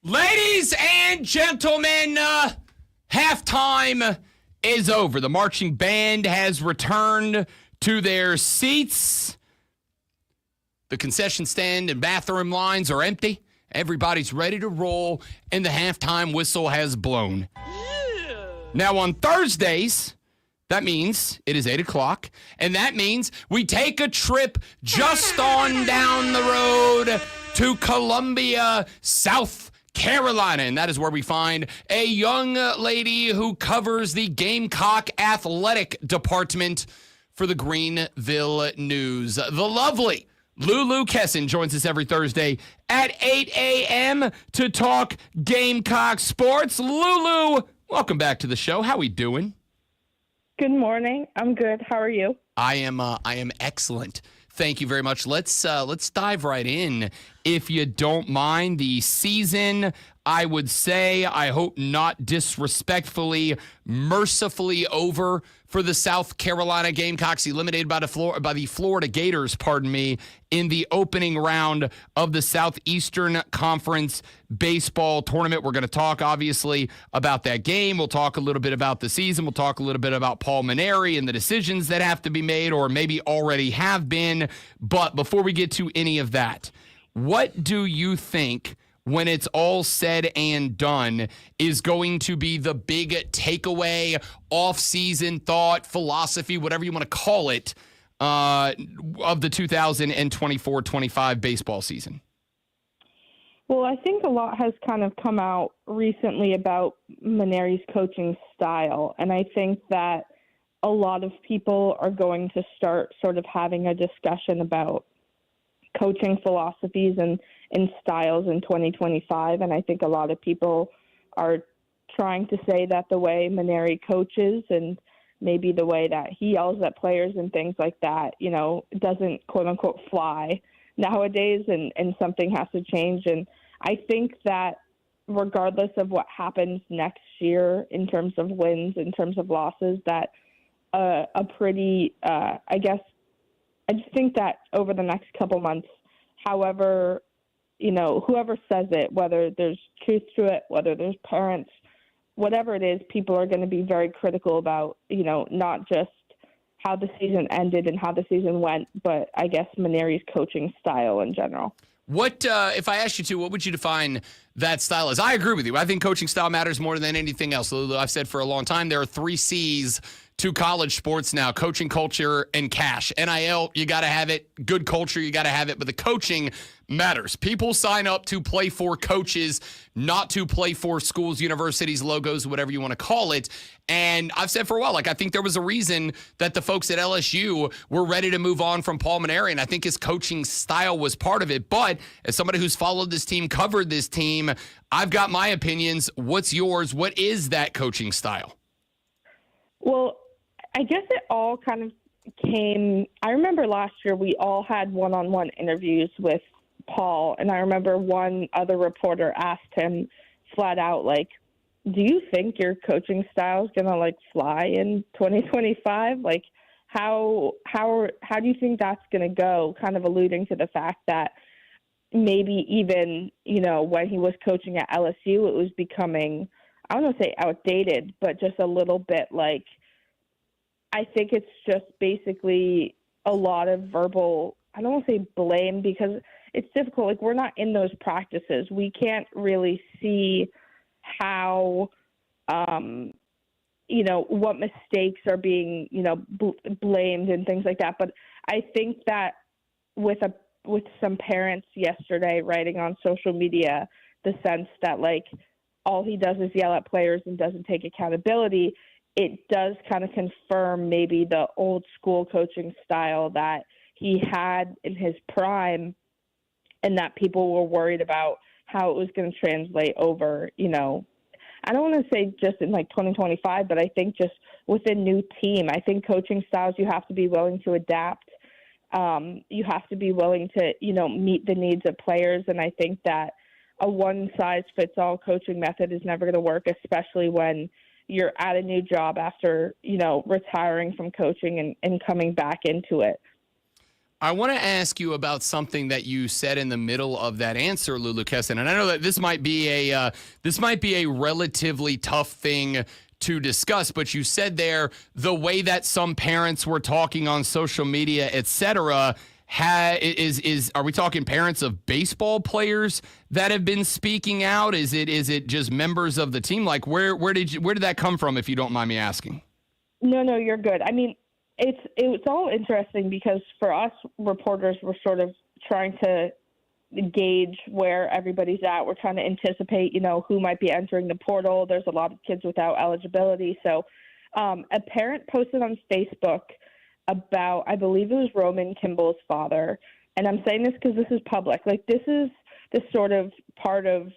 Ladies and gentlemen, halftime is over. The marching band has returned to their seats. The concession stand and bathroom lines are empty. Everybody's ready to roll, and the halftime whistle has blown. Now, on Thursdays, that means it is 8 o'clock, and that means we take a trip just on down the road to Columbia, South Carolina, and that is where we find a young lady who covers the Gamecock athletic department for the Greenville News. The lovely Lulu Kesson joins us every Thursday at 8 a.m. to talk Gamecock sports. Lulu, welcome back to the show. How we doing? Good morning. I'm good. How are you? I am excellent. Thank you very much. Let's dive right in, if you don't mind. The season, I would say, I hope not disrespectfully, mercifully over for the South Carolina Gamecocks, eliminated by the Florida Gators, in the opening round of the Southeastern Conference baseball tournament. We're going to talk, obviously, about that game. We'll talk a little bit about the season. We'll talk a little bit about Paul Mainieri and the decisions that have to be made, or maybe already have been. But before we get to any of that, what do you think, when it's all said and done, is going to be the big takeaway, off-season thought, philosophy, whatever you want to call it, of the 2024-25 baseball season? Well, I think a lot has kind of come out recently about Mainieri's coaching style, and I think that a lot of people are going to start sort of having a discussion about coaching philosophies and styles in 2025, and I think a lot of people are trying to say that the way Mainieri coaches and maybe the way that he yells at players and things like that, doesn't quote-unquote fly nowadays, and something has to change. And I think that regardless of what happens next year in terms of wins, in terms of losses, that I just think that over the next couple months, whoever says it, whether there's truth to it, whether there's parents, whatever it is, people are going to be very critical about, not just how the season ended and how the season went, but I guess Mainieri's coaching style in general. What, if I asked you to, what would you define that style as? I agree with you. I think coaching style matters more than anything else. I've said for a long time, there are 3 C's to college sports now: coaching, culture, and cash. NIL, you got to have it. Good culture, you got to have it. But the coaching matters. People sign up to play for coaches, not to play for schools, universities, logos, whatever you want to call it. And I've said for a while, I think there was a reason that the folks at LSU were ready to move on from Paul Mainieri, and I think his coaching style was part of it. But as somebody who's followed this team, covered this team, I've got my opinions. What's yours? What is that coaching style? Well, I guess it all kind of came. I remember last year we all had one-on-one interviews with Paul, and I remember one other reporter asked him flat out, do you think your coaching style is going to fly in 2025? How do you think that's going to go? Kind of alluding to the fact that maybe even, when he was coaching at LSU, it was becoming, I don't want to say outdated, but just a little bit I think it's just basically a lot of verbal, I don't want to say blame, because it's difficult. We're not in those practices. We can't really see how, what mistakes are being, blamed and things like that. But I think that with some parents yesterday writing on social media, the sense that all he does is yell at players and doesn't take accountability, it does kind of confirm maybe the old school coaching style that he had in his prime, and that people were worried about how it was going to translate over, I don't want to say just in 2025, but I think just with a new team. I think coaching styles, you have to be willing to adapt. You have to be willing to, meet the needs of players. And I think that a one-size-fits-all coaching method is never going to work, especially when you're at a new job after, retiring from coaching and coming back into it. I want to ask you about something that you said in the middle of that answer, Lulu Kesson. And I know that this might be a relatively tough thing to discuss. But you said there the way that some parents were talking on social media, et cetera, are we talking parents of baseball players that have been speaking out? Is it just members of the team? Like where did that come from, if you don't mind me asking? No, you're good. I mean, it's all interesting because for us reporters, we're sort of trying to gauge where everybody's at. We're trying to anticipate, who might be entering the portal. There's a lot of kids without eligibility. So a parent posted on Facebook about, I believe it was Roman Kimball's father. And I'm saying this because this is public. Like, this is the sort of part of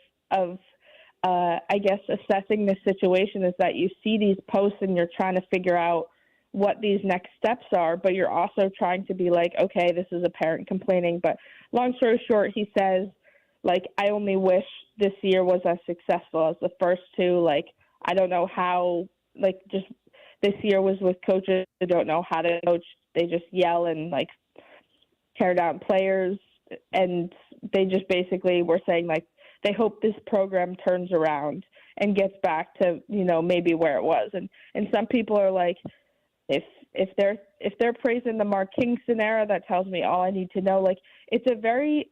I guess, assessing the situation is that you see these posts and you're trying to figure out what these next steps are, but you're also trying to be like, okay, this is a parent complaining. But long story short, he says, like, I only wish this year was as successful as the first two. Like, I don't know how, like, just this year was with coaches who don't know how to coach. They just yell and, like, tear down players. And they just basically were saying, like, they hope this program turns around and gets back to, maybe where it was. And some people are like, if they're praising the Mark Kingston era, that tells me all I need to know. Like, it's a very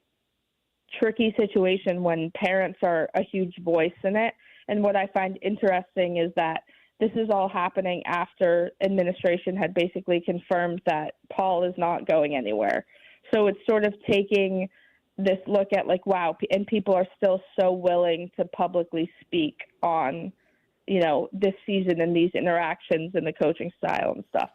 tricky situation when parents are a huge voice in it. And what I find interesting is that this is all happening after administration had basically confirmed that Paul is not going anywhere. So it's sort of taking this look at, like, wow, and people are still so willing to publicly speak on, this season and these interactions and the coaching style and stuff.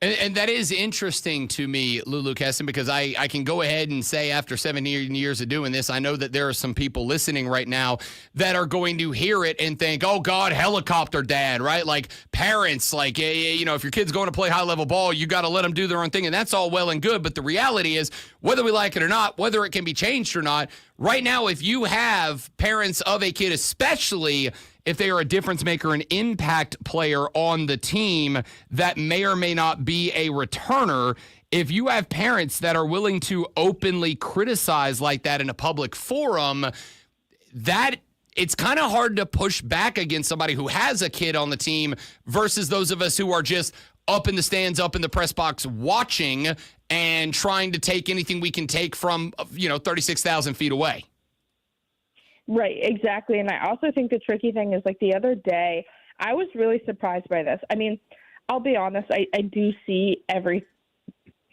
And that is interesting to me, Lulu Kesson, because I can go ahead and say after 17 years of doing this, I know that there are some people listening right now that are going to hear it and think, oh, God, helicopter dad, right? Like parents, like, if your kid's going to play high-level ball, you got to let them do their own thing. And that's all well and good. But the reality is, whether we like it or not, whether it can be changed or not, right now, if you have parents of a kid, especially if they are a difference maker, an impact player on the team that may or may not be a returner, if you have parents that are willing to openly criticize like that in a public forum, that it's kind of hard to push back against somebody who has a kid on the team versus those of us who are just up in the stands, up in the press box watching and trying to take anything we can take from, 36,000 feet away. Right, exactly. And I also think the tricky thing is, like, the other day, I was really surprised by this. I mean, I'll be honest, I do see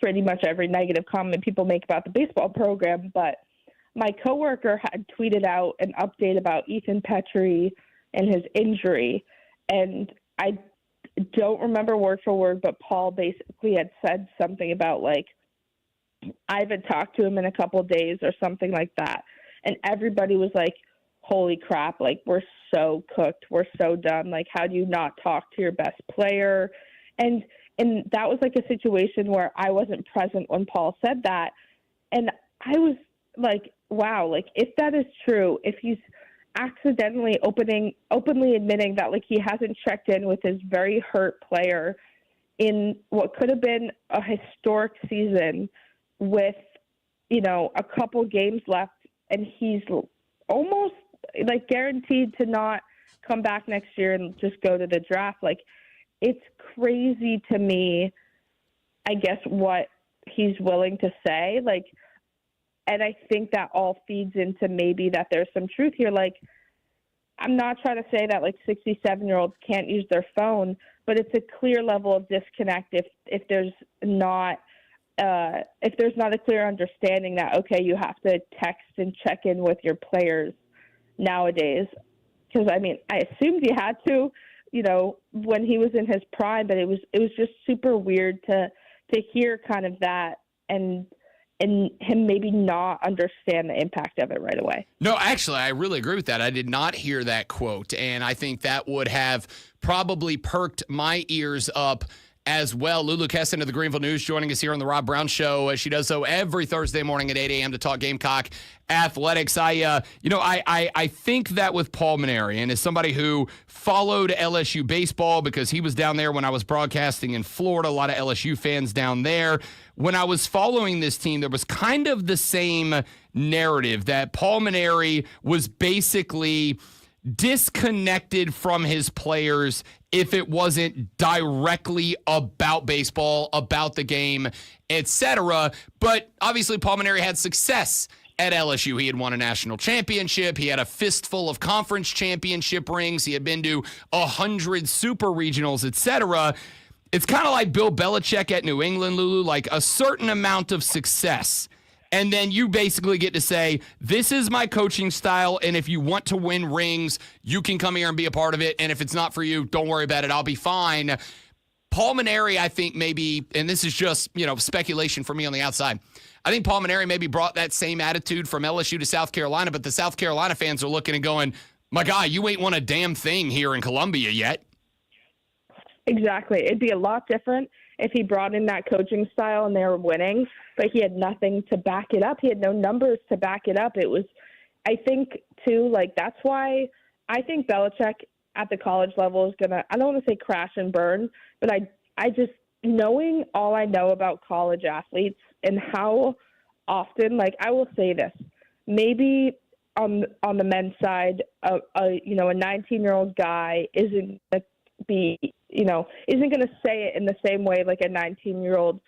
pretty much every negative comment people make about the baseball program, but my coworker had tweeted out an update about Ethan Petrie and his injury, and I don't remember word for word, but Paul basically had said something about, like, I haven't talked to him in a couple of days or something like that. And everybody was like, holy crap, like, we're so cooked. We're so done. Like, how do you not talk to your best player? And that was like a situation where I wasn't present when Paul said that. And I was like, wow, like, if that is true, if he's accidentally openly admitting that, like, he hasn't checked in with his very hurt player in what could have been a historic season with, a couple games left, and he's almost, like, guaranteed to not come back next year and just go to the draft. Like, it's crazy to me, I guess, what he's willing to say. Like, and I think that all feeds into maybe that there's some truth here. Like, I'm not trying to say that, like, 67-year-olds can't use their phone, but it's a clear level of disconnect if there's not a clear understanding that, okay, you have to text and check in with your players nowadays. Because, I mean, I assumed you had to, when he was in his prime, but it was just super weird to hear kind of that and him maybe not understand the impact of it right away. No, actually, I really agree with that. I did not hear that quote, and I think that would have probably perked my ears up as well. Lulu Kesson of the Greenville News joining us here on the Rob Brown Show. She does so every Thursday morning at 8 a.m. to talk Gamecock athletics. I think that with Paul Manerian, as somebody who followed LSU baseball because he was down there when I was broadcasting in Florida, a lot of LSU fans down there. When I was following this team, there was kind of the same narrative that Paul Maneri was basically disconnected from his players if it wasn't directly about baseball, about the game, etc. But obviously, Paul Mainieri had success at LSU. He had won a national championship. He had a fistful of conference championship rings. He had been to 100 super regionals, etc. It's kind of like Bill Belichick at New England, Lulu, like a certain amount of success. And then you basically get to say, this is my coaching style, and if you want to win rings, you can come here and be a part of it. And if it's not for you, don't worry about it. I'll be fine. Paul Mainieri, I think maybe, and this is just, speculation for me on the outside, I think Paul Mainieri maybe brought that same attitude from LSU to South Carolina, but the South Carolina fans are looking and going, my guy, you ain't won a damn thing here in Columbia yet. Exactly. It'd be a lot different if he brought in that coaching style and they were winning, but he had nothing to back it up. He had no numbers to back it up. It was, I think, too, like that's why I think Belichick at the college level is going to, I don't want to say crash and burn, but I just, knowing all I know about college athletes and how often, like I will say this, maybe on the men's side, a 19-year-old guy isn't going to be, isn't going to say it in the same way like a 19-year-old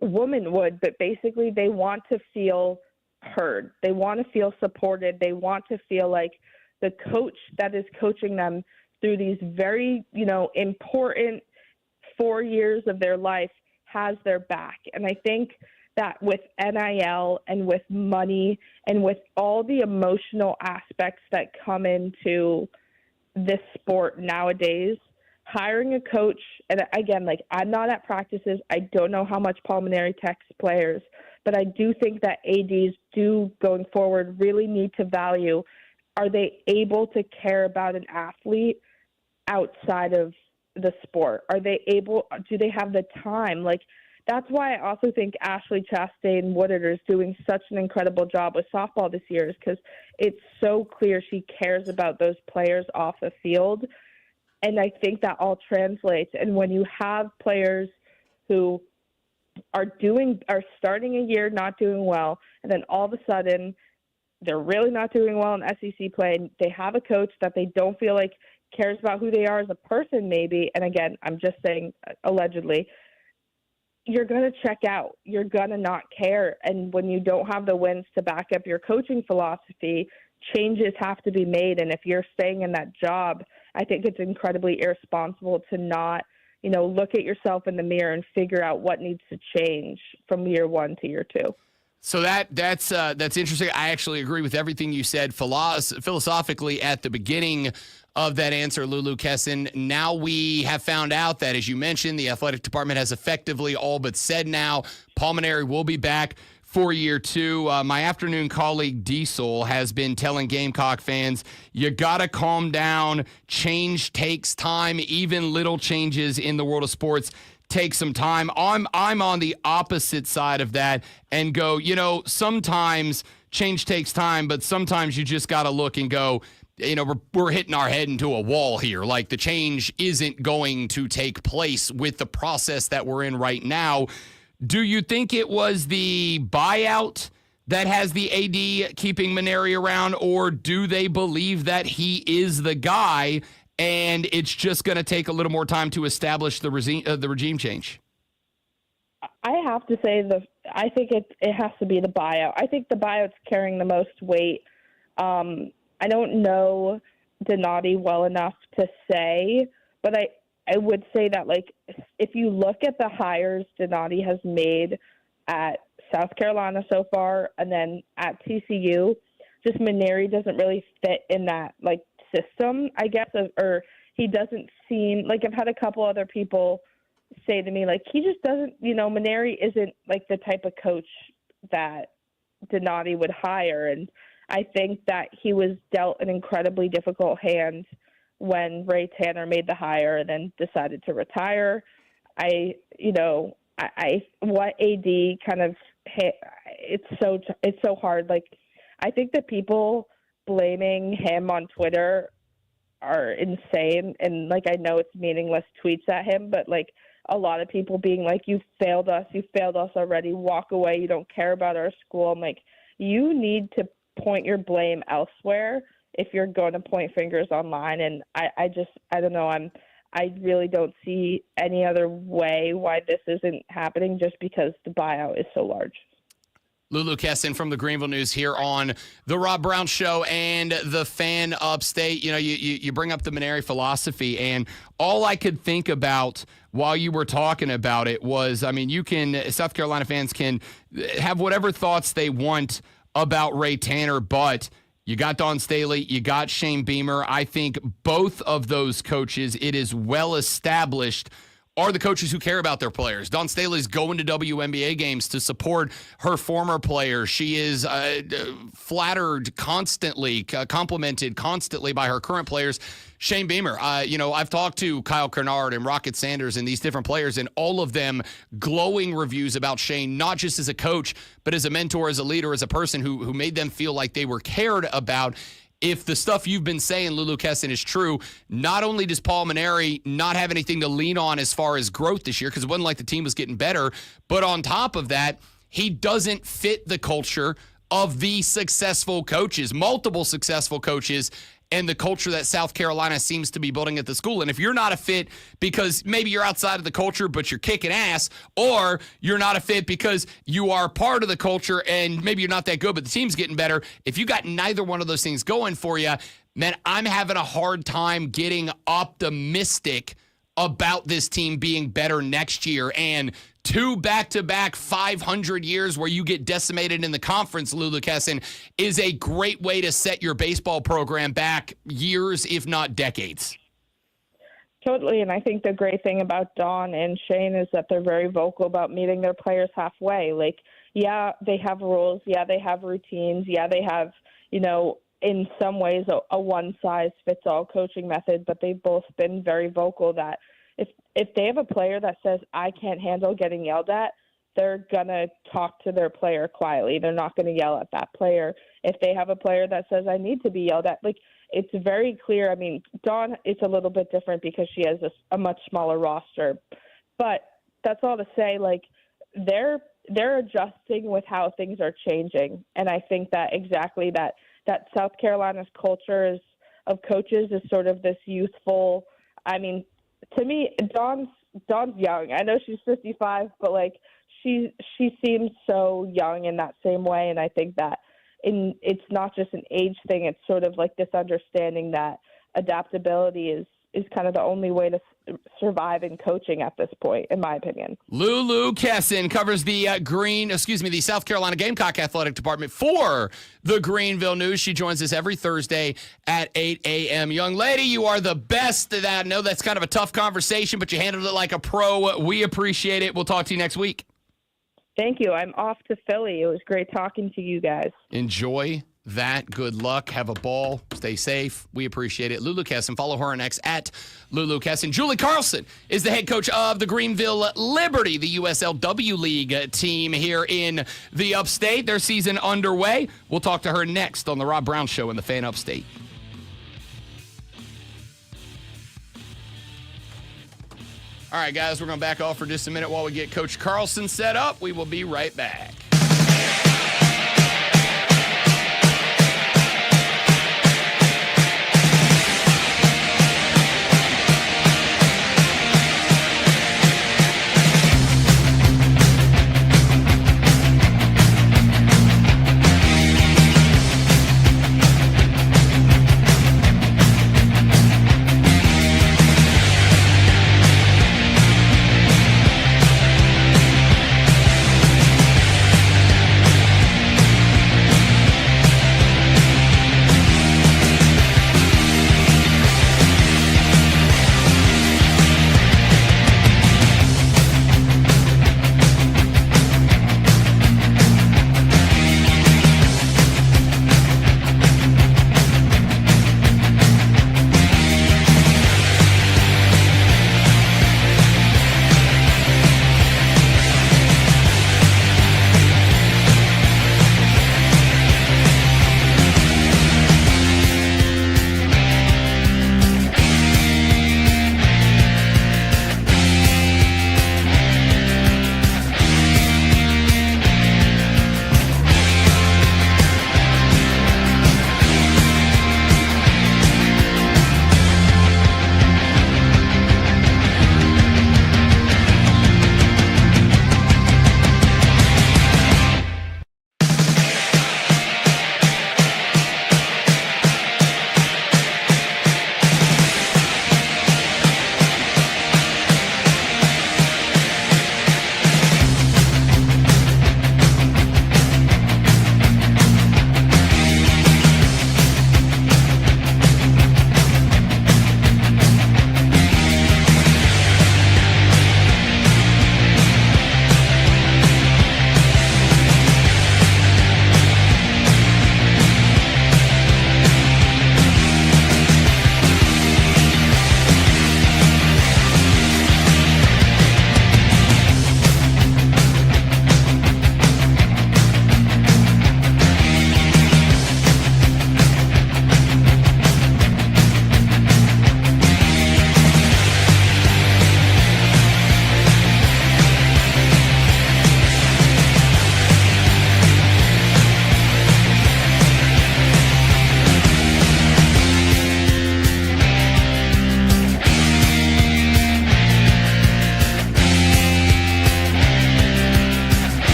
woman would, but basically they want to feel heard. They want to feel supported. They want to feel like the coach that is coaching them through these very, important 4 years of their life has their back. And I think that with NIL and with money and with all the emotional aspects that come into this sport nowadays, hiring a coach, and again, like I'm not at practices, I don't know how much Paul Mainieri texts players, but I do think that ADs do going forward really need to value, are they able to care about an athlete outside of the sport? Are they able, do they have the time? Like that's why I also think Ashley Chastain Woodard is doing such an incredible job with softball this year, is because it's so clear she cares about those players off the field. And I think that all translates. And when you have players who are starting a year not doing well, and then all of a sudden they're really not doing well in SEC play, and they have a coach that they don't feel like cares about who they are as a person maybe, and again, I'm just saying allegedly, you're going to check out. You're going to not care. And when you don't have the wins to back up your coaching philosophy, changes have to be made. And if you're staying in that job, I think it's incredibly irresponsible to not, look at yourself in the mirror and figure out what needs to change from year one to year two. So that's interesting. I actually agree with everything you said philosophically at the beginning of that answer, Lulu Kesson. Now we have found out that, as you mentioned, the athletic department has effectively all but said now Paul Mainieri will be back for year two. My afternoon colleague Diesel has been telling Gamecock fans, you got to calm down. Change takes time. Even little changes in the world of sports take some time. I'm on the opposite side of that and go, sometimes change takes time, but sometimes you just got to look and go, we're hitting our head into a wall here. Like the change isn't going to take place with the process that we're in right now. Do you think it was the buyout that has the AD keeping Mainieri around, or do they believe that he is the guy and it's just going to take a little more time to establish the regime change? I have to say I think it has to be the buyout. I think the buyout's carrying the most weight. I don't know Donati well enough to say, but I would say that, like, if you look at the hires Donati has made at South Carolina so far and then at TCU, just Mainieri doesn't really fit in that, like, system, I guess, or he doesn't seem, like, I've had a couple other people say to me, like, he just doesn't, Mainieri isn't, like, the type of coach that Donati would hire, and I think that he was dealt an incredibly difficult hand when Ray Tanner made the hire and then decided to retire. What AD kind of hit, it's so hard. Like, I think that people blaming him on Twitter are insane. And like, I know it's meaningless tweets at him, but like a lot of people being like, you failed us already, walk away. You don't care about our school. I'm like, you need to point your blame elsewhere if you're going to point fingers online. And I don't know. I really don't see any other way why this isn't happening, just because the buyout is so large. Lulu Kessin from the Greenville News here on the Rob Brown Show and the Fan Upstate. You know, you bring up the Maneri philosophy, and all I could think about while you were talking about it was, I mean, South Carolina fans can have whatever thoughts they want about Ray Tanner, but you got Dawn Staley, you got Shane Beamer. I think both of those coaches, it is well established, are the coaches who care about their players. Dawn Staley's going to WNBA games to support her former players. She is flattered constantly, complimented constantly by her current players. Shane Beamer, I've talked to Kyle Kernard and Rocket Sanders and these different players, and all of them glowing reviews about Shane, not just as a coach, but as a mentor, as a leader, as a person who made them feel like they were cared about. If the stuff you've been saying, Lulu Kessin, is true, not only does Paul Maneri not have anything to lean on as far as growth this year, because it wasn't like the team was getting better, but on top of that, he doesn't fit the culture of the successful coaches, multiple successful coaches, and the culture that South Carolina seems to be building at the school. And if you're not a fit because maybe you're outside of the culture, but you're kicking ass, or you're not a fit because you are part of the culture and maybe you're not that good, but the team's getting better, if you got neither one of those things going for you, man, I'm having a hard time getting optimistic about this team being better next year. And 2 back-to-back 500 years where you get decimated in the conference, Lulu Kessin, is a great way to set your baseball program back years, if not decades. Totally, and I think the great thing about Dawn and Shane is that they're very vocal about meeting their players halfway. Like, yeah, they have rules. Yeah, they have routines. Yeah, they have, in some ways a one-size-fits-all coaching method, but they've both been very vocal that if they have a player that says, I can't handle getting yelled at, they're going to talk to their player quietly. They're not going to yell at that player. If they have a player that says, I need to be yelled at, it's very clear. I mean, Dawn, it's a little bit different because she has a much smaller roster. But that's all to say, they're adjusting with how things are changing. And I think that exactly that South Carolina's culture of coaches is sort of this youthful, to me, Dawn's young. I know she's 55, but she seems so young in that same way. And I think that it's not just an age thing. It's sort of like this understanding that adaptability is kind of the only way to survive in coaching at this point, in my opinion. Lulu Kessin covers the South Carolina Gamecock Athletic Department for the Greenville News. She joins us every Thursday at 8 a.m. Young lady, you are the best at that. I know that's kind of a tough conversation, but you handled it like a pro. We appreciate it. We'll talk to you next week. Thank you. I'm off to Philly. It was great talking to you guys. Enjoy that. Good luck. Have a ball. Stay safe. We appreciate it. Lulu Kessin. Follow her on X at Lulu Kessin. Julie Carlson is the head coach of the Greenville Liberty, the USLW League team here in the Upstate. Their season underway. We'll talk to her next on the Rob Brown Show in the Fan Upstate. All right, guys, we're going to back off for just a minute while we get Coach Carlson set up. We will be right back.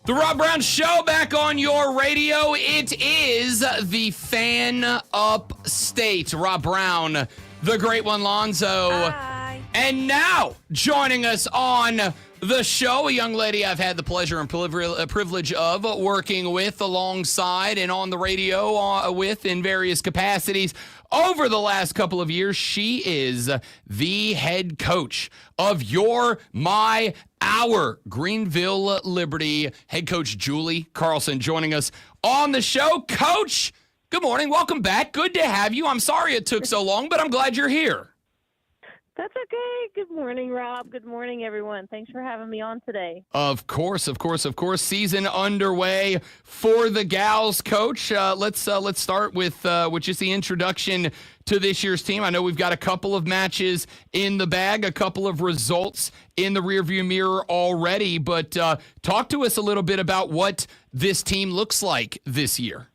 The Rob Brown Show back on your radio. It is the Fan Upstate. Rob Brown, the great one, Lonzo. Hi. And now, joining us on the show, a young lady I've had the pleasure and privilege of working with, alongside, and on the radio with in various capacities over the last couple of years. She is the head coach of our Greenville Liberty. Head coach Julie Carlson joining us on the show. Coach, good morning. Welcome back. Good to have you. I'm sorry it took so long, but I'm glad you're here. That's okay. Good morning, Rob. Good morning, everyone. Thanks for having me on today. Of course. Season underway for the gals, Coach. Let's start with just the introduction to this year's team. I know we've got a couple of matches in the bag, a couple of results in the rearview mirror already, but talk to us a little bit about what this team looks like this year.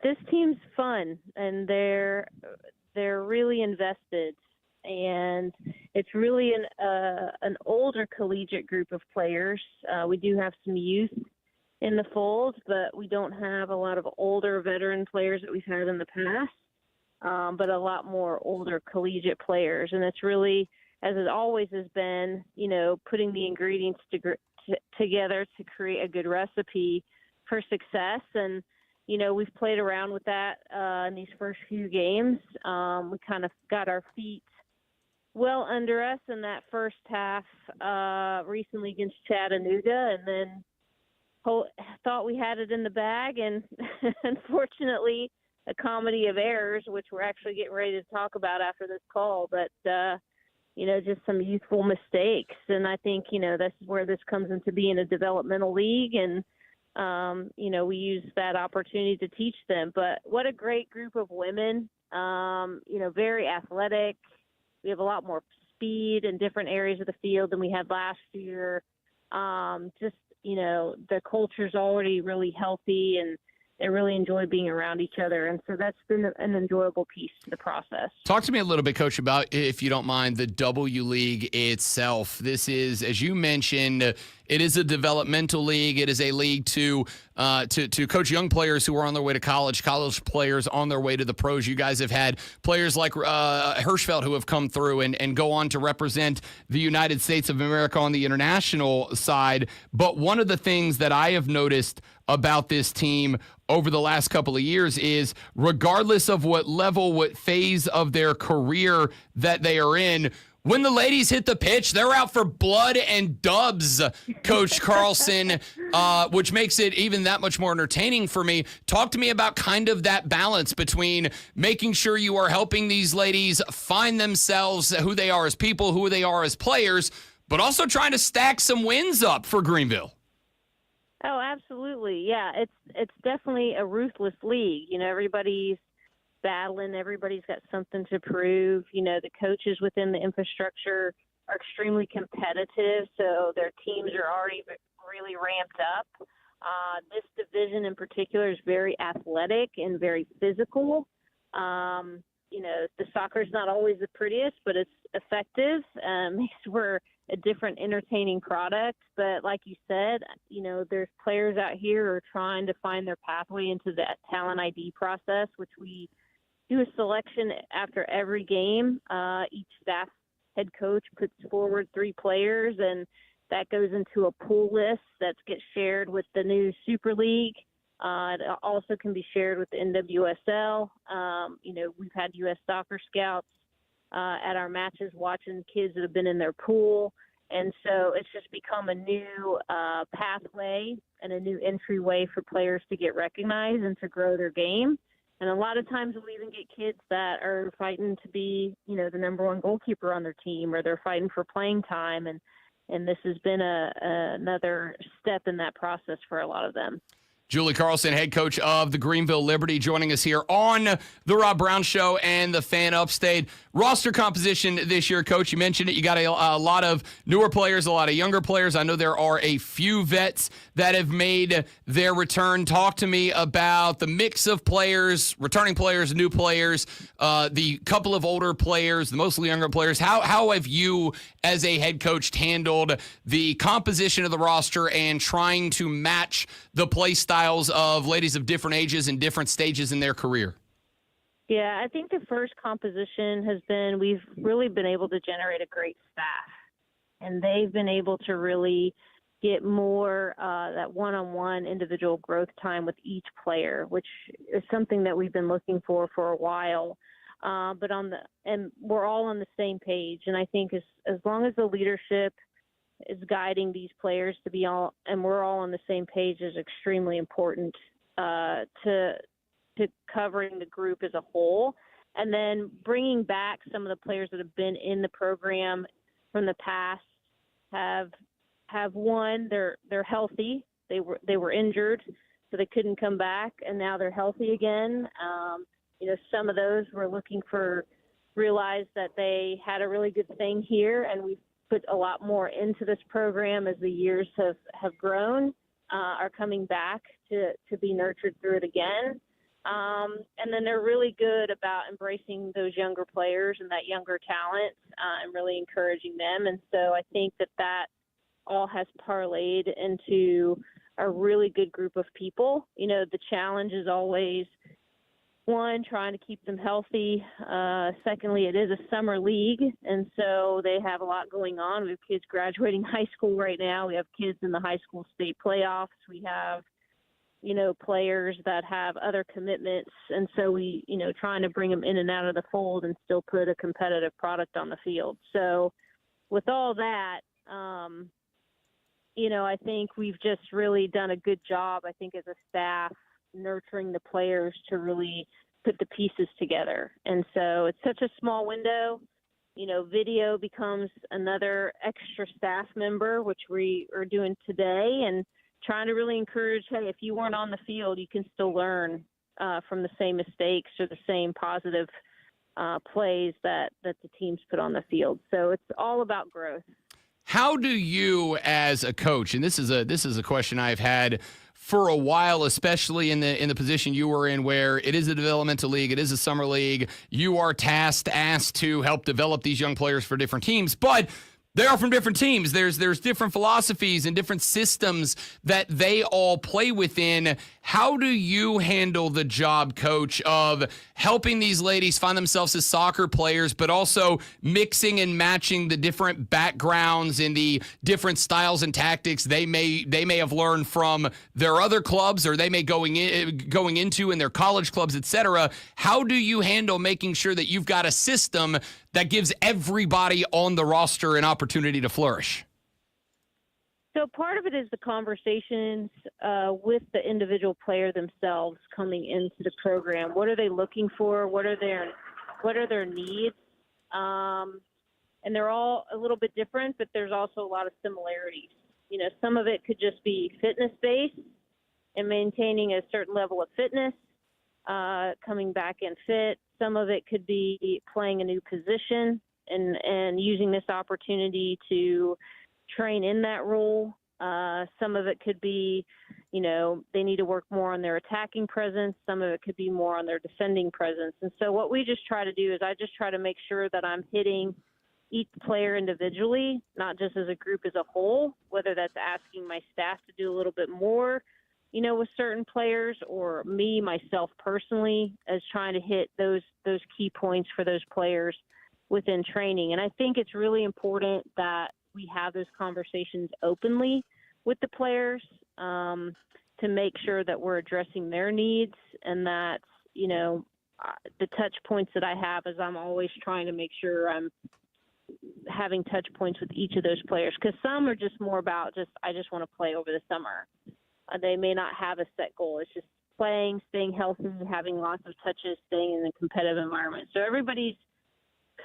This team's fun, and they're really invested, and it's really an older collegiate group of players. We do have some youth in the fold, but we don't have a lot of older veteran players that we've had in the past, but a lot more older collegiate players. And it's really, as it always has been, putting the ingredients together to create a good recipe for success. And we've played around with that in these first few games. We kind of got our feet well under us in that first half recently against Chattanooga, and then thought we had it in the bag. And unfortunately, a comedy of errors, which we're actually getting ready to talk about after this call, but just some youthful mistakes. And I think, this is where this comes into being a developmental league, and we use that opportunity to teach them. But what a great group of women, very athletic. We have a lot more speed in different areas of the field than we had last year. The culture's already really healthy, and they really enjoy being around each other. And so that's been an enjoyable piece to the process. Talk to me a little bit, Coach, about, if you don't mind, the W League itself. This is, as you mentioned, it is a developmental league. It is a league to coach young players who are on their way to college players on their way to the pros. You guys have had players like Hirschfeld who have come through and go on to represent the United States of America on the international side. But one of the things that I have noticed about this team over the last couple of years is, regardless of what level, what phase of their career that they are in, when the ladies hit the pitch, they're out for blood and dubs, Coach Carlson, which makes it even that much more entertaining for me. Talk to me about kind of that balance between making sure you are helping these ladies find themselves, who they are as people, who they are as players, but also trying to stack some wins up for Greenville. Oh, absolutely. Yeah, it's definitely a ruthless league. Everybody's battling. Everybody's got something to prove. The coaches within the infrastructure are extremely competitive, so their teams are already really ramped up. This division in particular is very athletic and very physical. The soccer is not always the prettiest, but it's effective. Makes for a different, entertaining product. But like you said, there's players out here who are trying to find their pathway into that talent ID process, which we do a selection after every game. Each staff head coach puts forward 3 players, and that goes into a pool list that gets shared with the new Super League. It also can be shared with the NWSL. We've had U.S. Soccer Scouts at our matches watching kids that have been in their pool. And so it's just become a new pathway and a new entryway for players to get recognized and to grow their game. And a lot of times we'll even get kids that are fighting to be, the number one goalkeeper on their team, or they're fighting for playing time. And this has been another step in that process for a lot of them. Julie Carlson, head coach of the Greenville Liberty, joining us here on the Rob Brown Show and the Fan Upstate. Roster composition this year, Coach, you mentioned it. You got a lot of newer players, a lot of younger players. I know there are a few vets that have made their return. Talk to me about the mix of players, returning players, new players, the couple of older players, the mostly younger players. How have you, as a head coach, handled the composition of the roster and trying to match the play styles of ladies of different ages and different stages in their career? Yeah, I think the first composition has been we've really been able to generate a great staff, and they've been able to really get more that one-on-one individual growth time with each player, which is something that we've been looking for a while. But we're all on the same page, and I think as long as the leadership is guiding these players to be all, and we're all on the same page, is extremely important to covering the group as a whole. And then bringing back some of the players that have been in the program from the past have won. They're healthy. They were injured, so they couldn't come back, and now they're healthy again. Some of those we're looking for, realized that they had a really good thing here, and we've put a lot more into this program as the years have grown, are coming back to be nurtured through it again. And then they're really good about embracing those younger players and that younger talent and really encouraging them. And so I think that all has parlayed into a really good group of people. The challenge is always, one, trying to keep them healthy. Secondly, it is a summer league, and so they have a lot going on. We have kids graduating high school right now. We have kids in the high school state playoffs. We have, players that have other commitments, and so we, trying to bring them in and out of the fold and still put a competitive product on the field. So with all that, I think we've just really done a good job, I think, as a staff, nurturing the players to really put the pieces together. And so it's such a small window. Video becomes another extra staff member, which we are doing today, and trying to really encourage, hey, if you weren't on the field, you can still learn from the same mistakes or the same positive plays that the teams put on the field. So it's all about growth. How do you, as a coach, and this is a question I've had for a while, especially in the position you were in, where it is a developmental league, it is a summer league, you are asked to help develop these young players for different teams, but they are from different teams. There's different philosophies and different systems that they all play within. How do you handle the job, Coach, of helping these ladies find themselves as soccer players, but also mixing and matching the different backgrounds and the different styles and tactics they may have learned from their other clubs, or they may going into in their college clubs, etc. How do you handle making sure that you've got a system that gives everybody on the roster an opportunity to flourish? So part of it is the conversations with the individual player themselves coming into the program. What are they looking for? What are their needs? And they're all a little bit different, but there's also a lot of similarities. Some of it could just be fitness-based and maintaining a certain level of fitness, coming back in fit. Some of it could be playing a new position and using this opportunity to train in that role. Some of it could be, they need to work more on their attacking presence. Some of it could be more on their defending presence. And so what we just try to do is I just try to make sure that I'm hitting each player individually, not just as a group as a whole, whether that's asking my staff to do a little bit more, with certain players, or me, myself personally, as trying to hit those key points for those players within training. And I think it's really important that we have those conversations openly with the players to make sure that we're addressing their needs, and that, the touch points that I have is I'm always trying to make sure I'm having touch points with each of those players, because some are just more about I just want to play over the summer. They may not have a set goal. It's just playing, staying healthy, having lots of touches, staying in a competitive environment. So everybody's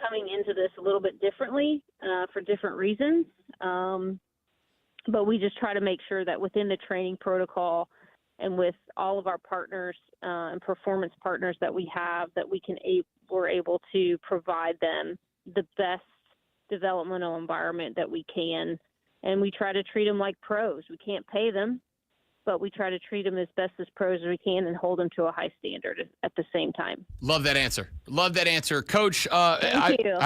coming into this a little bit differently for different reasons. But we just try to make sure that within the training protocol and with all of our partners and performance partners that we have, that we're able to provide them the best developmental environment that we can. And we try to treat them like pros. We can't pay them, but we try to treat them as best as pros as we can and hold them to a high standard at the same time. Love that answer. Love that answer. Coach, Thank you.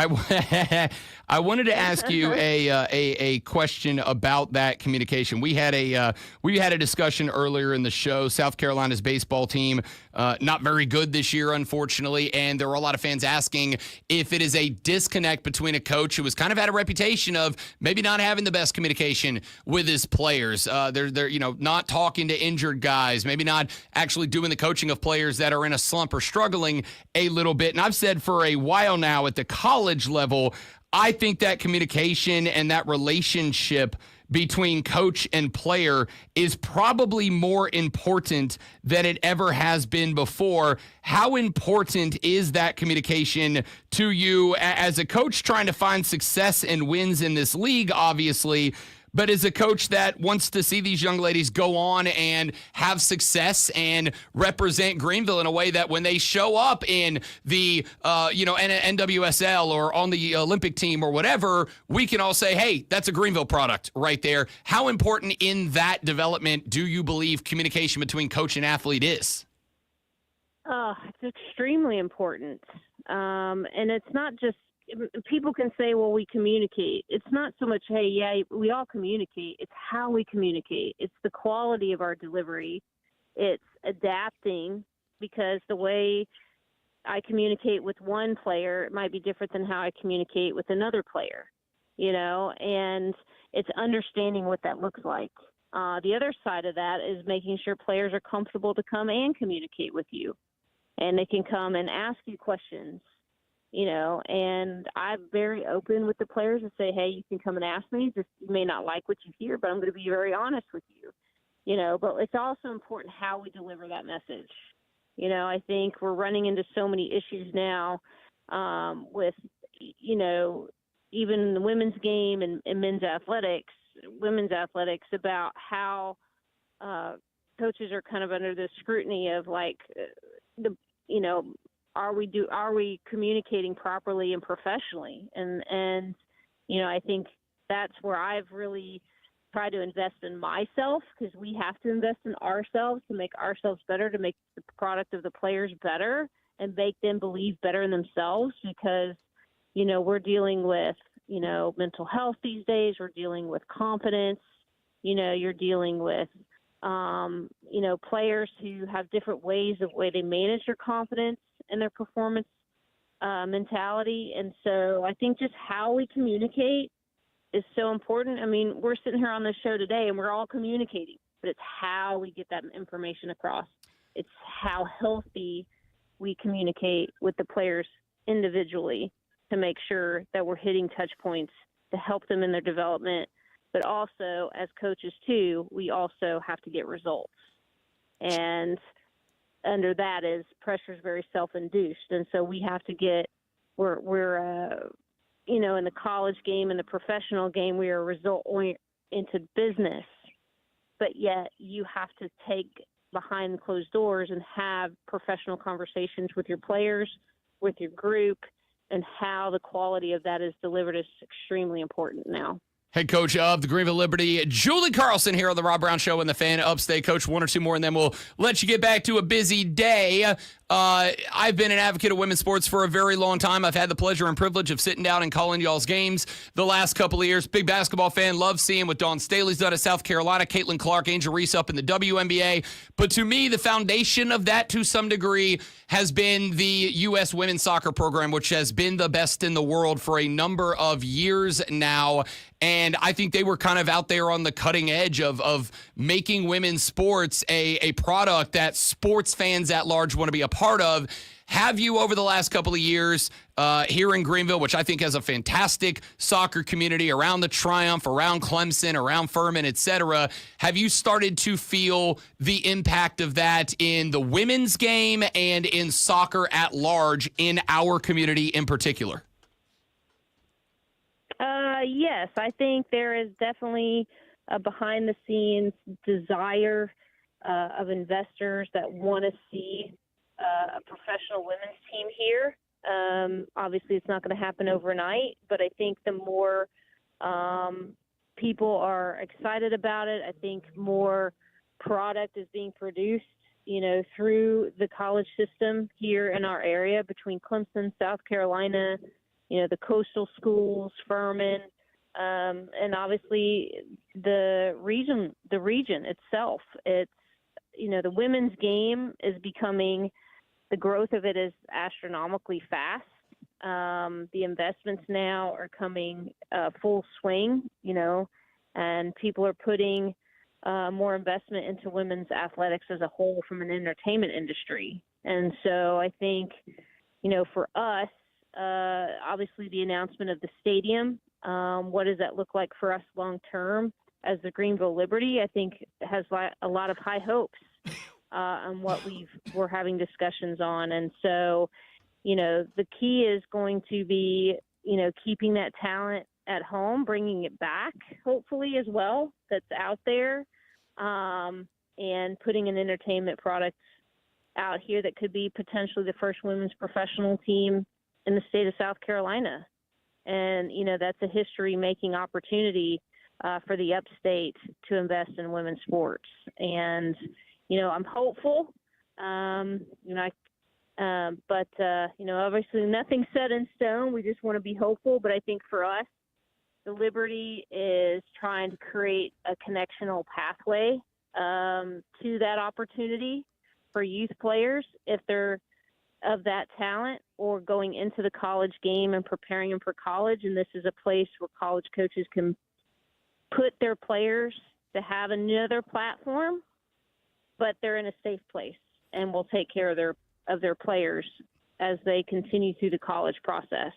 I wanted to ask you a question about that communication. We had a discussion earlier in the show. South Carolina's baseball team, not very good this year, unfortunately, and there were a lot of fans asking if it is a disconnect between a coach who has kind of had a reputation of maybe not having the best communication with his players. They're not talking to injured guys, maybe not actually doing the coaching of players that are in a slump or struggling a little bit. And I've said for a while now at the college level, I think that communication and that relationship between coach and player is probably more important than it ever has been before. How important is that communication to you as a coach trying to find success and wins in this league, obviously, but as a coach that wants to see these young ladies go on and have success and represent Greenville in a way that when they show up in the NWSL or on the Olympic team or whatever, we can all say, hey, that's a Greenville product right there. How important in that development do you believe communication between coach and athlete is? It's extremely important. And it's not just, people can say, well, we communicate. It's not so much, hey, yeah, we all communicate. It's how we communicate. It's the quality of our delivery. It's adapting, because the way I communicate with one player, it might be different than how I communicate with another player, and it's understanding what that looks like. The other side of that is making sure players are comfortable to come and communicate with you, and they can come and ask you questions. And I'm very open with the players and say, hey, you can come and ask me. You may not like what you hear, but I'm going to be very honest with you. But it's also important how we deliver that message. I think we're running into so many issues now with, even the women's game and women's athletics about how coaches are kind of under the scrutiny of are we communicating properly and professionally? And I think that's where I've really tried to invest in myself, because we have to invest in ourselves to make ourselves better, to make the product of the players better and make them believe better in themselves, because, we're dealing with, mental health these days. We're dealing with confidence. You're dealing with, players who have different ways of way they manage their confidence and their performance mentality. And so I think just how we communicate is so important. I mean, we're sitting here on this show today and we're all communicating, but it's how we get that information across. It's how healthy we communicate with the players individually to make sure that we're hitting touch points to help them in their development. But also, as coaches too, we also have to get results. And under that is pressure is very self-induced. And so we have to get, we're in the college game and the professional game, we are result-oriented business. But yet you have to take behind closed doors and have professional conversations with your players, with your group, and how the quality of that is delivered is extremely important now. Head coach of the Greenville Liberty, Julie Carlson, here on the Rob Brown Show and the Fan Upstate. Coach, one or two more, and then we'll let you get back to a busy day. I've been an advocate of women's sports for a very long time. I've had the pleasure and privilege of sitting down and calling y'all's games the last couple of years. Big basketball fan, love seeing what Dawn Staley's done at South Carolina, Caitlin Clark, Angel Reese up in the WNBA. But to me, the foundation of that to some degree has been the U.S. women's soccer program, which has been the best in the world for a number of years now. And I think they were kind of out there on the cutting edge of making women's sports a product that sports fans at large want to be a part of. Have you, over the last couple of years here in Greenville, which I think has a fantastic soccer community around the Triumph, around Clemson, around Furman, et cetera, have you started to feel the impact of that in the women's game and in soccer at large in our community in particular? Yes, I think there is definitely a behind-the-scenes desire of investors that want to see a professional women's team here. Obviously, it's not going to happen overnight, but I think the more people are excited about it, I think more product is being produced, through the college system here in our area between Clemson, South Carolina, the coastal schools, Furman, and obviously the region itself. It's, the women's game is becoming, the growth of it is astronomically fast. The investments now are coming full swing, and people are putting more investment into women's athletics as a whole from an entertainment industry. And so I think, for us, obviously the announcement of the stadium, what does that look like for us long term as the Greenville Liberty, I think has a lot of high hopes on what we're having discussions on. And so, the key is going to be, keeping that talent at home, bringing it back, hopefully as well, that's out there, and putting an entertainment product out here that could be potentially the first women's professional team in the state of South Carolina. And, that's a history-making opportunity for the upstate to invest in women's sports. And, I'm hopeful, but obviously nothing's set in stone. We just want to be hopeful. But I think for us, the Liberty is trying to create a connectional pathway to that opportunity for youth players if they're of that talent or going into the college game and preparing them for college. And this is a place where college coaches can put their players to have another platform, but they're in a safe place and will take care of their players as they continue through the college process.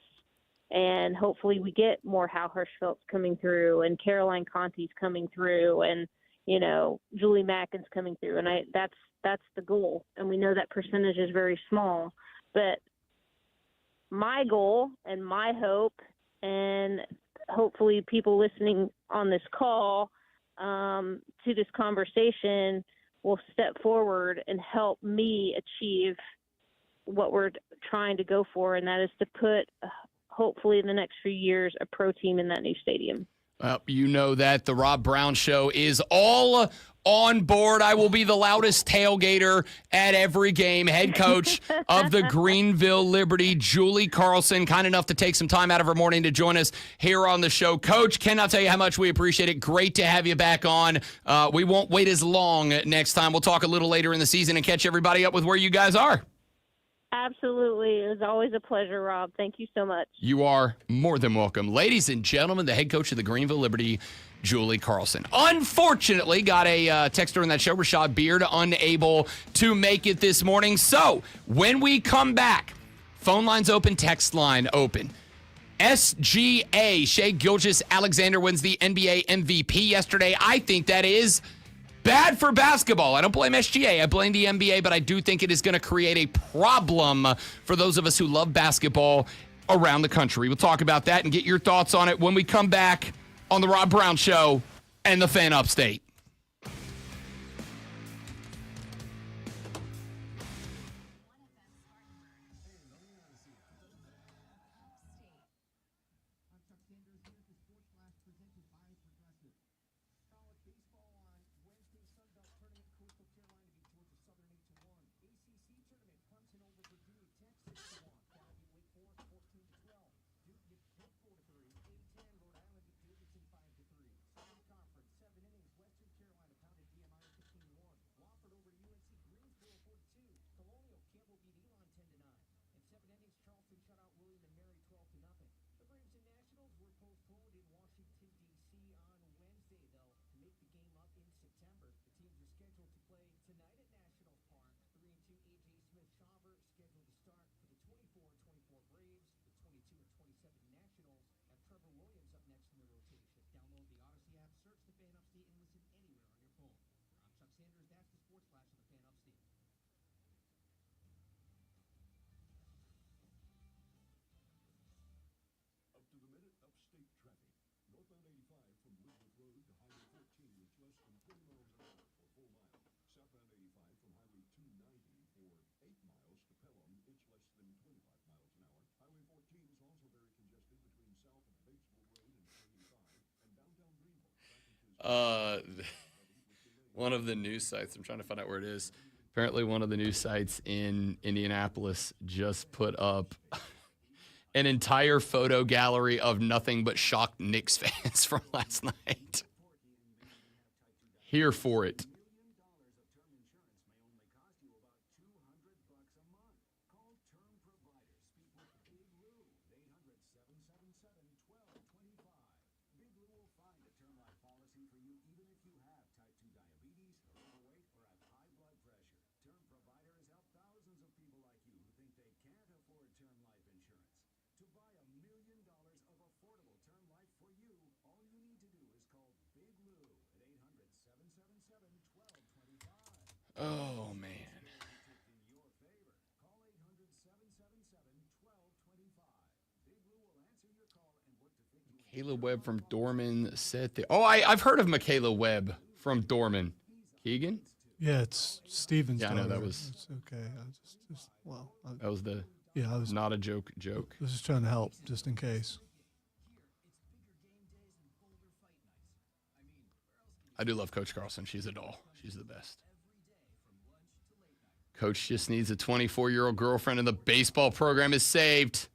And hopefully we get more Hal Hirschfeld's coming through and Caroline Conti's coming through and, Julie Mackin's coming through. And that's the goal. And we know that percentage is very small, but my goal and my hope, and hopefully people listening on this call to this conversation will step forward and help me achieve what we're trying to go for, and that is to put, hopefully in the next few years, a pro team in that new stadium. You know that the Rob Brown Show is all on board. I will be the loudest tailgater at every game. Head coach of the Greenville Liberty, Julie Carlson, kind enough to take some time out of her morning to join us here on the show. Coach, cannot tell you how much we appreciate it. Great to have you back on. We won't wait as long next time. We'll talk a little later in the season and catch everybody up with where you guys are. Absolutely. It was always a pleasure, Rob. Thank you so much. You are more than welcome. Ladies and gentlemen, the head coach of the Greenville Liberty, Julie Carlson. Unfortunately, got a text during that show, Rashad Beard, unable to make it this morning. So when we come back, phone lines open, text line open. SGA, Shai Gilgeous-Alexander wins the NBA MVP yesterday. I think that is bad for basketball. I don't blame SGA. I blame the NBA, but I do think it is going to create a problem for those of us who love basketball around the country. We'll talk about that and get your thoughts on it when we come back on the Rob Brown Show and the Fan Upstate. Conference, 7 innings, Western One of the news sites, I'm trying to find out where it is. Apparently one of the news sites in Indianapolis just put up an entire photo gallery of nothing but shocked Knicks fans from last night. Here for it. Oh, man. Michaela Webb from Dorman said that. Oh, I've heard of Michaela Webb from Dorman. Keegan? Yeah, it's Steven's. Yeah, I know daughter. that was. It's okay. That was the. Yeah, I was not a joke. I was just trying to help, just in case. I do love Coach Carlson. She's a doll. She's the best. Coach just needs a 24-year-old girlfriend, and the baseball program is saved.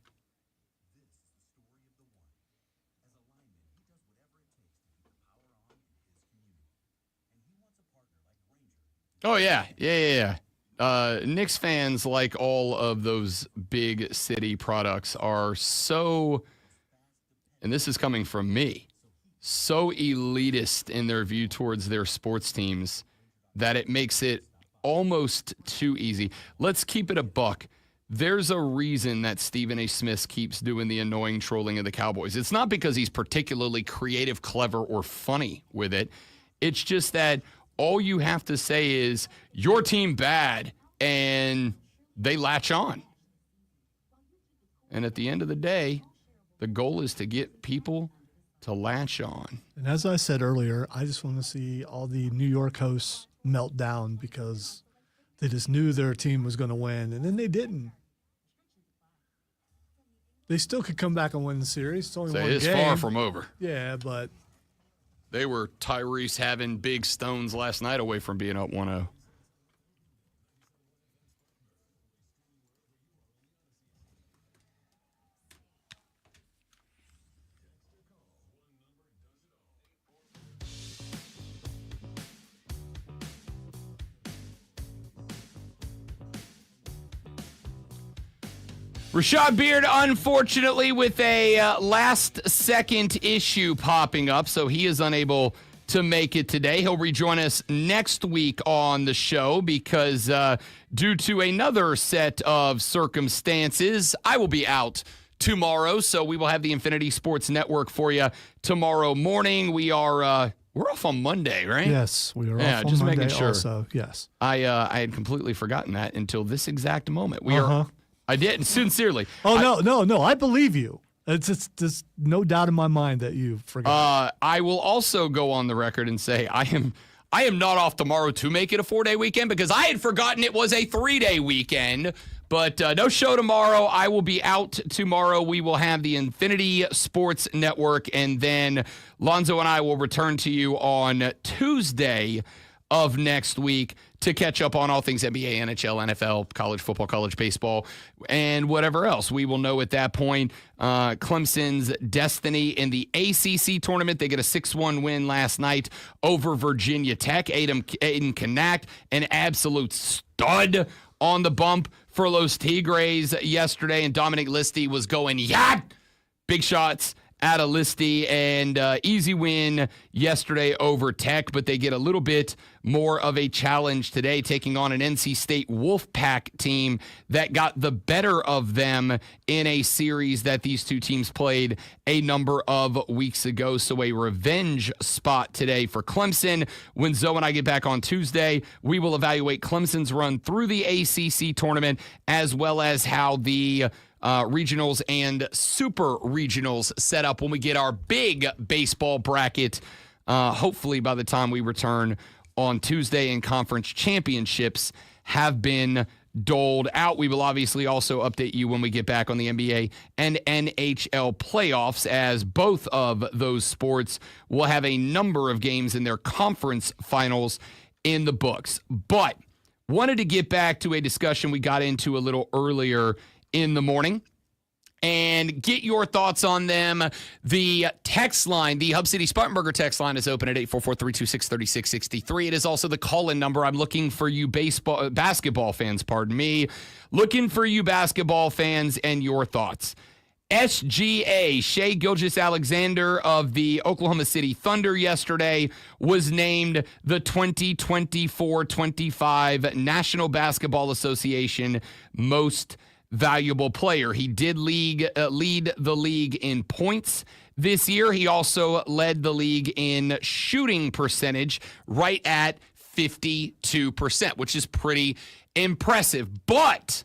Oh, yeah. Knicks fans, like all of those big city products, are so, and this is coming from me, so elitist in their view towards their sports teams that it makes it almost too easy. Let's keep it a buck. There's a reason that Stephen A. Smith keeps doing the annoying trolling of the Cowboys. It's not because he's particularly creative, clever, or funny with it. It's just that all you have to say is, your team bad, and they latch on. And at the end of the day, the goal is to get people to latch on. And as I said earlier, I just want to see all the New York hosts melt down because they just knew their team was going to win, and then they didn't. They still could come back and win the series. It's only one game. It's far from over. Yeah, but they were Tyrese having big stones last night away from being up 1-0. Rashad Beard, unfortunately, with a last-second issue popping up, so he is unable to make it today. He'll rejoin us next week on the show because due to another set of circumstances, I will be out tomorrow, so we will have the Infinity Sports Network for you tomorrow morning. We are we're off on Monday, right? yes, we are off on just Monday making sure. also. Yes. I had completely forgotten that until this exact moment. We are. I did, sincerely. Oh, no. I believe you. It's just no doubt in my mind that you forgot. I will also go on the record and say I am not off tomorrow to make it a 4-day weekend because I had forgotten it was a 3-day weekend. But no show tomorrow. I will be out tomorrow. We will have the Infinity Sports Network, and then Lonzo and I will return to you on Tuesday of next week to catch up on all things NBA, NHL, NFL, college football, college baseball, and whatever else. We will know at that point Clemson's destiny in the ACC tournament. They get a 6-1 win last night over Virginia Tech. Aiden Knack, an absolute stud on the bump for Los Tigres yesterday, and Dominic Listy was going, big shots out of Listy, and easy win yesterday over Tech, but they get a little bit more of a challenge today, taking on an NC State Wolfpack team that got the better of them in a series that these two teams played a number of weeks ago. So a revenge spot today for Clemson. When Zoe and I get back on Tuesday, we will evaluate Clemson's run through the ACC tournament, as well as how the regionals and super regionals set up when we get our big baseball bracket. Hopefully by the time we return on Tuesday, and conference championships have been doled out. We will obviously also update you when we get back on the NBA and NHL playoffs, as both of those sports will have a number of games in their conference finals in the books. But wanted to get back to a discussion we got into a little earlier in the morning and get your thoughts on them. The text line, the Hub City Spartanburger text line, is open at 844-326-3663. It is also the call-in number. I'm looking for you basketball fans, looking for you basketball fans and your thoughts. SGA, Shai Gilgeous-Alexander of the Oklahoma City Thunder yesterday was named the 2024-25 National Basketball Association Most Valuable Player. He did lead the league in points this year. He also led the league in shooting percentage, right at 52%, which is pretty impressive. But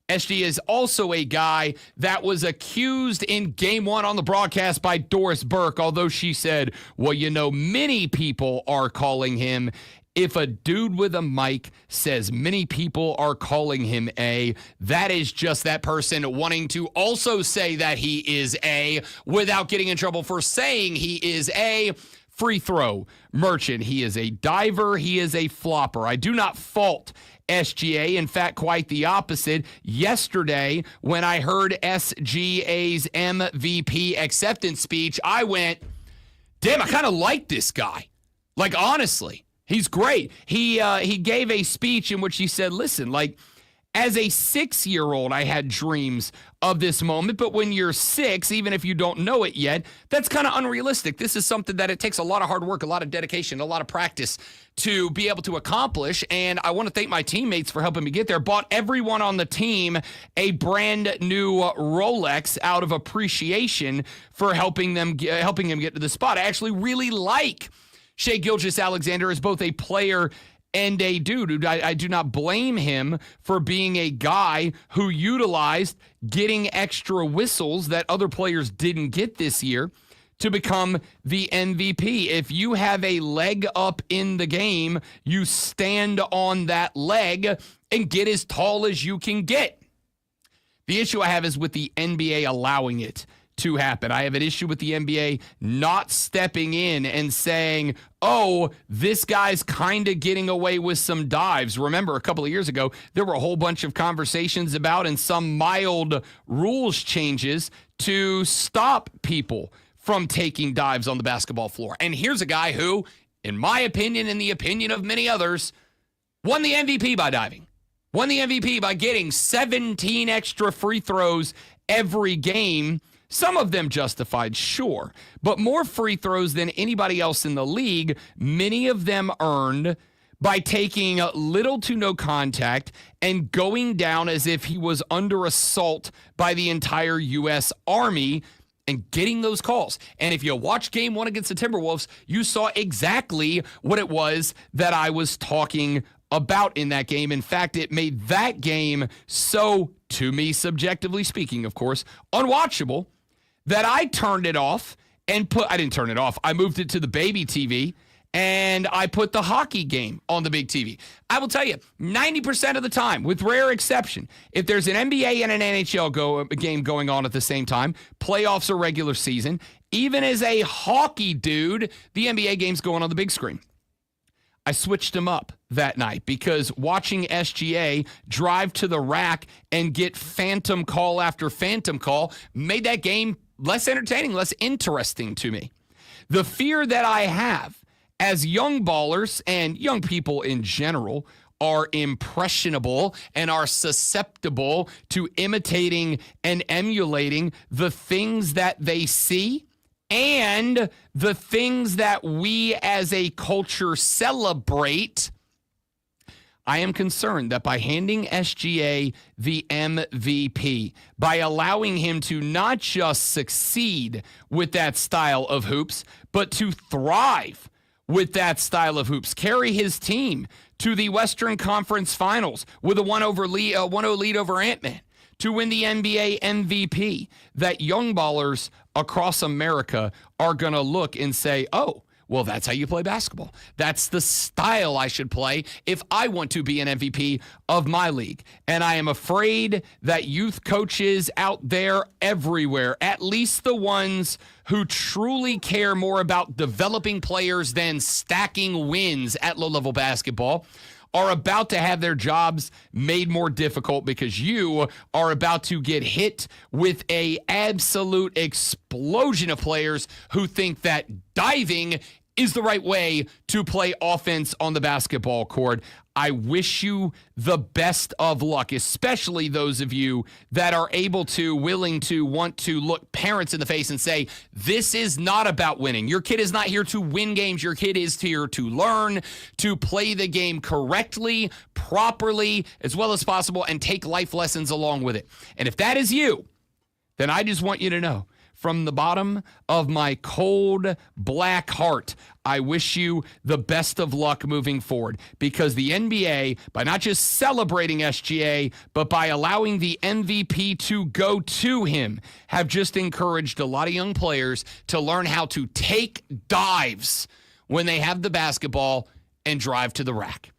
SG is also a guy that was accused in game one on the broadcast by Doris Burke, although she said, well, many people are calling him. If a dude with a mic says many people are calling him A, that is just that person wanting to also say that he is A without getting in trouble for saying he is a free throw merchant. He is a diver. He is a flopper. I do not fault SGA. In fact, quite the opposite. Yesterday, when I heard SGA's MVP acceptance speech, I went, damn, I kind of like this guy. Like, honestly. He's great. He gave a speech in which he said, listen, as a 6-year-old, I had dreams of this moment, but when you're 6, even if you don't know it yet, that's kind of unrealistic. This is something that it takes a lot of hard work, a lot of dedication, a lot of practice to be able to accomplish, and I want to thank my teammates for helping me get there. Bought everyone on the team a brand new Rolex out of appreciation for helping him get to the spot. I actually really like Shai Gilgeous-Alexander is both a player and a dude. I do not blame him for being a guy who utilized getting extra whistles that other players didn't get this year to become the MVP. If you have a leg up in the game, you stand on that leg and get as tall as you can get. The issue I have is with the NBA allowing it to happen. I have an issue with the NBA not stepping in and saying, oh, this guy's kind of getting away with some dives. Remember, a couple of years ago, there were a whole bunch of conversations about and some mild rules changes to stop people from taking dives on the basketball floor. And here's a guy who, in my opinion and the opinion of many others, won the MVP by diving. Won the MVP by getting 17 extra free throws every game. Some of them justified, sure, but more free throws than anybody else in the league, many of them earned by taking little to no contact and going down as if he was under assault by the entire U.S. Army and getting those calls. And if you watch game one against the Timberwolves, you saw exactly what it was that I was talking about in that game. In fact, it made that game so, to me, subjectively speaking, of course, unwatchable, that I turned it off and I didn't turn it off. I moved it to the baby TV and I put the hockey game on the big TV. I will tell you, 90% of the time, with rare exception, if there's an NBA and an NHL game going on at the same time, playoffs or regular season, even as a hockey dude, the NBA game's going on the big screen. I switched them up that night because watching SGA drive to the rack and get phantom call after phantom call made that game less entertaining, less interesting to me. The fear that I have as young ballers and young people in general are impressionable and are susceptible to imitating and emulating the things that they see and the things that we as a culture celebrate. I am concerned that by handing SGA the MVP, by allowing him to not just succeed with that style of hoops, but to thrive with that style of hoops, carry his team to the Western Conference Finals with a 1-0 lead over Ant-Man, to win the NBA MVP, that young ballers across America are going to look and say, oh, Well, that's how you play basketball. That's the style I should play if I want to be an MVP of my league. And I am afraid that youth coaches out there everywhere, at least the ones who truly care more about developing players than stacking wins at low-level basketball, are about to have their jobs made more difficult because you are about to get hit with a absolute explosion of players who think that diving is the right way to play offense on the basketball court. I wish you the best of luck, especially those of you that are willing to want to look parents in the face and say, this is not about winning. Your kid is not here to win games. Your kid is here to learn, to play the game correctly, properly, as well as possible, and take life lessons along with it. And if that is you, then I just want you to know, from the bottom of my cold, black heart, I wish you the best of luck moving forward, because the NBA, by not just celebrating SGA, but by allowing the MVP to go to him, have just encouraged a lot of young players to learn how to take dives when they have the basketball and drive to the rack.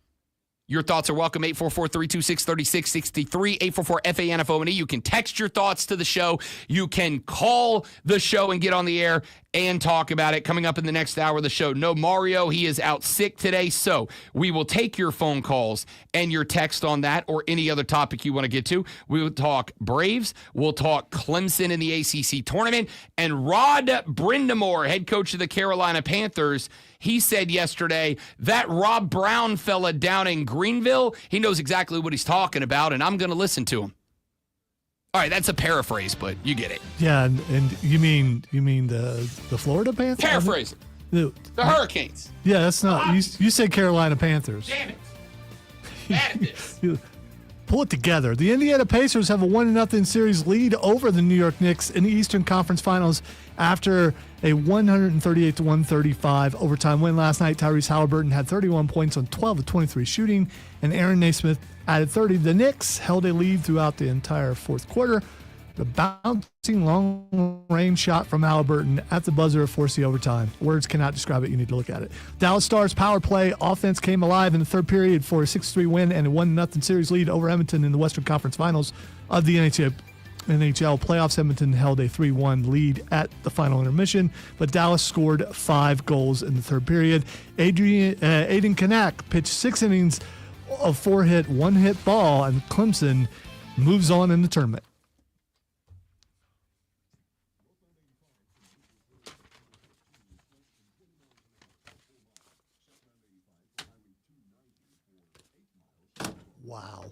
Your thoughts are welcome, 844-326-3663, 844-FANFOME. You can text your thoughts to the show. You can call the show and get on the air and talk about it. Coming up in the next hour of the show, no Mario. He is out sick today, so we will take your phone calls and your text on that or any other topic you want to get to. We will talk Braves. We'll talk Clemson in the ACC tournament. And Rod Brindamore, head coach of the Carolina Panthers, he said yesterday that Rob Brown fella down in Greenville, he knows exactly what he's talking about, and I'm going to listen to him. All right, that's a paraphrase, but you get it. Yeah, and you mean the Florida Panthers? Paraphrase. The Hurricanes. Yeah, that's not. You said Carolina Panthers. Damn it. Bad at this. Pull it together. The Indiana Pacers have a 1-0 series lead over the New York Knicks in the Eastern Conference Finals after a 138-135 overtime win last night. Tyrese Halliburton had 31 points on 12 of 23 shooting, and Aaron Naismith added 30. The Knicks held a lead throughout the entire fourth quarter. The bouncing long-range shot from Halliburton at the buzzer forced the overtime. Words cannot describe it. You need to look at it. Dallas Stars power play offense came alive in the third period for a 6-3 win and a 1-0 series lead over Edmonton in the Western Conference Finals of the NHL playoffs. Edmonton held a 3-1 lead at the final intermission, but Dallas scored 5 goals in the third period. Aiden Kanak pitched 6 innings of 4-hit, 1-hit ball, and Clemson moves on in the tournament. Wow.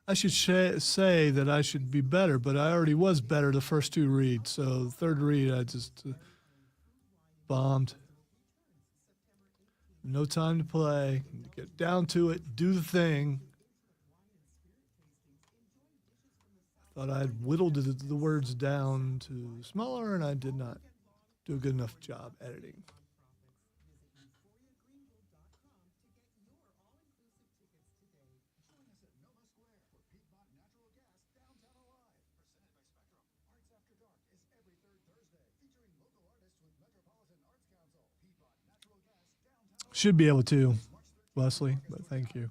I should say that I should be better, but I already was better the first 2 reads. So the third read, I just bombed. No time to play. Get down to it. Do the thing. Thought I had whittled the words down to smaller, and I did not do a good enough job editing. Should be able to, Wesley, but thank you.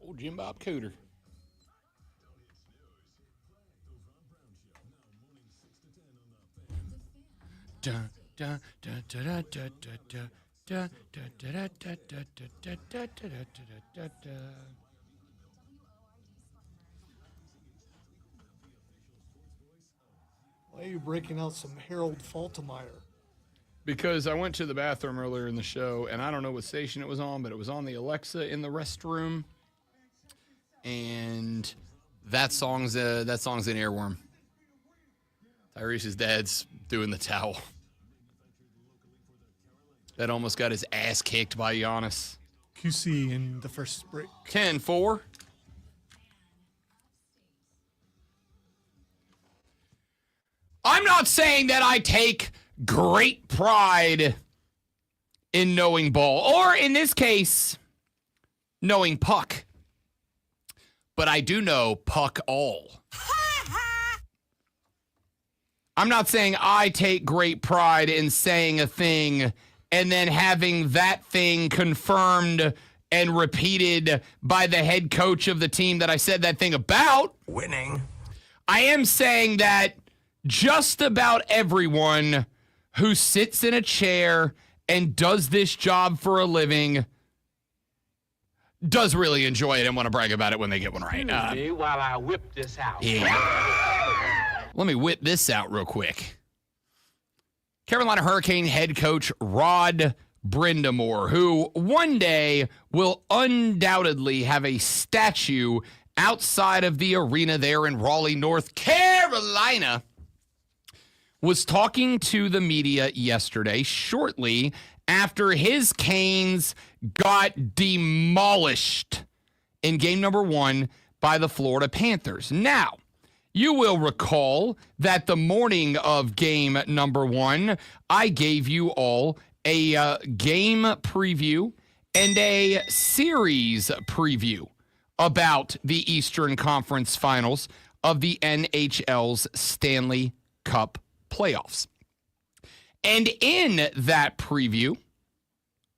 Old Jim Bob Cooter. Dun, dun, dun, dun, dun, dun, dun, dun, dun, dun, dun, dun, dun, dun, dun, dun, dun, dun. Why are you breaking out some Harold Faltermeyer? Because I went to the bathroom earlier in the show, and I don't know what station it was on, but it was on the Alexa in the restroom, and that song's an earworm. Tyrese's dad's doing the towel. That almost got his ass kicked by Giannis. QC in the first break. 10-4. I'm not saying that I take great pride in knowing ball, or in this case, knowing puck. But I do know puck all. I'm not saying I take great pride in saying a thing and then having that thing confirmed and repeated by the head coach of the team that I said that thing about. Winning. I am saying that just about everyone who sits in a chair and does this job for a living does really enjoy it and want to brag about it when they get one right. While I whip this out. Yeah. Let me whip this out real quick. Carolina Hurricane head coach Rod Brindamore, who one day will undoubtedly have a statue outside of the arena there in Raleigh, North Carolina, was talking to the media yesterday shortly after his Canes got demolished in game number 1 by the Florida Panthers. Now, you will recall that the morning of game number 1, I gave you all a game preview and a series preview about the Eastern Conference Finals of the NHL's Stanley Cup playoffs. And in that preview,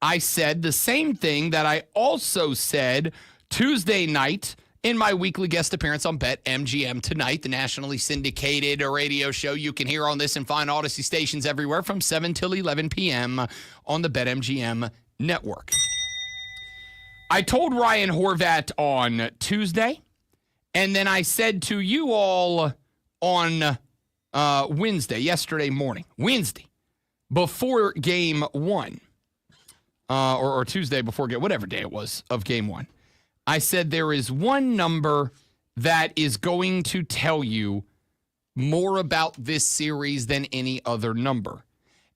I said the same thing that I also said Tuesday night in my weekly guest appearance on BetMGM Tonight, the nationally syndicated radio show you can hear on this and find Odyssey stations everywhere from 7 till 11 p.m. on the BetMGM network. I told Ryan Horvat on Tuesday, and then I said to you all on yesterday morning, Wednesday, before game 1, or Tuesday before game, whatever day it was of game 1. I said there is one number that is going to tell you more about this series than any other number.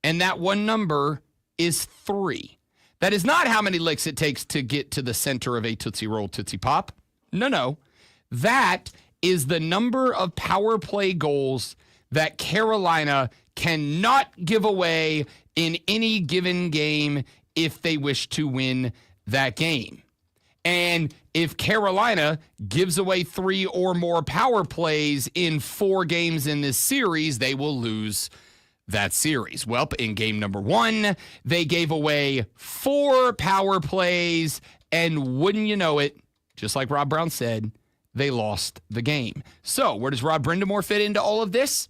And that one number is 3. That is not how many licks it takes to get to the center of a Tootsie Roll Tootsie Pop. No. That is the number of power play goals that Carolina cannot give away in any given game if they wish to win that game. And if Carolina gives away 3 or more power plays in 4 games in this series, they will lose that series. Well, in game number 1, they gave away 4 power plays, and wouldn't you know it, just like Rob Brown said, they lost the game. So where does Rod Brindamore fit into all of this?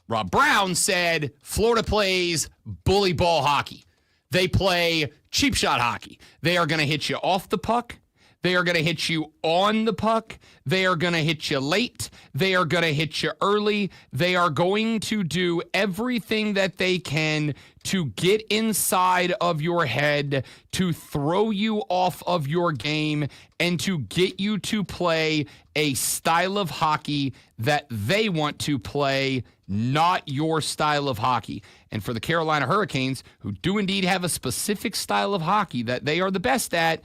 Rob Brown said Florida plays bully ball hockey. They play cheap shot hockey. They are going to hit you off the puck. They are going to hit you on the puck. They are going to hit you late. They are going to hit you early. They are going to do everything that they can to get inside of your head, to throw you off of your game, and to get you to play a style of hockey that they want to play, not your style of hockey. And for the Carolina Hurricanes, who do indeed have a specific style of hockey that they are the best at,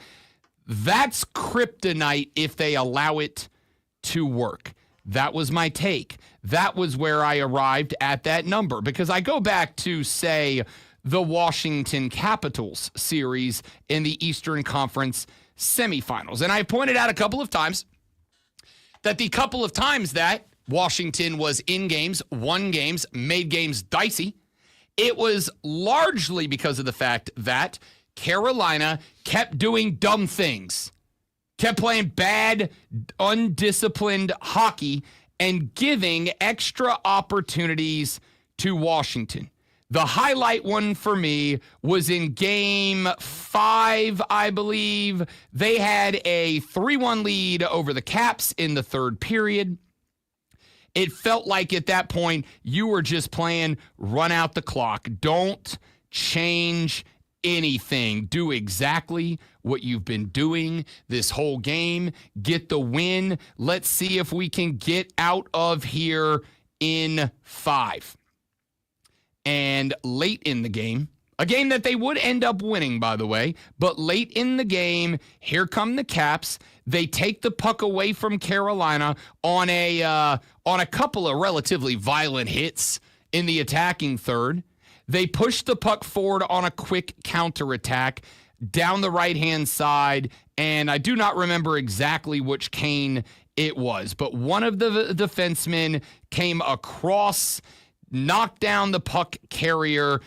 that's kryptonite if they allow it to work. That was my take. That was where I arrived at that number, because I go back to, say, the Washington Capitals series in the Eastern Conference semifinals. And I pointed out a couple of times that the couple of times that Washington was in games, won games, made games dicey, it was largely because of the fact that Carolina kept doing dumb things kept playing bad, undisciplined hockey and giving extra opportunities to Washington. The highlight one for me was in game 5, I believe. They had a 3-1 lead over the Caps in the third period. It felt like at that point you were just playing run out the clock. Don't change anything. Do exactly what you've been doing this whole game. Get the win. Let's see if we can get out of here in 5. And late in the game, a game that they would end up winning, by the way, but late in the game, here come the Caps. They take the puck away from Carolina on a couple of relatively violent hits in the attacking third. They push the puck forward on a quick counterattack down the right-hand side, and I do not remember exactly which Kane it was, but one of the defensemen came across, knocked down the puck carrier,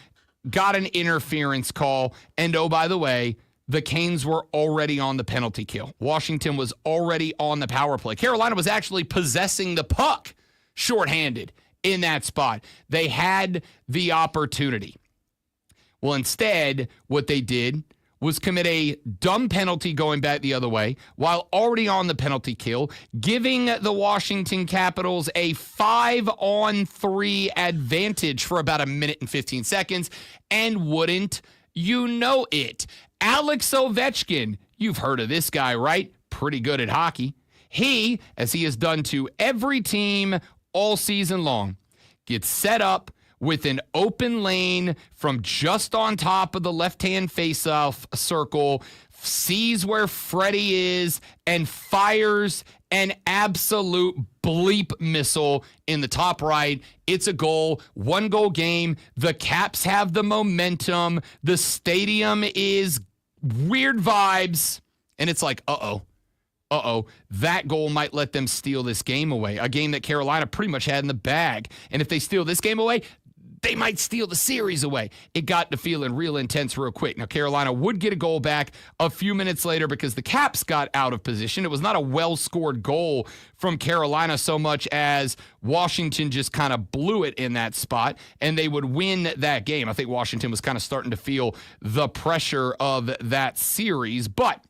got an interference call, and oh, by the way, the Canes were already on the penalty kill. Washington was already on the power play. Carolina was actually possessing the puck shorthanded in that spot. They had the opportunity. Well, instead, what they did was commit a dumb penalty going back the other way while already on the penalty kill, giving the Washington Capitals a 5-on-3 advantage for about 1 minute and 15 seconds. And wouldn't you know it, Alex Ovechkin, you've heard of this guy, right? Pretty good at hockey. He, as he has done to every team all season long, gets set up with an open lane from just on top of the left-hand face-off circle, sees where Freddie is, and fires an absolute bleep missile in the top right. It's a goal, 1-goal game. The Caps have the momentum. The stadium is weird vibes. And it's like, that goal might let them steal this game away. A game that Carolina pretty much had in the bag. And if they steal this game away, they might steal the series away. It got to feeling real intense real quick. Now, Carolina would get a goal back a few minutes later because the Caps got out of position. It was not a well-scored goal from Carolina so much as Washington just kind of blew it in that spot, and they would win that game. I think Washington was kind of starting to feel the pressure of that series, but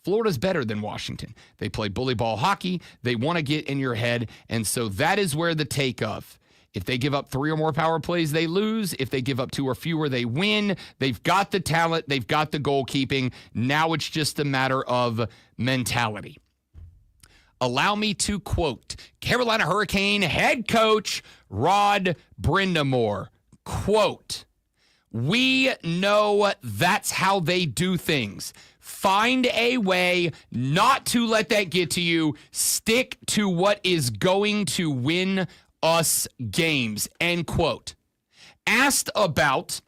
Florida's better than Washington. They play bully ball hockey. They want to get in your head, and so that is where the take of. If they give up 3 or more power plays, they lose. If they give up 2 or fewer, they win. They've got the talent. They've got the goalkeeping. Now it's just a matter of mentality. Allow me to quote Carolina Hurricane head coach Rod Brindamore. Quote, "We know that's how they do things. Find a way not to let that get to you. Stick to what is going to win us games," end quote. Asked about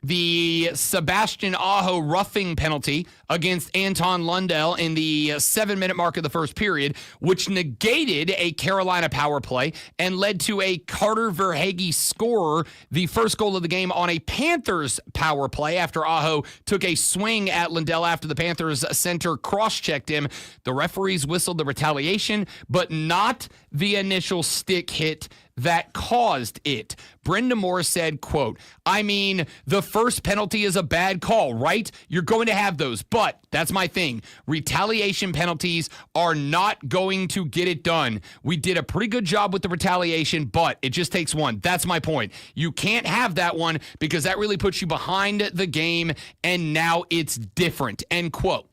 the Sebastian Aho roughing penalty against Anton Lundell in the 7-minute mark of the first period, which negated a Carolina power play and led to a Carter Verhaeghe scorer, the first goal of the game on a Panthers power play after Aho took a swing at Lundell after the Panthers center cross-checked him. The referees whistled the retaliation, but not the initial stick hit that caused it. Brindamore said, quote, "I mean, the first penalty is a bad call, right? You're going to have those, but that's my thing. Retaliation penalties are not going to get it done. We did a pretty good job with the retaliation, but it just takes one. That's my point. You can't have that one because that really puts you behind the game, and now it's different," end quote.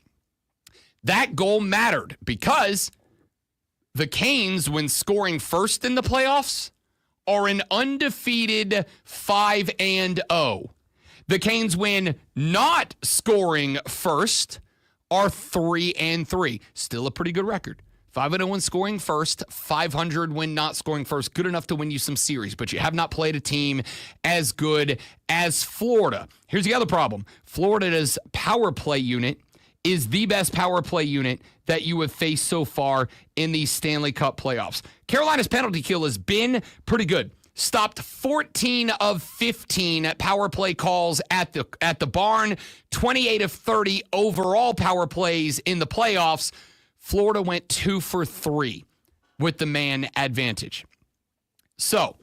That goal mattered because the Canes, when scoring first in the playoffs, are an undefeated 5-0. The Canes, when not scoring first, are 3-3. Still a pretty good record. 5-0 when scoring first, 500 when not scoring first. Good enough to win you some series, but you have not played a team as good as Florida. Here's the other problem. Florida's power play unit is the best power play unit that you have faced so far in the Stanley Cup playoffs. Carolina's penalty kill has been pretty good. stopped 14 of 15 power play calls at the barn, 28 of 30 overall power plays in the playoffs. Florida went 2 for 3 with the man advantage. So,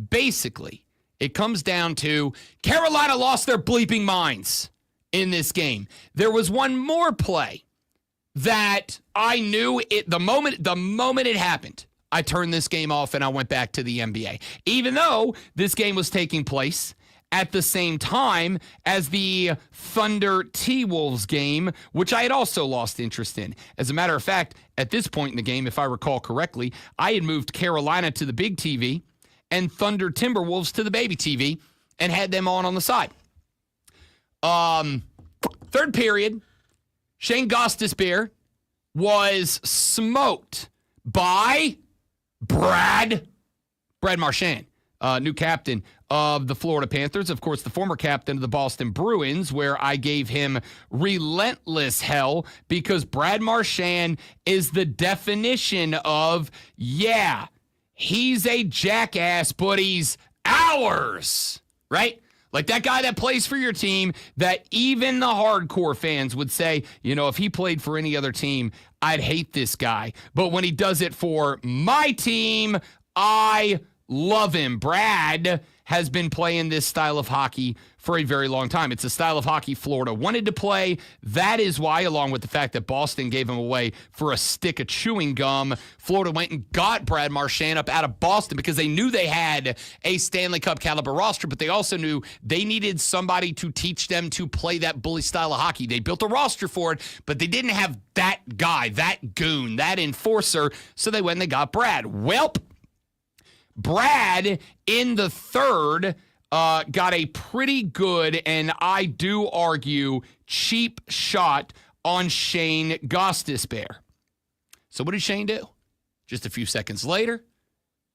basically, it comes down to Carolina lost their bleeping minds in this game. There was one more play that I knew the moment it happened. I turned this game off and I went back to the NBA. Even though this game was taking place at the same time as the Thunder T-Wolves game, which I had also lost interest in. As a matter of fact, at this point in the game, if I recall correctly, I had moved Carolina to the big TV and Thunder Timberwolves to the baby TV and had them on the side. Third period, Shane Gostisbehere was smoked by Brad Marchand, new captain of the Florida Panthers. Of course, the former captain of the Boston Bruins, where I gave him relentless hell because Brad Marchand is the definition of, yeah, he's a jackass, but he's ours, right? Like that guy that plays for your team that even the hardcore fans would say, you know, if he played for any other team, I'd hate this guy. But when he does it for my team, I love him. Brad has been playing this style of hockey for a very long time. It's a style of hockey Florida wanted to play. That is why, along with the fact that Boston gave him away for a stick of chewing gum, Florida went and got Brad Marchand up out of Boston because they knew they had a Stanley Cup caliber roster, but they also knew they needed somebody to teach them to play that bully style of hockey. They built a roster for it, but they didn't have that guy, that goon, that enforcer, so they went and they got Brad. Welp. Brad, in the third, got a pretty good, and I do argue, cheap shot on Shane Gostisbehere. So what did Shane do? Just a few seconds later,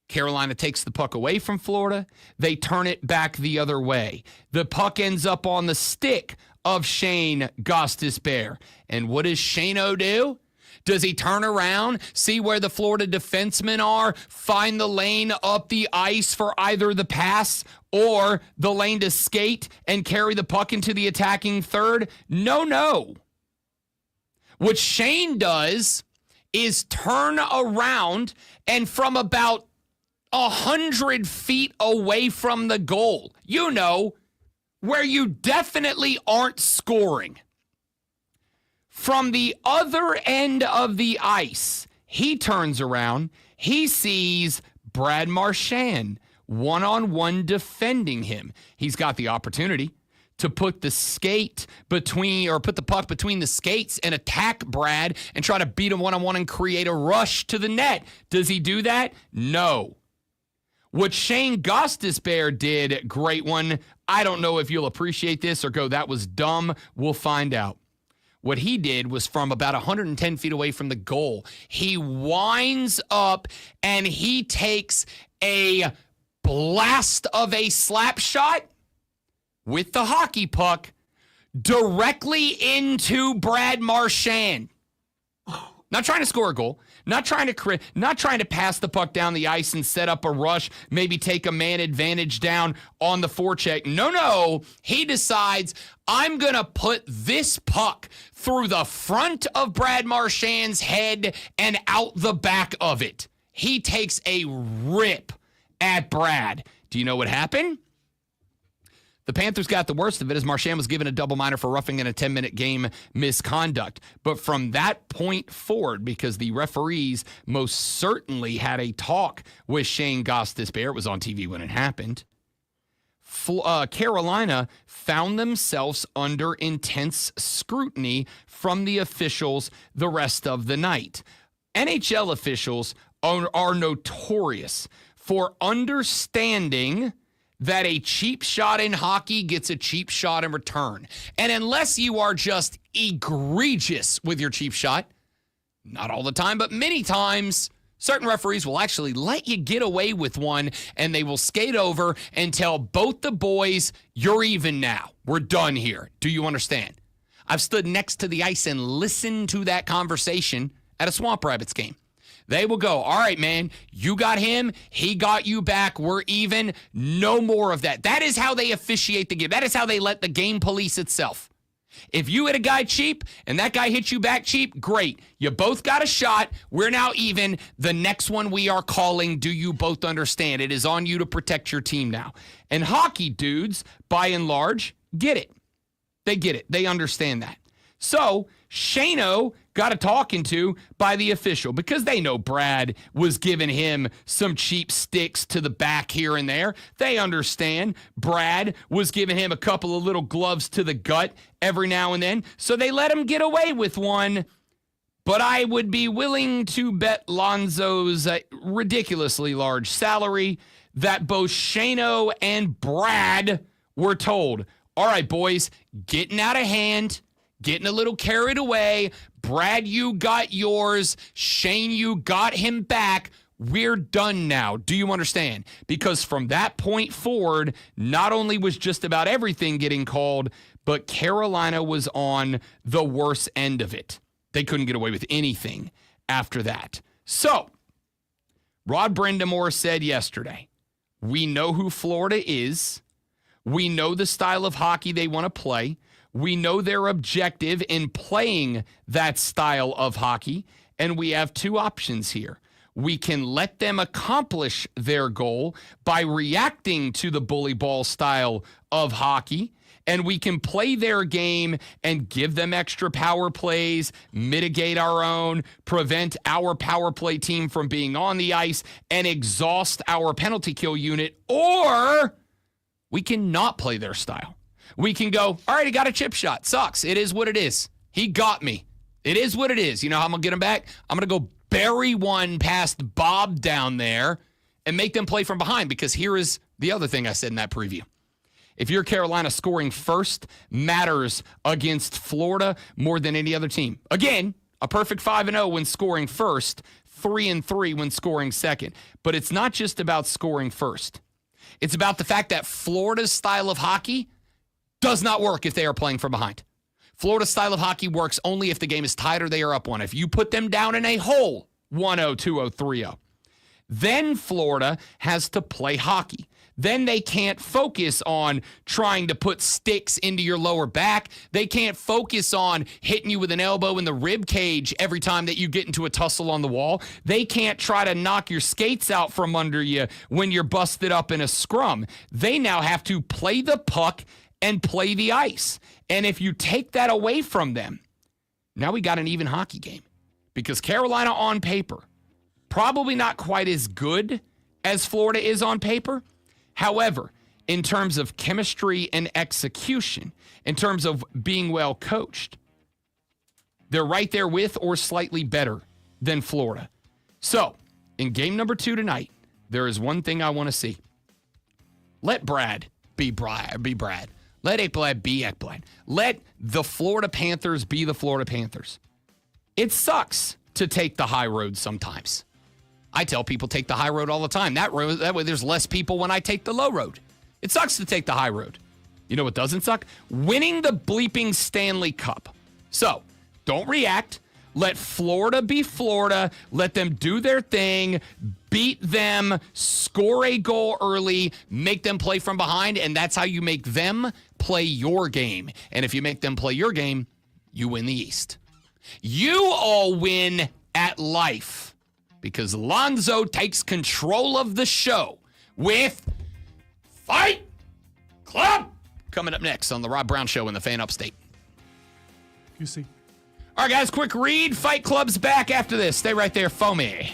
Carolina takes the puck away from Florida. They turn it back the other way. The puck ends up on the stick of Shane Gostisbehere. And what does Shane-O do? Does he turn around, see where the Florida defensemen are, find the lane up the ice for either the pass or the lane to skate and carry the puck into the attacking third? No. What Shane does is turn around and from about 100 feet away from the goal, you know, where you definitely aren't scoring, from the other end of the ice, he turns around. He sees Brad Marchand one-on-one defending him. He's got the opportunity to put the puck between the skates and attack Brad and try to beat him one-on-one and create a rush to the net. Does he do that? No. What Shane Gostisbehere did, great one. I don't know if you'll appreciate this or go, that was dumb. We'll find out. What he did was from about 110 feet away from the goal, he winds up and he takes a blast of a slap shot with the hockey puck directly into Brad Marchand. Not trying to score a goal, not trying to pass the puck down the ice and set up a rush, maybe take a man advantage down on the forecheck. No. He decides, I'm going to put this puck through the front of Brad Marchand's head and out the back of it. He takes a rip at Brad. Do you know what happened? The Panthers got the worst of it as Marchand was given a double minor for roughing in a 10-minute game misconduct. But from that point forward, because the referees most certainly had a talk with Shane Gostisbehere, it was on TV when it happened, Carolina found themselves under intense scrutiny from the officials the rest of the night. NHL officials are notorious for understanding that a cheap shot in hockey gets a cheap shot in return. And unless you are just egregious with your cheap shot, not all the time, but many times, certain referees will actually let you get away with one, and they will skate over and tell both the boys, you're even now. We're done here. Do you understand? I've stood next to the ice and listened to that conversation at a Swamp Rabbits game. They will go, all right, man, you got him. He got you back. We're even. No more of that. That is how they officiate the game. That is how they let the game police itself. If you hit a guy cheap and that guy hits you back cheap, great. You both got a shot. We're now even. The next one we are calling, do you both understand? It is on you to protect your team now. And hockey dudes, by and large, get it. They get it. They understand that. So Shano got a talking to by the official because they know Brad was giving him some cheap sticks to the back here and there. They understand Brad was giving him a couple of little gloves to the gut every now and then. So they let him get away with one. But I would be willing to bet Lonzo's ridiculously large salary that both Shano and Brad were told, all right, boys, getting out of hand, getting a little carried away. Brad, you got yours. Shane, you got him back. We're done now. Do you understand? Because from that point forward, not only was just about everything getting called, but Carolina was on the worst end of it. They couldn't get away with anything after that. So, Rod Brindamore said yesterday, we know who Florida is. We know the style of hockey they want to play. We know their objective in playing that style of hockey, and we have two options here. We can let them accomplish their goal by reacting to the bully ball style of hockey, and we can play their game and give them extra power plays, mitigate our own, prevent our power play team from being on the ice, and exhaust our penalty kill unit, or we can not play their style. We can go, all right, he got a chip shot. Sucks. It is what it is. He got me. It is what it is. You know how I'm going to get him back? I'm going to go bury one past Bob down there and make them play from behind, because here is the other thing I said in that preview. If you're Carolina, scoring first matters against Florida more than any other team. Again, a perfect 5-0 when scoring first, 3-3 when scoring second. But it's not just about scoring first. It's about the fact that Florida's style of hockey does not work if they are playing from behind. Florida's style of hockey works only if the game is tied or they are up one. If you put them down in a hole, 1-0, 2-0, 3-0, then Florida has to play hockey. Then they can't focus on trying to put sticks into your lower back. They can't focus on hitting you with an elbow in the rib cage every time that you get into a tussle on the wall. They can't try to knock your skates out from under you when you're busted up in a scrum. They now have to play the puck and play the ice. And if you take that away from them, now we got an even hockey game. Because Carolina on paper, probably not quite as good as Florida is on paper. However, in terms of chemistry and execution, in terms of being well coached, they're right there with or slightly better than Florida. So, in game number 2 tonight, there is one thing I want to see. Let Brad be Brad. Let Ekblad be Ekblad. Let the Florida Panthers be the Florida Panthers. It sucks to take the high road sometimes. I tell people take the high road all the time. That way there's less people when I take the low road. It sucks to take the high road. You know what doesn't suck? Winning the bleeping Stanley Cup. So, don't react. Let Florida be Florida. Let them do their thing. Beat them. Score a goal early. Make them play from behind. And that's how you make them play your game. And if you make them play your game, you win the East. You all win at life, because Lonzo takes control of the show with Fight Club coming up next on the Rob Brown Show in the Fan Upstate. QC. All right, guys, quick read. Fight Club's back after this. Stay right there, Foamy.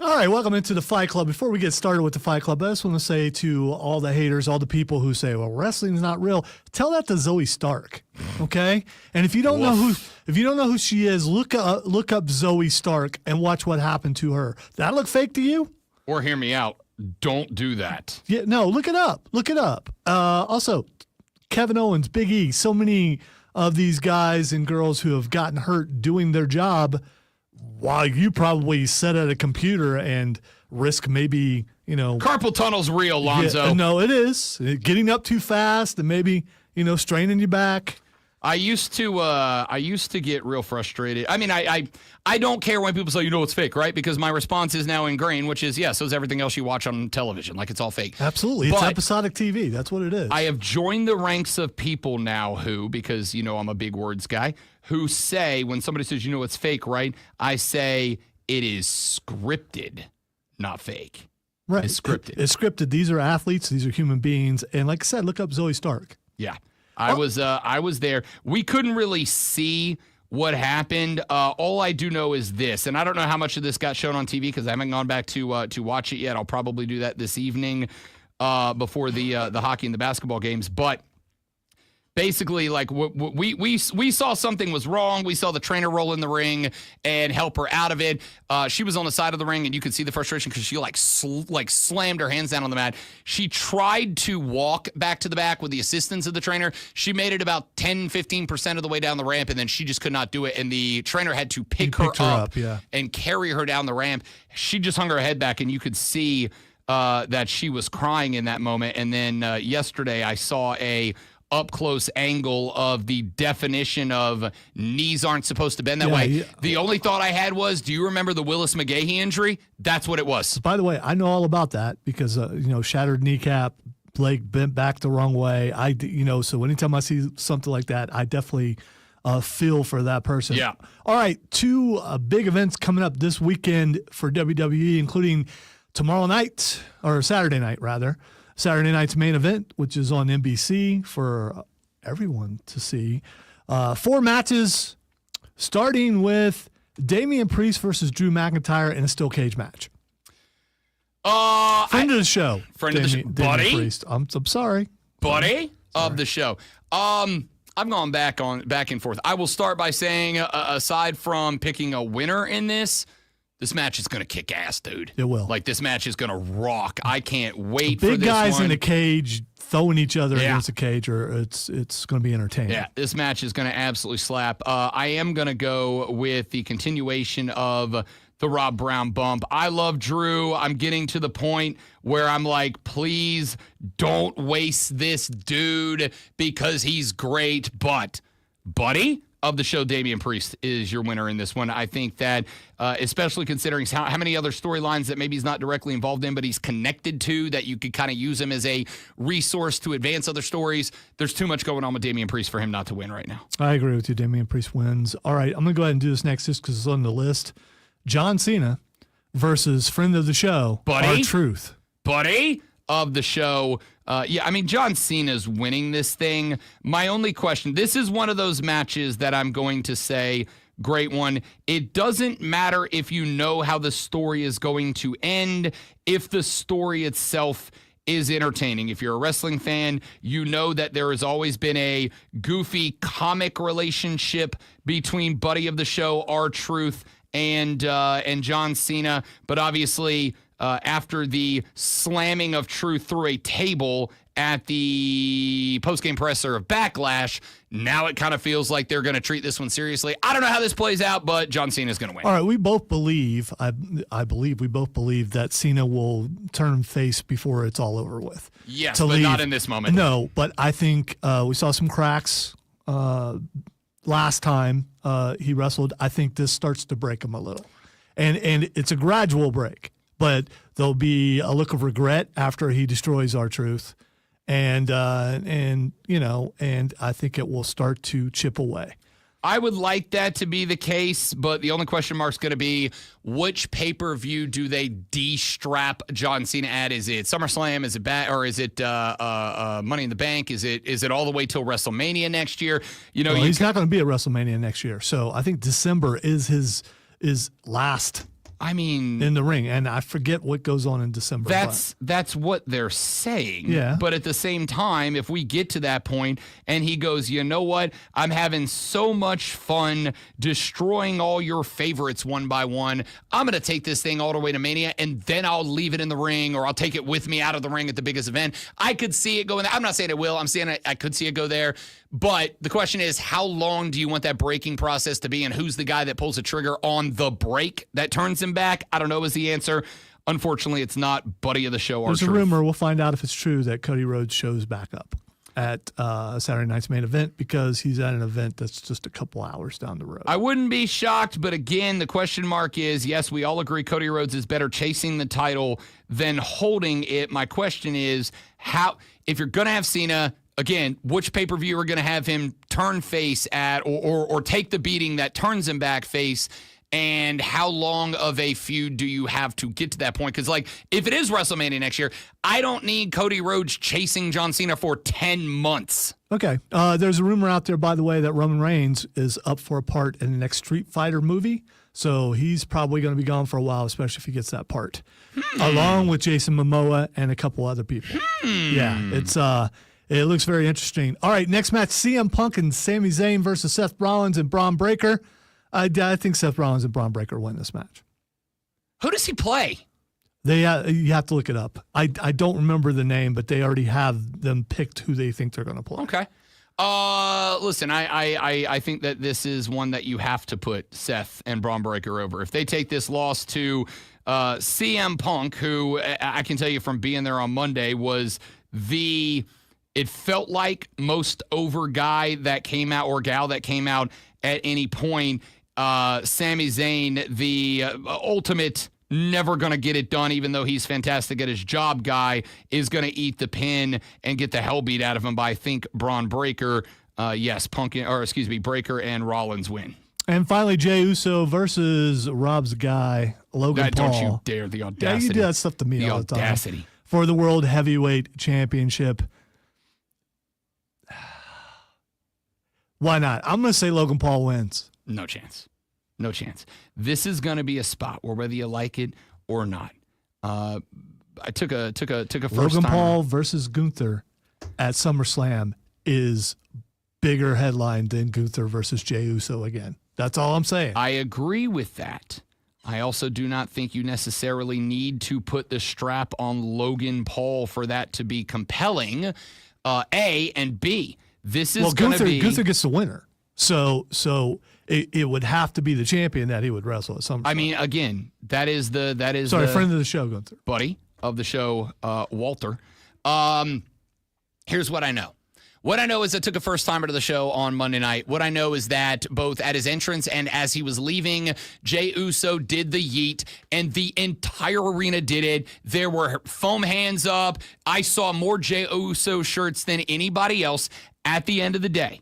All right, welcome into the Fight Club. Before we get started with the Fight Club, I just want to say to all the haters, all the people who say, "Well, wrestling's not real," tell that to Zoe Stark, okay? And if you don't know who she is, look up Zoe Stark and watch what happened to her. That look fake to you? Or hear me out. Don't do that. Yeah, no, look it up. Look it up. Also, Kevin Owens, Big E, so many of these guys and girls who have gotten hurt doing their job while you probably sit at a computer and risk maybe, Carpal tunnel's real, Lonzo. Yeah, no, it is. Getting up too fast and maybe, straining your back. I used to get real frustrated. I mean, I don't care when people say, it's fake, right? Because my response is now ingrained, which is, so is everything else you watch on television. Like, it's all fake. Absolutely. It's episodic TV. That's what it is. I have joined the ranks of people now who, because, I'm a big words guy, who say, when somebody says, it's fake, right? I say, it is scripted, not fake. Right. It's scripted. It's scripted. These are athletes. These are human beings. And like I said, look up Zoe Stark. Yeah. I was there. We couldn't really see what happened. All I do know is this, and I don't know how much of this got shown on TV because I haven't gone back to watch it yet. I'll probably do that this evening before the hockey and the basketball games. But basically, like we saw something was wrong. We saw the trainer roll in the ring and help her out of it. She was on the side of the ring, and you could see the frustration because she slammed her hands down on the mat. She tried to walk back to the back with the assistance of the trainer. She made it about 10-15% of the way down the ramp, and then she just could not do it. And the trainer had to pick her up and carry her down the ramp. She just hung her head back, and you could see that she was crying in that moment. And then yesterday, I saw a up-close angle of the definition of knees aren't supposed to bend that way. Yeah. The only thought I had was, do you remember the Willis McGahee injury? That's what it was. By the way, I know all about that because, shattered kneecap, leg bent back the wrong way. So anytime I see something like that, I definitely feel for that person. Yeah. All right, two big events coming up this weekend for WWE, including tomorrow night, or Saturday night, rather. Saturday night's main event, which is on NBC for everyone to see. 4 matches, starting with Damian Priest versus Drew McIntyre in a steel cage match. Friend of the show. Friend of the show. Buddy? Priest. I'm sorry. Buddy of the show. I've gone back and forth. I will start by saying, aside from picking a winner in this match is going to kick ass, dude. It will. Like, this match is going to rock. I can't wait for this one. Big guys in a cage throwing each other against a cage, or it's going to be entertaining. Yeah, this match is going to absolutely slap. I am going to go with the continuation of the Rob Brown bump. I love Drew. I'm getting to the point where I'm like, please don't waste this dude because he's great. But, buddy of the show, Damian Priest is your winner in this one. I think that, especially considering how many other storylines that maybe he's not directly involved in, but he's connected to, that you could kind of use him as a resource to advance other stories. There's too much going on with Damian Priest for him not to win right now. I agree with you. Damian Priest wins. All right, I'm going to go ahead and do this next just because it's on the list. John Cena versus friend of the show, R-Truth. Buddy of the show. John Cena's winning this thing. My only question, this is one of those matches that I'm going to say, great one. It doesn't matter if you know how the story is going to end, if the story itself is entertaining. If you're a wrestling fan, you know that there has always been a goofy comic relationship between buddy of the show, R-Truth, and John Cena. But obviously, after the slamming of Truth through a table at the postgame presser of Backlash, now it kind of feels like they're going to treat this one seriously. I don't know how this plays out, but John Cena is going to win. All right, we both believe, I believe we both believe that Cena will turn face before it's all over with. Yes, but not in this moment. No, but I think we saw some cracks last time he wrestled. I think this starts to break him a little. And it's a gradual break. But there'll be a look of regret after he destroys R-Truth, and I think it will start to chip away. I would like that to be the case, but the only question mark is going to be which pay-per-view do they de-strap John Cena at? Is it SummerSlam? Is it or is it Money in the Bank? Is it all the way till WrestleMania next year? He's not going to be at WrestleMania next year, so I think December is his last I mean, in the ring, and I forget what goes on in December. that's what they're saying. Yeah. But at the same time, if we get to that point and he goes, you know what? I'm having so much fun destroying all your favorites one by one. I'm going to take this thing all the way to Mania, and then I'll leave it in the ring, or I'll take it with me out of the ring at the biggest event. I could see it going there. I'm not saying it will. I'm saying I could see it go there. But the question is, how long do you want that breaking process to be, and who's the guy that pulls the trigger on the break that turns him back? I don't know is the answer. Unfortunately, it's not. Buddy of the show, There's a rumor. We'll find out if it's true that Cody Rhodes shows back up at Saturday night's main event because he's at an event that's just a couple hours down the road. I wouldn't be shocked, but again, the question mark is, yes, we all agree Cody Rhodes is better chasing the title than holding it. My question is, how, if you're going to have Cena, again, which pay-per-view are going to have him turn face at or take the beating that turns him back face, and how long of a feud do you have to get to that point? Because, like, if it is WrestleMania next year, I don't need Cody Rhodes chasing John Cena for 10 months. Okay. There's a rumor out there, by the way, that Roman Reigns is up for a part in the next Street Fighter movie. So he's probably going to be gone for a while, especially if he gets that part, along with Jason Momoa and a couple other people. Yeah, it looks very interesting. All right, next match, CM Punk and Sami Zayn versus Seth Rollins and Braun Breaker. I think Seth Rollins and Braun Breaker win this match. Who does he play? You have to look it up. I don't remember the name, but they already have them picked who they think they're going to play. Okay. Listen, I think that this is one that you have to put Seth and Braun Breaker over. If they take this loss to CM Punk, who I can tell you from being there on Monday was it felt like most over guy that came out or gal that came out at any point. Sami Zayn, the ultimate never going to get it done, even though he's fantastic at his job guy, is going to eat the pin and get the hell beat out of him by, I think, Braun Breaker. Breaker and Rollins win. And finally, Jey Uso versus Rob's guy, Logan Paul. Don't you dare, the audacity. Yeah, you do that stuff to me all the time. The audacity. For the World Heavyweight Championship. Why not? I'm going to say Logan Paul wins. No chance. No chance. This is going to be a spot where whether you like it or not. I took a first Logan timer. Paul versus Gunther at SummerSlam is bigger headline than Gunther versus Jey Uso again. That's all I'm saying. I agree with that. I also do not think you necessarily need to put the strap on Logan Paul for that to be compelling. A, and B, this is going to be... Gunther gets the winner. So it would have to be the champion that he would wrestle at SummerSlam. I mean, again, that is friend of the show, Gunther. Buddy of the show, Walter. Here's what I know. What I know is I took a first-timer to the show on Monday night. What I know is that both at his entrance and as he was leaving, Jey Uso did the yeet, and the entire arena did it. There were foam hands up. I saw more Jey Uso shirts than anybody else at the end of the day.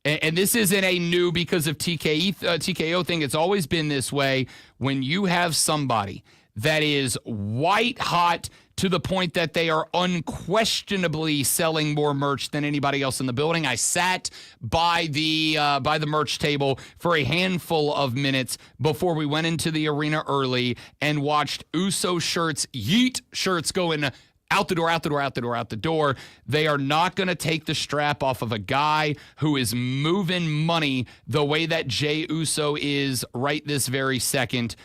And this isn't a new because of TKO thing. It's always been this way. When you have somebody that is white hot to the point that they are unquestionably selling more merch than anybody else in the building. I sat by the merch table for a handful of minutes before we went into the arena early and watched Uso shirts, yeet shirts going out the door, out the door, out the door, out the door. They are not going to take the strap off of a guy who is moving money the way that Jey Uso is right this very second,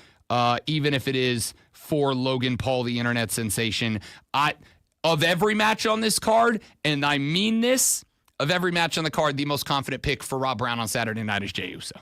even if it is for Logan Paul, the internet sensation. Of every match on this card, and I mean this, of every match on the card, the most confident pick for Rob Brown on Saturday night is Jey Uso.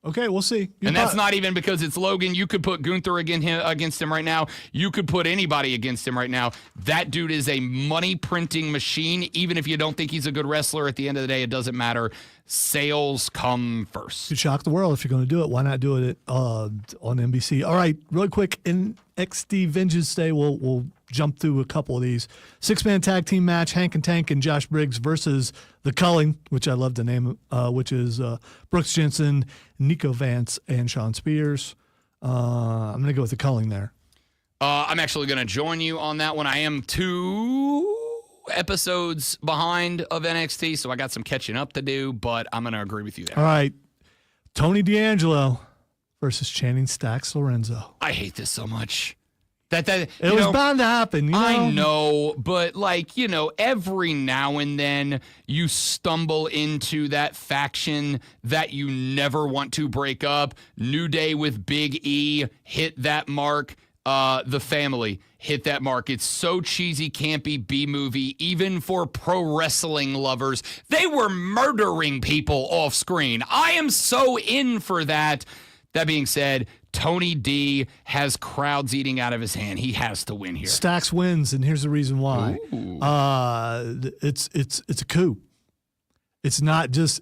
Okay, we'll see. That's not even because it's Logan. You could put Gunther against him right now. You could put anybody against him right now. That dude is a money-printing machine. Even if you don't think he's a good wrestler, at the end of the day, it doesn't matter. Sales come first. You shock the world if you're going to do it. Why not do it on NBC? All right, really quick, NXT Vengeance Day, we'll jump through a couple of these. 6-man tag team match, Hank and Tank and Josh Briggs versus The Culling, which I love the name, which is Brooks Jensen, Nico Vance, and Sean Spears. I'm going to go with The Culling there. I'm actually going to join you on that one. I am 2 episodes behind of NXT, so I got some catching up to do, but I'm going to agree with you there. All right, Tony D'Angelo versus Channing Stacks Lorenzo. I hate this so much. It was bound to happen. I know, but every now and then you stumble into that faction that you never want to break up. New Day with Big E hit that mark. The Family hit that mark. It's so cheesy, campy B-movie, even for pro wrestling lovers. They were murdering people off screen. I am so in for that. That being said, Tony D has crowds eating out of his hand. He has to win here. Stacks wins, and here's the reason why. It's a coup. It's not just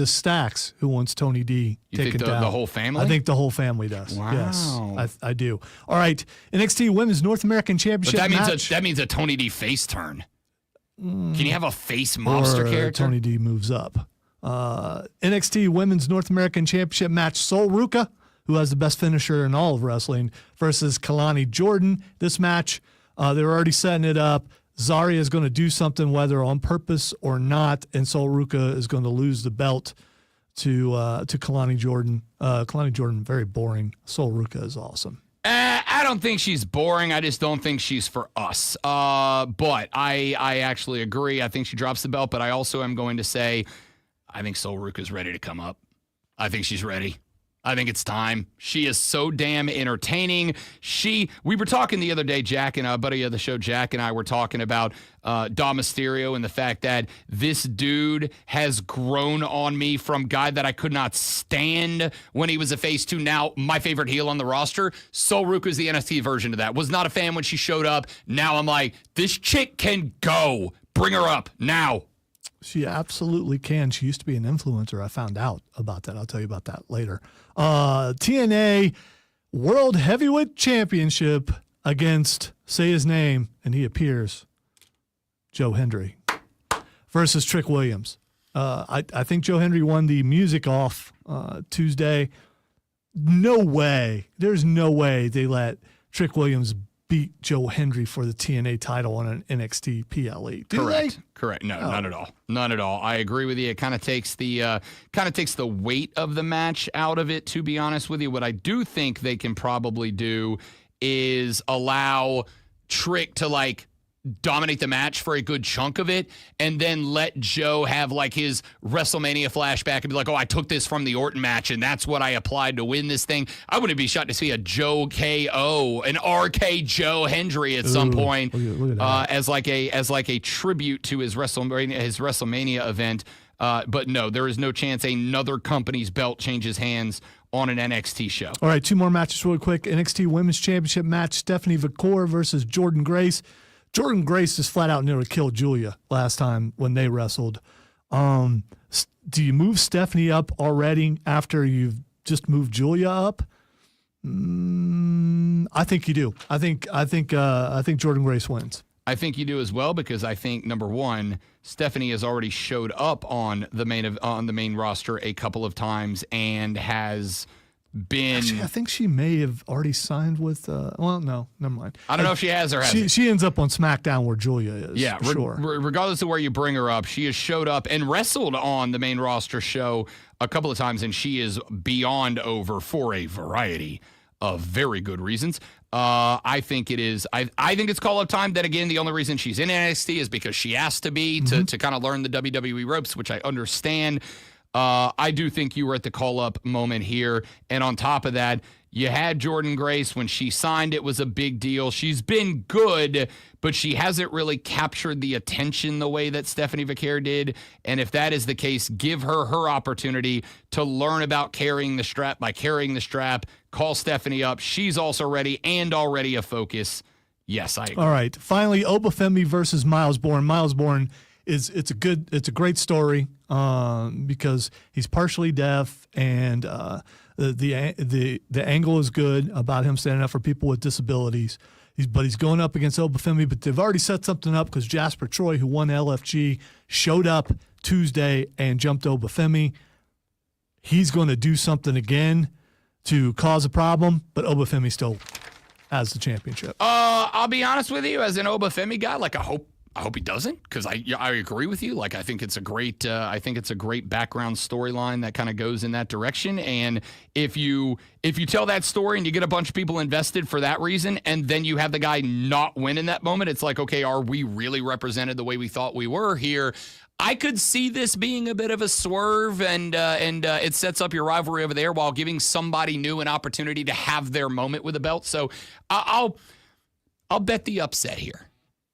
Stacks who wants Tony D taken down. The whole family? I think the whole family does. Wow. Yes, I do. All right, NXT Women's North American Championship match. That means a Tony D face turn. Can you have a face mobster character? Tony D moves up. NXT Women's North American Championship match: Sol Ruca, who has the best finisher in all of wrestling, versus Kalani Jordan. This match, they're already setting it up. Zarya is going to do something, whether on purpose or not, and Sol Ruca is going to lose the belt to Kalani Jordan. Kalani Jordan, very boring. Sol Ruca is awesome. I don't think she's boring. I just don't think she's for us. But I actually agree. I think she drops the belt, but I also am going to say I think Sol Ruca's ready to come up. I think she's ready. I think it's time. She is so damn entertaining. We were talking the other day, Jack and a buddy of the show, Jack and I were talking about Dom Mysterio and the fact that this dude has grown on me from guy that I could not stand when he was a face to now my favorite heel on the roster. Sol Ruca is the NXT version of that. Was not a fan when she showed up. Now I'm like, this chick can go. Bring her up now. She absolutely can. She used to be an influencer. I found out about that. I'll tell you about that later. TNA World Heavyweight Championship against, say his name, and he appears, Joe Hendry versus Trick Williams. I think Joe Hendry won the music off Tuesday. No way. There's no way they let Trick Williams beat Joe Hendry for the TNA title on an NXT PLE. Correct. No, none at all. None at all. I agree with you. It kind of takes the weight of the match out of it, to be honest with you. What I do think they can probably do is allow Trick to dominate the match for a good chunk of it, and then let Joe have his WrestleMania flashback and be like, oh, I took this from the Orton match and that's what I applied to win this thing. I wouldn't be shocked to see a Joe KO, an RK Joe Hendry at some point, look at as a tribute to his WrestleMania event. But no, there is no chance another company's belt changes hands on an NXT show. All right, two more matches really quick. NXT Women's Championship match: Stephanie Vicor versus Jordan Grace. Jordan Grace just flat out nearly killed Julia last time when they wrestled. Do you move Stephanie up already after you've just moved Julia up? I think you do. I think Jordan Grace wins. I think you do as well, because I think, number one, Stephanie has already showed up on the main roster a couple of times and has been. Actually, I think she may have already signed with. Well, no, never mind. I don't know if she has or hasn't. She ends up on SmackDown where Julia is. Yeah, for sure. Regardless of where you bring her up, she has showed up and wrestled on the main roster show a couple of times, and she is beyond over for a variety of very good reasons. I think it is. I think it's call-up time. Then again, the only reason she's in NXT is because she has to be to kind of learn the WWE ropes, which I understand. I do think you were at the call-up moment here. And on top of that, you had Jordan Grace. When she signed, it was a big deal. She's been good, but she hasn't really captured the attention the way that Stephanie Vicor did. And if that is the case, give her opportunity to learn about carrying the strap by carrying the strap. Call Stephanie up. She's also ready and already a focus. Yes, I agree. All right. Finally, Obafemi versus Miles Bourne. Miles Bourne it's a great story because he's partially deaf, and the angle is good about him standing up for people with disabilities. But he's going up against Obafemi, but they've already set something up because Jasper Troy, who won LFG, showed up Tuesday and jumped Obafemi. He's going to do something again to cause a problem, but Obafemi still has the championship. I'll be honest with you, as an Obafemi guy, I hope he doesn't, because I agree with you. Like, I think it's a great background storyline that kind of goes in that direction. And if you tell that story and you get a bunch of people invested for that reason, and then you have the guy not win in that moment, it's like, okay, are we really represented the way we thought we were here? I could see this being a bit of a swerve, and it sets up your rivalry over there while giving somebody new an opportunity to have their moment with the belt. So I'll bet the upset here.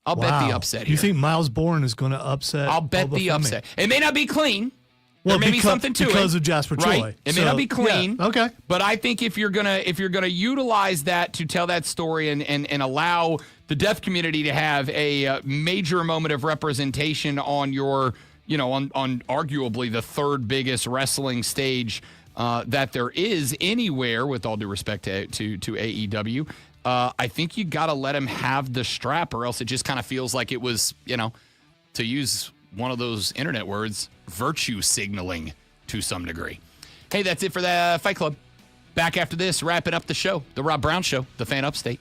I'll bet the upset here. You think Miles Bourne is going to upset? I'll bet the upset. It may not be clean. Well, there may be something to it because of Jasper Troy. Right? It may not be clean. Yeah, okay. But I think if you're gonna utilize that to tell that story and allow the deaf community to have a major moment of representation on your, on arguably the third biggest wrestling stage that there is anywhere, with all due respect to AEW. I think you got to let him have the strap, or else it just kind of feels like it was, to use one of those internet words, virtue signaling to some degree. Hey, that's it for the Fight Club. Back after this, wrapping up the show, the Rob Brown Show, the Fan Upstate.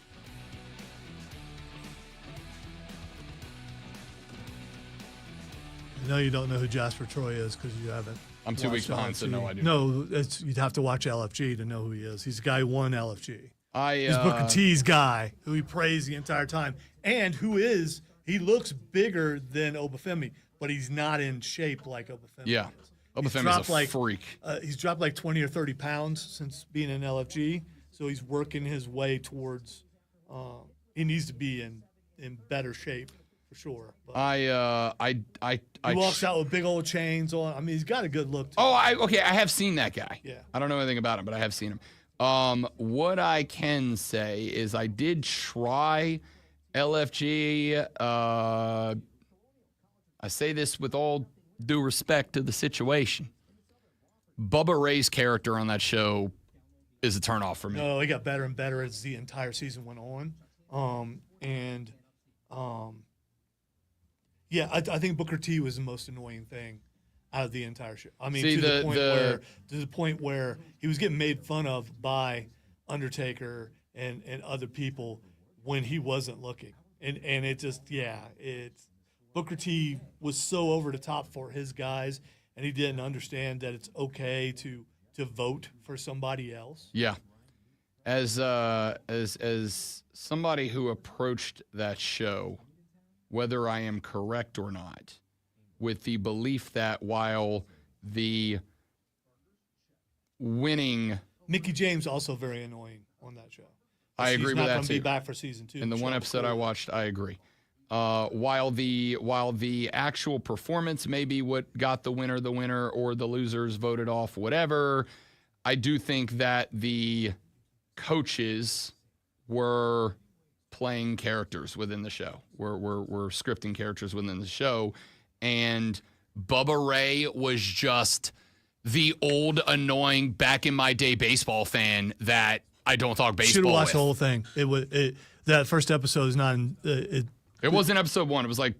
I know you don't know who Jasper Troy is because you haven't. I'm 2 weeks behind, so no, I do. No, you'd have to watch LFG to know who he is. He's the guy who won LFG. He's He's Booker T's guy who he praised the entire time, and he looks bigger than Obafemi, but he's not in shape like Obafemi. Yeah, is. Obafemi's a freak. He's dropped like 20 or 30 pounds since being in LFG, so he's working his way towards. He needs to be in better shape for sure. But he walks out with big old chains on. I mean, he's got a good look. I have seen that guy. Yeah. I don't know anything about him, but I have seen him. What I can say is I did try LFG. I say this with all due respect to the situation. Bubba Ray's character on that show is a turnoff for me. No, he got better and better as the entire season went on. I think Booker T was the most annoying thing out of the entire show. I mean, to the point where he was getting made fun of by Undertaker and other people when he wasn't looking. And it just, Booker T was so over the top for his guys, and he didn't understand that it's okay to vote for somebody else. Yeah. As somebody who approached that show, whether I am correct or not, with the belief that while the winning... Mickey James also very annoying on that show. I agree with that, too. He's not going to be back for season 2. In the one episode I watched, I agree. While the actual performance may be what got the winner, or the losers voted off, whatever, I do think that the coaches were playing characters within the show. We're scripting characters within the show. And Bubba Ray was just the old, annoying, back-in-my-day baseball fan that I don't talk baseball with. Should have watched the whole thing. That first episode is not... It wasn't episode 1. It was like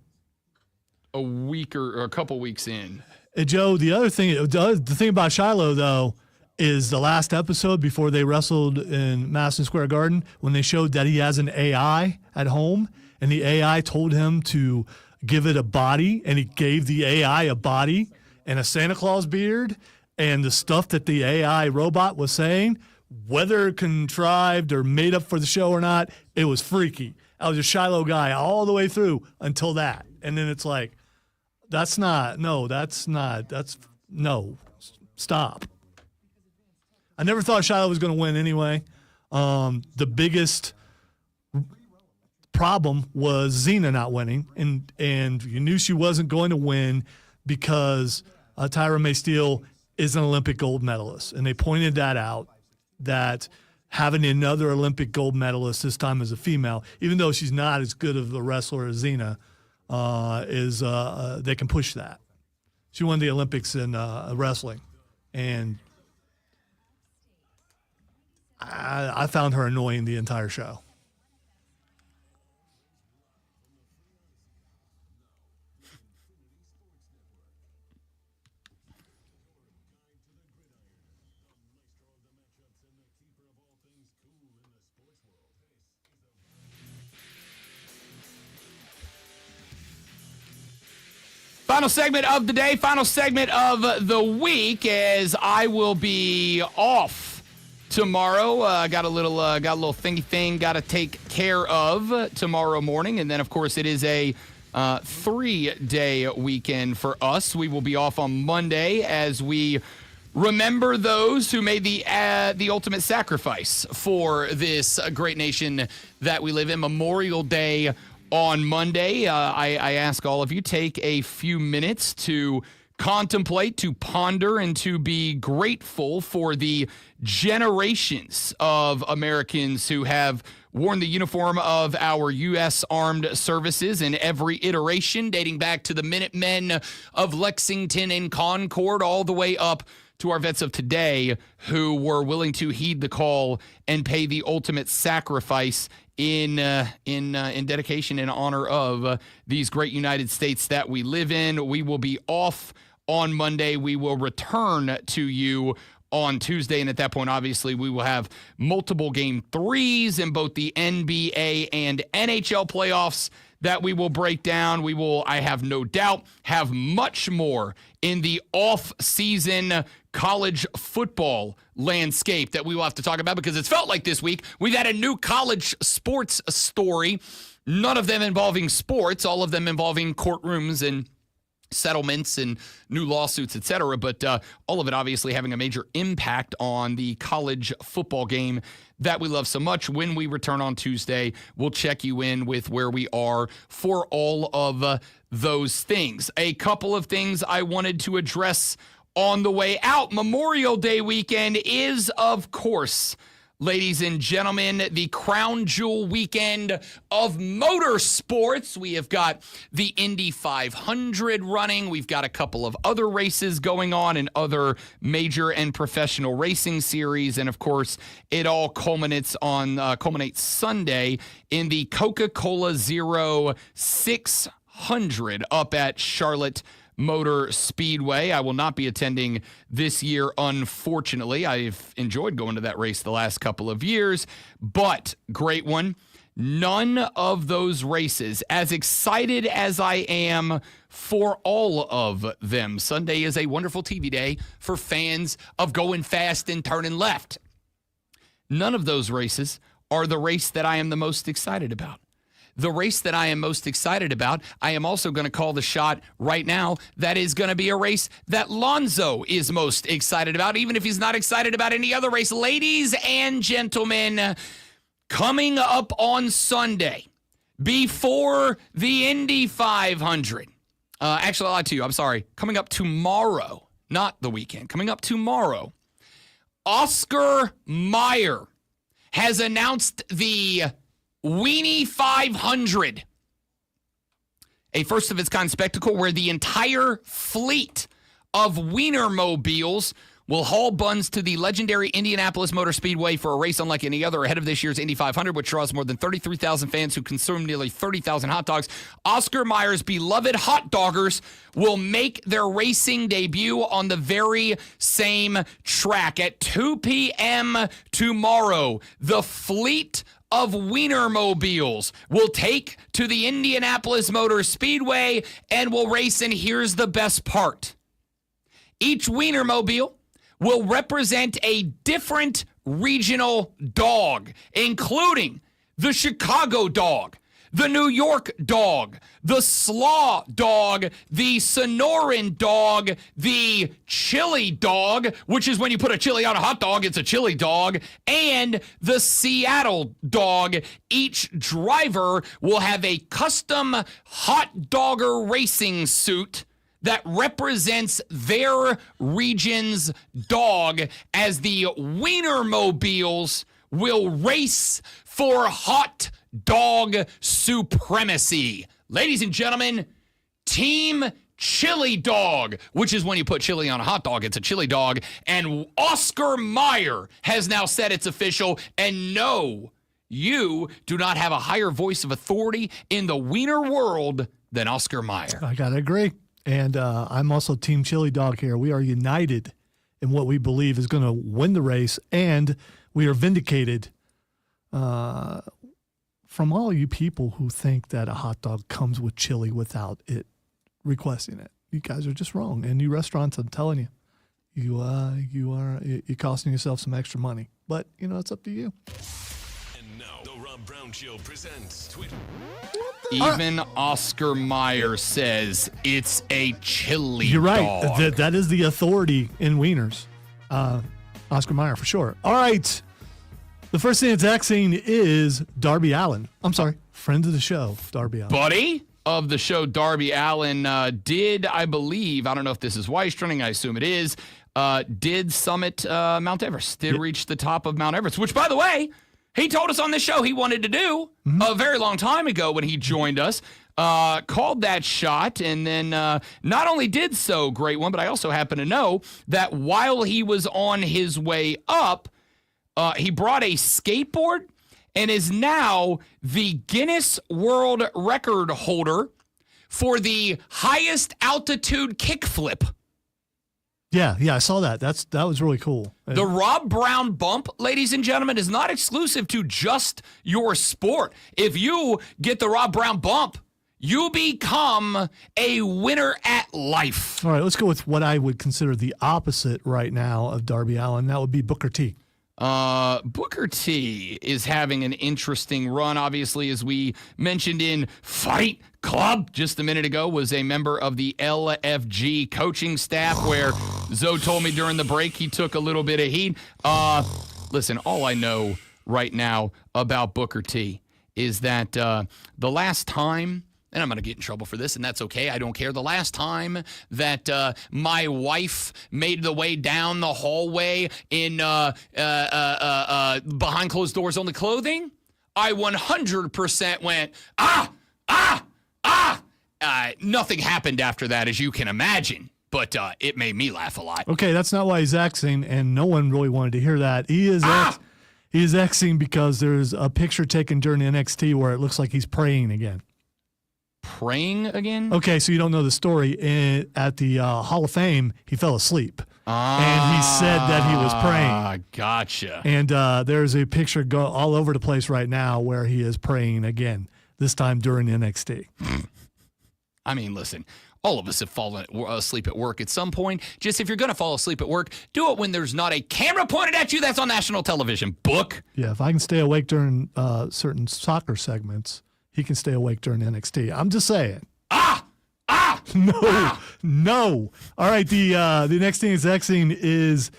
a week or a couple weeks in. Joe, the thing about Shiloh, though, is the last episode before they wrestled in Madison Square Garden, when they showed that he has an AI at home, and the AI told him to give it a body, and he gave the AI a body and a Santa Claus beard, and the stuff that the AI robot was saying, whether contrived or made up for the show or not, it was freaky. I was a Shiloh guy all the way through until that. And then it's like, stop. I never thought Shiloh was going to win anyway. The biggest problem was Xena not winning, and you knew she wasn't going to win because Tyra May Steele is an Olympic gold medalist, and they pointed that out, that having another Olympic gold medalist this time as a female, even though she's not as good of a wrestler as Xena, they can push that. She won the Olympics in wrestling, and I found her annoying the entire show. Final segment of the day, final segment of the week, as I will be off tomorrow. Got a little thingy thing got to take care of tomorrow morning, and then of course it is a 3-day weekend for us. We will be off on Monday as we remember those who made the ultimate sacrifice for this great nation that we live in. Memorial Day on Monday. I ask all of you, take a few minutes to contemplate, to ponder, and to be grateful for the generations of Americans who have worn the uniform of our U.S. Armed Services in every iteration, dating back to the Minutemen of Lexington and Concord, all the way up to our vets of today who were willing to heed the call and pay the ultimate sacrifice in dedication and honor of these great United States that we live in. We will be off on Monday. We will return to you on Tuesday, and at that point, obviously, we will have multiple game threes in both the NBA and NHL playoffs that we will break down. We will, I have no doubt, have much more in the off-season college football landscape that we will have to talk about, because it's felt like this week we've had a new college sports story, none of them involving sports, all of them involving courtrooms and settlements and new lawsuits, etc., but all of it obviously having a major impact on the college football game that we love so much. When we return on Tuesday, we'll check you in with where we are for all of those things. A couple of things I wanted to address on the way out. Memorial Day weekend is, of course, ladies and gentlemen, the crown jewel weekend of motorsports. We have got the Indy 500 running. We've got a couple of other races going on in other major and professional racing series. And of course, it all culminates Sunday in the Coca-Cola Zero 600 up at Charlotte Motor Speedway. I will not be attending this year, unfortunately. I've enjoyed going to that race the last couple of years, but great one. None of those races, as excited as I am for all of them. Sunday is a wonderful TV day for fans of going fast and turning left. None of those races are the race that I am the most excited about. The race that I am most excited about, I am also going to call the shot right now, that is going to be a race that Lonzo is most excited about, even if he's not excited about any other race. Ladies and gentlemen, coming up on Sunday, before the Indy 500, actually, I lied to you, I'm sorry, coming up tomorrow, not the weekend, coming up tomorrow, Oscar Mayer has announced the Weenie 500, a first-of-its-kind spectacle where the entire fleet of Wienermobiles will haul buns to the legendary Indianapolis Motor Speedway for a race unlike any other ahead of this year's Indy 500, which draws more than 33,000 fans who consume nearly 30,000 hot dogs. Oscar Mayer's beloved hot doggers will make their racing debut on the very same track. At 2 p.m. tomorrow, the fleet of Wienermobiles will take to the Indianapolis Motor Speedway and will race, and here's the best part. Each Wienermobile will represent a different regional dog, including the Chicago dog, the New York dog, the Slaw dog, the Sonoran dog, the Chili dog, which is when you put a chili on a hot dog, it's a chili dog, and the Seattle dog. Each driver will have a custom hot dogger racing suit that represents their region's dog, as the Wienermobiles will race for hot dog supremacy. Ladies and gentlemen, Team Chili Dog, which is when you put chili on a hot dog, it's a chili dog. And Oscar Mayer has now said it's official. And no, you do not have a higher voice of authority in the wiener world than Oscar Mayer. I got to agree. And I'm also Team Chili Dog here. We are united in what we believe is going to win the race, and we are vindicated from all you people who think that a hot dog comes with chili without it requesting it. you guys are just wrong. And new restaurants, I'm telling you, you're costing yourself some extra money. But, it's up to you. And now, the Rob Brown Show presents Twitter. Even Oscar Mayer says it's a chili You're right. dog. That is the authority in wieners. Oscar Mayer, for sure. All right. The first thing that's Xing is Darby Allin. I'm sorry, friend of the show, Darby Allin. Buddy of the show, Darby Allin, did, I believe, I don't know if this is why he's trending, I assume it is, did summit Mount Everest, did reach the top of Mount Everest, which, by the way, he told us on this show he wanted to do a very long time ago when he joined us. Called that shot, and then not only did so, great one, but I also happen to know that while he was on his way up, he brought a skateboard and is now the Guinness World Record holder for the highest altitude kickflip. Yeah, I saw that. That was really cool. The Rob Brown bump, ladies and gentlemen, is not exclusive to just your sport. If you get the Rob Brown bump, you become a winner at life. All right, let's go with what I would consider the opposite right now of Darby Allin. That would be Booker T. Booker T is having an interesting run. Obviously, as we mentioned in Fight Club just a minute ago, was a member of the LFG coaching staff where Zoe told me during the break he took a little bit of heat. Listen, all I know right now about Booker T is that the last time, and I'm going to get in trouble for this, and that's okay. I don't care. The last time that my wife made the way down the hallway in behind closed doors only clothing, I 100% went, nothing happened after that, as you can imagine. But it made me laugh a lot. Okay, that's not why he's Xing, and no one really wanted to hear that. He is Xing because there's a picture taken during NXT where it looks like he's praying again. Praying again? Okay, so you don't know the story. At the Hall of Fame, he fell asleep. And he said that he was praying. Gotcha. And there's a picture all over the place right now where he is praying again, this time during NXT. I mean, listen, all of us have fallen asleep at work at some point. Just if you're going to fall asleep at work, do it when there's not a camera pointed at you that's on national television. Book. Yeah, if I can stay awake during certain soccer segments, he can stay awake during NXT. I'm just saying. No. All right, the next thing is Xing is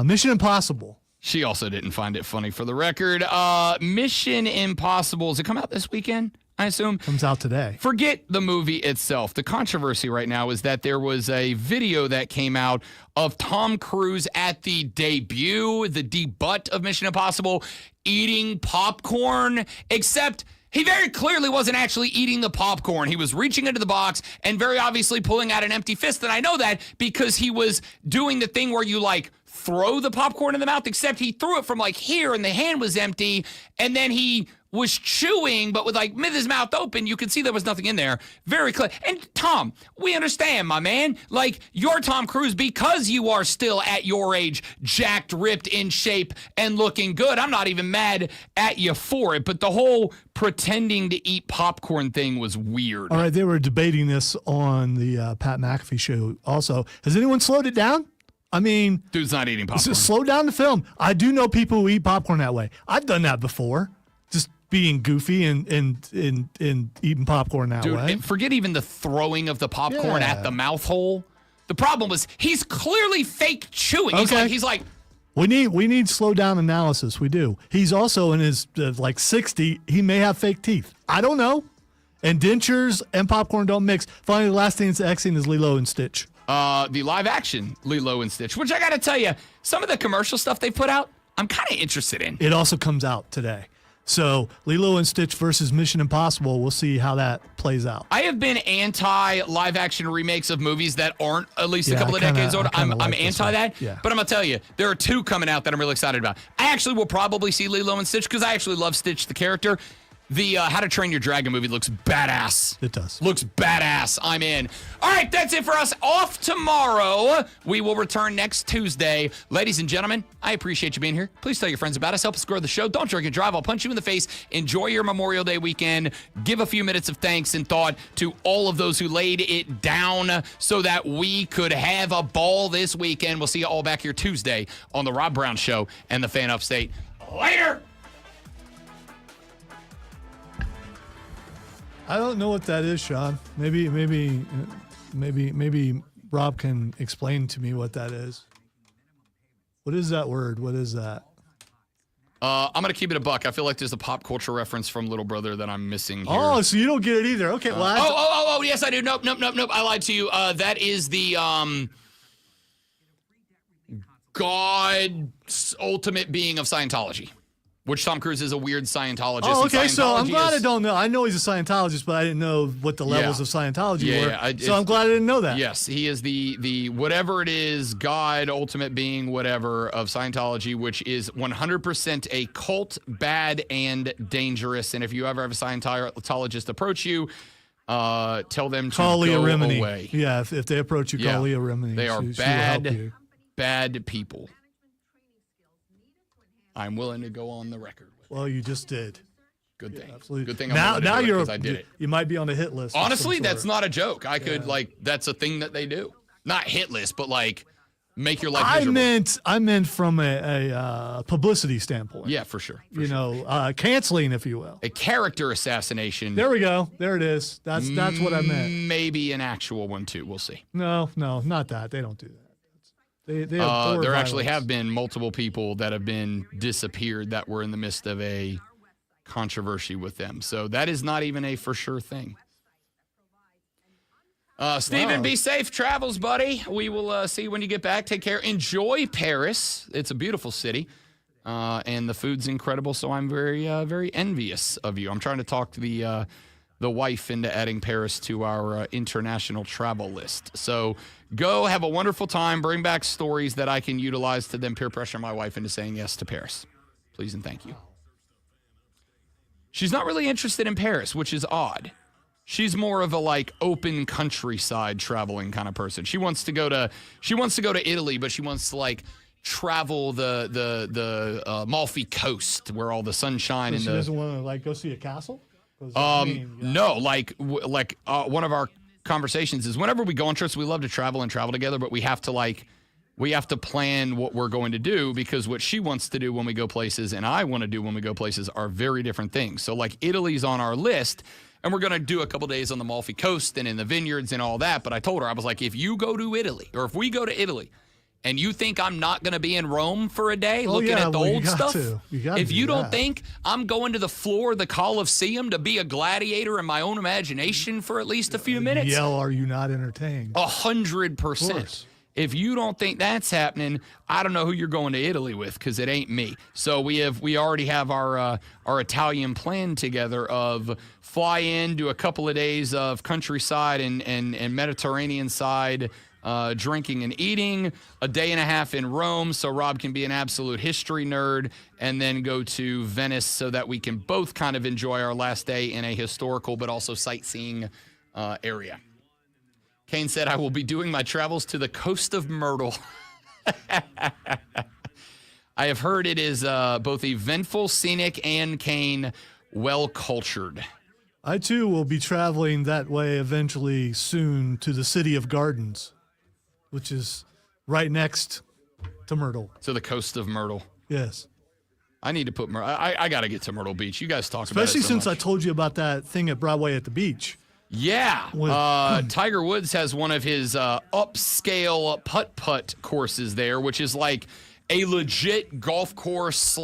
Mission Impossible. She also didn't find it funny, for the record. Mission Impossible, does it come out this weekend, I assume? Comes out today. Forget the movie itself. The controversy right now is that there was a video that came out of Tom Cruise at the debut, the debut of Mission Impossible, eating popcorn, except he very clearly wasn't actually eating the popcorn. He was reaching into the box and very obviously pulling out an empty fist. And I know that because he was doing the thing where you throw the popcorn in the mouth, except he threw it from here and the hand was empty. And then he was chewing, but with his mouth open, you could see there was nothing in there. Very clear. And Tom, we understand, my man. You're Tom Cruise because you are still at your age, jacked, ripped, in shape, and looking good. I'm not even mad at you for it, but the whole pretending to eat popcorn thing was weird. All right, they were debating this on the Pat McAfee show also. Has anyone slowed it down? I mean, dude's not eating popcorn. Slow down the film. I do know people who eat popcorn that way. I've done that before. Just being goofy and eating popcorn that way. Forget even the throwing of the popcorn at the mouth hole. The problem was he's clearly fake chewing. Okay. He's like, we need slow down analysis. We do. He's also in his 60. He may have fake teeth. I don't know. And dentures and popcorn don't mix. Finally, the last thing that's Xing is Lilo and Stitch. The live action Lilo and Stitch, which I got to tell you, some of the commercial stuff they put out, I'm kind of interested in. It also comes out today. So Lilo and Stitch versus Mission Impossible, we'll see how that plays out. I have been anti-live action remakes of movies that aren't at least a couple of decades old. I'm anti that, but I'm going to tell you, there are two coming out that I'm really excited about. I actually will probably see Lilo and Stitch because I actually love Stitch the character. The How to Train Your Dragon movie looks badass. It does. Looks badass. I'm in. All right, that's it for us. Off tomorrow. We will return next Tuesday. Ladies and gentlemen, I appreciate you being here. Please tell your friends about us. Help us grow the show. Don't drink and drive. I'll punch you in the face. Enjoy your Memorial Day weekend. Give a few minutes of thanks and thought to all of those who laid it down so that we could have a ball this weekend. We'll see you all back here Tuesday on The Rob Brown Show and The Fan Upstate. Later! I don't know what that is, Sean. Maybe Rob can explain to me what that is. What is that word? What is that? I'm going to keep it a buck. I feel like there's a pop culture reference from Little Brother that I'm missing here. Oh, so you don't get it either. Okay, well, yes, I do. Nope. I lied to you. That is the God's ultimate being of Scientology, which Tom Cruise is a weird Scientologist. Oh, okay, so I'm Scientology glad I don't know. I know he's a Scientologist, but I didn't know what the levels of Scientology were. So I'm glad I didn't know that. Yes, he is the whatever it is, God, ultimate being, whatever, of Scientology, which is 100% a cult, bad, and dangerous. And if you ever have a Scientologist approach you, tell them to call Leah go Remini. away. Yeah, if they approach you, call Leah Remini. They are she will help you. bad people. I'm willing to go on the record. Well, you just did. Good thing. Absolutely. Good thing. Now because I did it. You might be on the hit list. Honestly, that's not a joke. I could that's a thing that they do. Not hit list, but like make your life miserable. I meant from a publicity standpoint. Yeah, for sure. Canceling, if you will. A character assassination. There we go. There it is. That's what I meant. Maybe an actual one too. We'll see. No, not that. They don't do that. There actually have been multiple people that have been disappeared that were in the midst of a controversy with them. So that is not even a for sure thing. Steven, be safe travels, buddy. We will see you when you get back. Take care. Enjoy Paris. It's a beautiful city. And the food's incredible. So I'm very, very envious of you. I'm trying to talk to the wife into adding Paris to our international travel list. So go have a wonderful time. Bring back stories that I can utilize to then peer pressure my wife into saying yes to Paris. Please and thank you. She's not really interested in Paris, which is odd. She's more of a open countryside traveling kind of person. She wants to go to Italy, but she wants to travel the Amalfi Coast where all the sunshine and she doesn't want to go see a castle. No, one of our conversations is whenever we go on trips, we love to travel together, but we have to plan what we're going to do because what she wants to do when we go places and I want to do when we go places are very different things. So Italy's on our list and we're going to do a couple days on the Amalfi Coast and in the vineyards and all that. But I told her, I was like, if you go to Italy or if we go to Italy and you think I'm not going to be in Rome for a day looking at the old stuff, if you don't think I'm going to the floor of the Colosseum to be a gladiator in my own imagination for at least a few minutes. Yell, are you not entertained? 100%. If you don't think that's happening, I don't know who you're going to Italy with because it ain't me. So we already have our Italian plan together of fly in, do a couple of days of countryside and Mediterranean side drinking and eating, a day and a half in Rome so Rob can be an absolute history nerd, and then go to Venice so that we can both kind of enjoy our last day in a historical but also sightseeing area. Kane said, I will be doing my travels to the coast of Myrtle. I have heard it is both eventful, scenic, and Kane, well-cultured. I, too, will be traveling that way eventually soon to the City of Gardens, which is right next to Myrtle. So the coast of Myrtle. Yes. I need to put I got to get to Myrtle Beach. You guys talk about it especially so since much. I told you about that thing at Broadway at the beach. Yeah. Tiger Woods has one of his upscale putt-putt courses there, which is like a legit golf course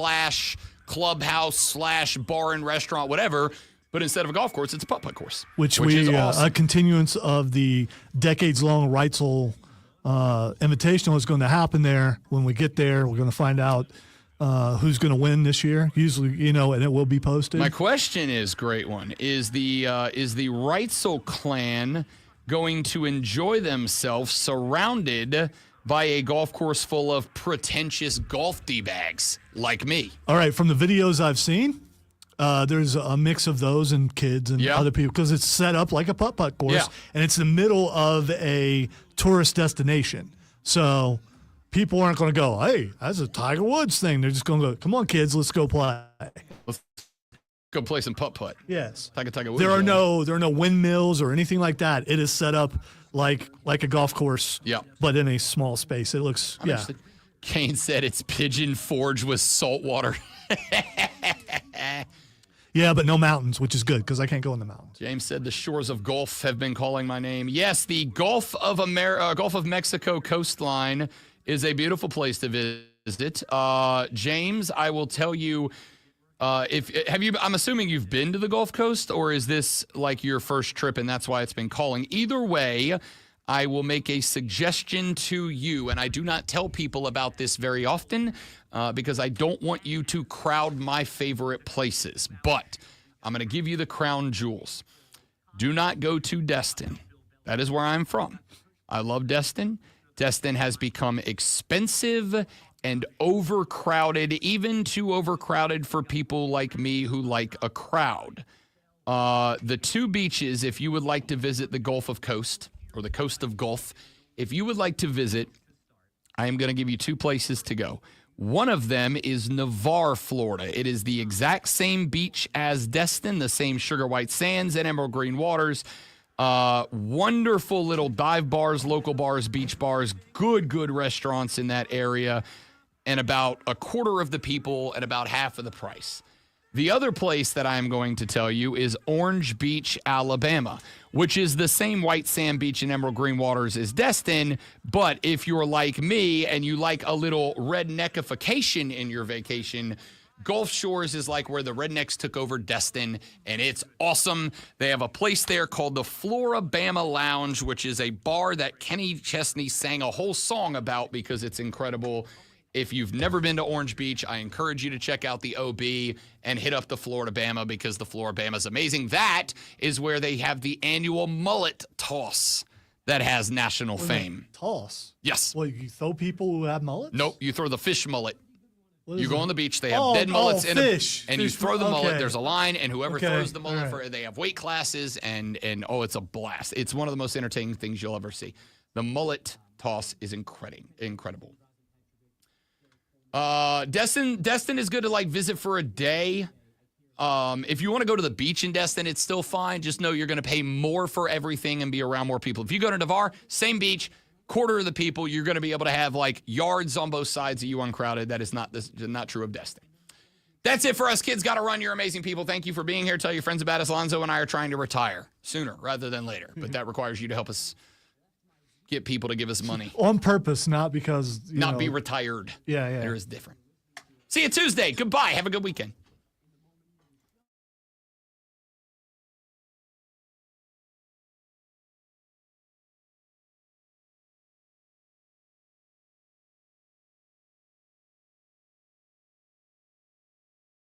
/ clubhouse / bar and restaurant, whatever. But instead of a golf course, it's a putt-putt course. Which is awesome. A continuance of the decades-long Reitzel Invitational is going to happen there. When we get there, we're going to find out who's going to win this year. Usually, and it will be posted. My question is, great one, is the Reitzel clan going to enjoy themselves surrounded by a golf course full of pretentious golf D-bags like me? All right, from the videos I've seen, There's a mix of those and kids and other people because it's set up like a putt-putt course, and it's the middle of a tourist destination. So people aren't going to go, hey, that's a Tiger Woods thing. They're just going to go, come on, kids, let's go play. Let's go play some putt-putt. Yes. Tiger Woods. There are no windmills or anything like that. It is set up like a golf course, but in a small space. It looks, Kane said it's Pigeon Forge with salt water. Yeah, but no mountains, which is good because I can't go in the mountains. James said the shores of Gulf have been calling my name. Yes, the Gulf of Mexico coastline is a beautiful place to visit. James, I will tell you, I'm assuming you've been to the Gulf Coast, or is this like your first trip and that's why it's been calling? Either way, I will make a suggestion to you, and I do not tell people about this very often because I don't want you to crowd my favorite places. But I'm going to give you the crown jewels. Do not go to Destin. That is where I'm from. I love Destin. Destin has become expensive and overcrowded, even too overcrowded for people like me who like a crowd. The two beaches, if you would like to visit the Gulf of Coast, or the coast of Gulf, if you would like to visit, I am going to give you two places to go. One of them is Navarre, Florida. It is the exact same beach as Destin, the same sugar white sands and emerald green waters. Wonderful little dive bars, local bars, beach bars, good restaurants in that area, and about a quarter of the people at about half of the price. The other place that I'm going to tell you is Orange Beach, Alabama, which is the same white sand beach and emerald green waters as Destin. But if you're like me and you like a little redneckification in your vacation, Gulf Shores is like where the rednecks took over Destin, and it's awesome. They have a place there called the Florabama Lounge, which is a bar that Kenny Chesney sang a whole song about because it's incredible. If you've never been to Orange Beach, I encourage you to check out the OB and hit up the Florabama because the Florabama is amazing. That is where they have the annual mullet toss that has national fame. Toss? Yes. Well, you throw people who have mullets? Nope, you throw the fish mullet. You go it? on the beach, they have dead mullets in fish. And you throw the mullet. There's a line, and whoever throws the mullet, right. they have weight classes, and it's a blast. It's one of the most entertaining things you'll ever see. The mullet toss is incredible. Destin is good to visit for a day. If you want to go to the beach in Destin, it's still fine. Just know you're going to pay more for everything and be around more people. If you go to Navarre, same beach, quarter of the people, you're going to be able to have yards on both sides of you uncrowded. That is not true of Destin. That's it for us, kids. Got to run. You're amazing people. Thank you for being here. Tell your friends about us. Alonzo and I are trying to retire sooner rather than later, but that requires you to help us get people to give us money. On purpose, not because, be retired. Yeah. There is different. See you Tuesday. Goodbye. Have a good weekend.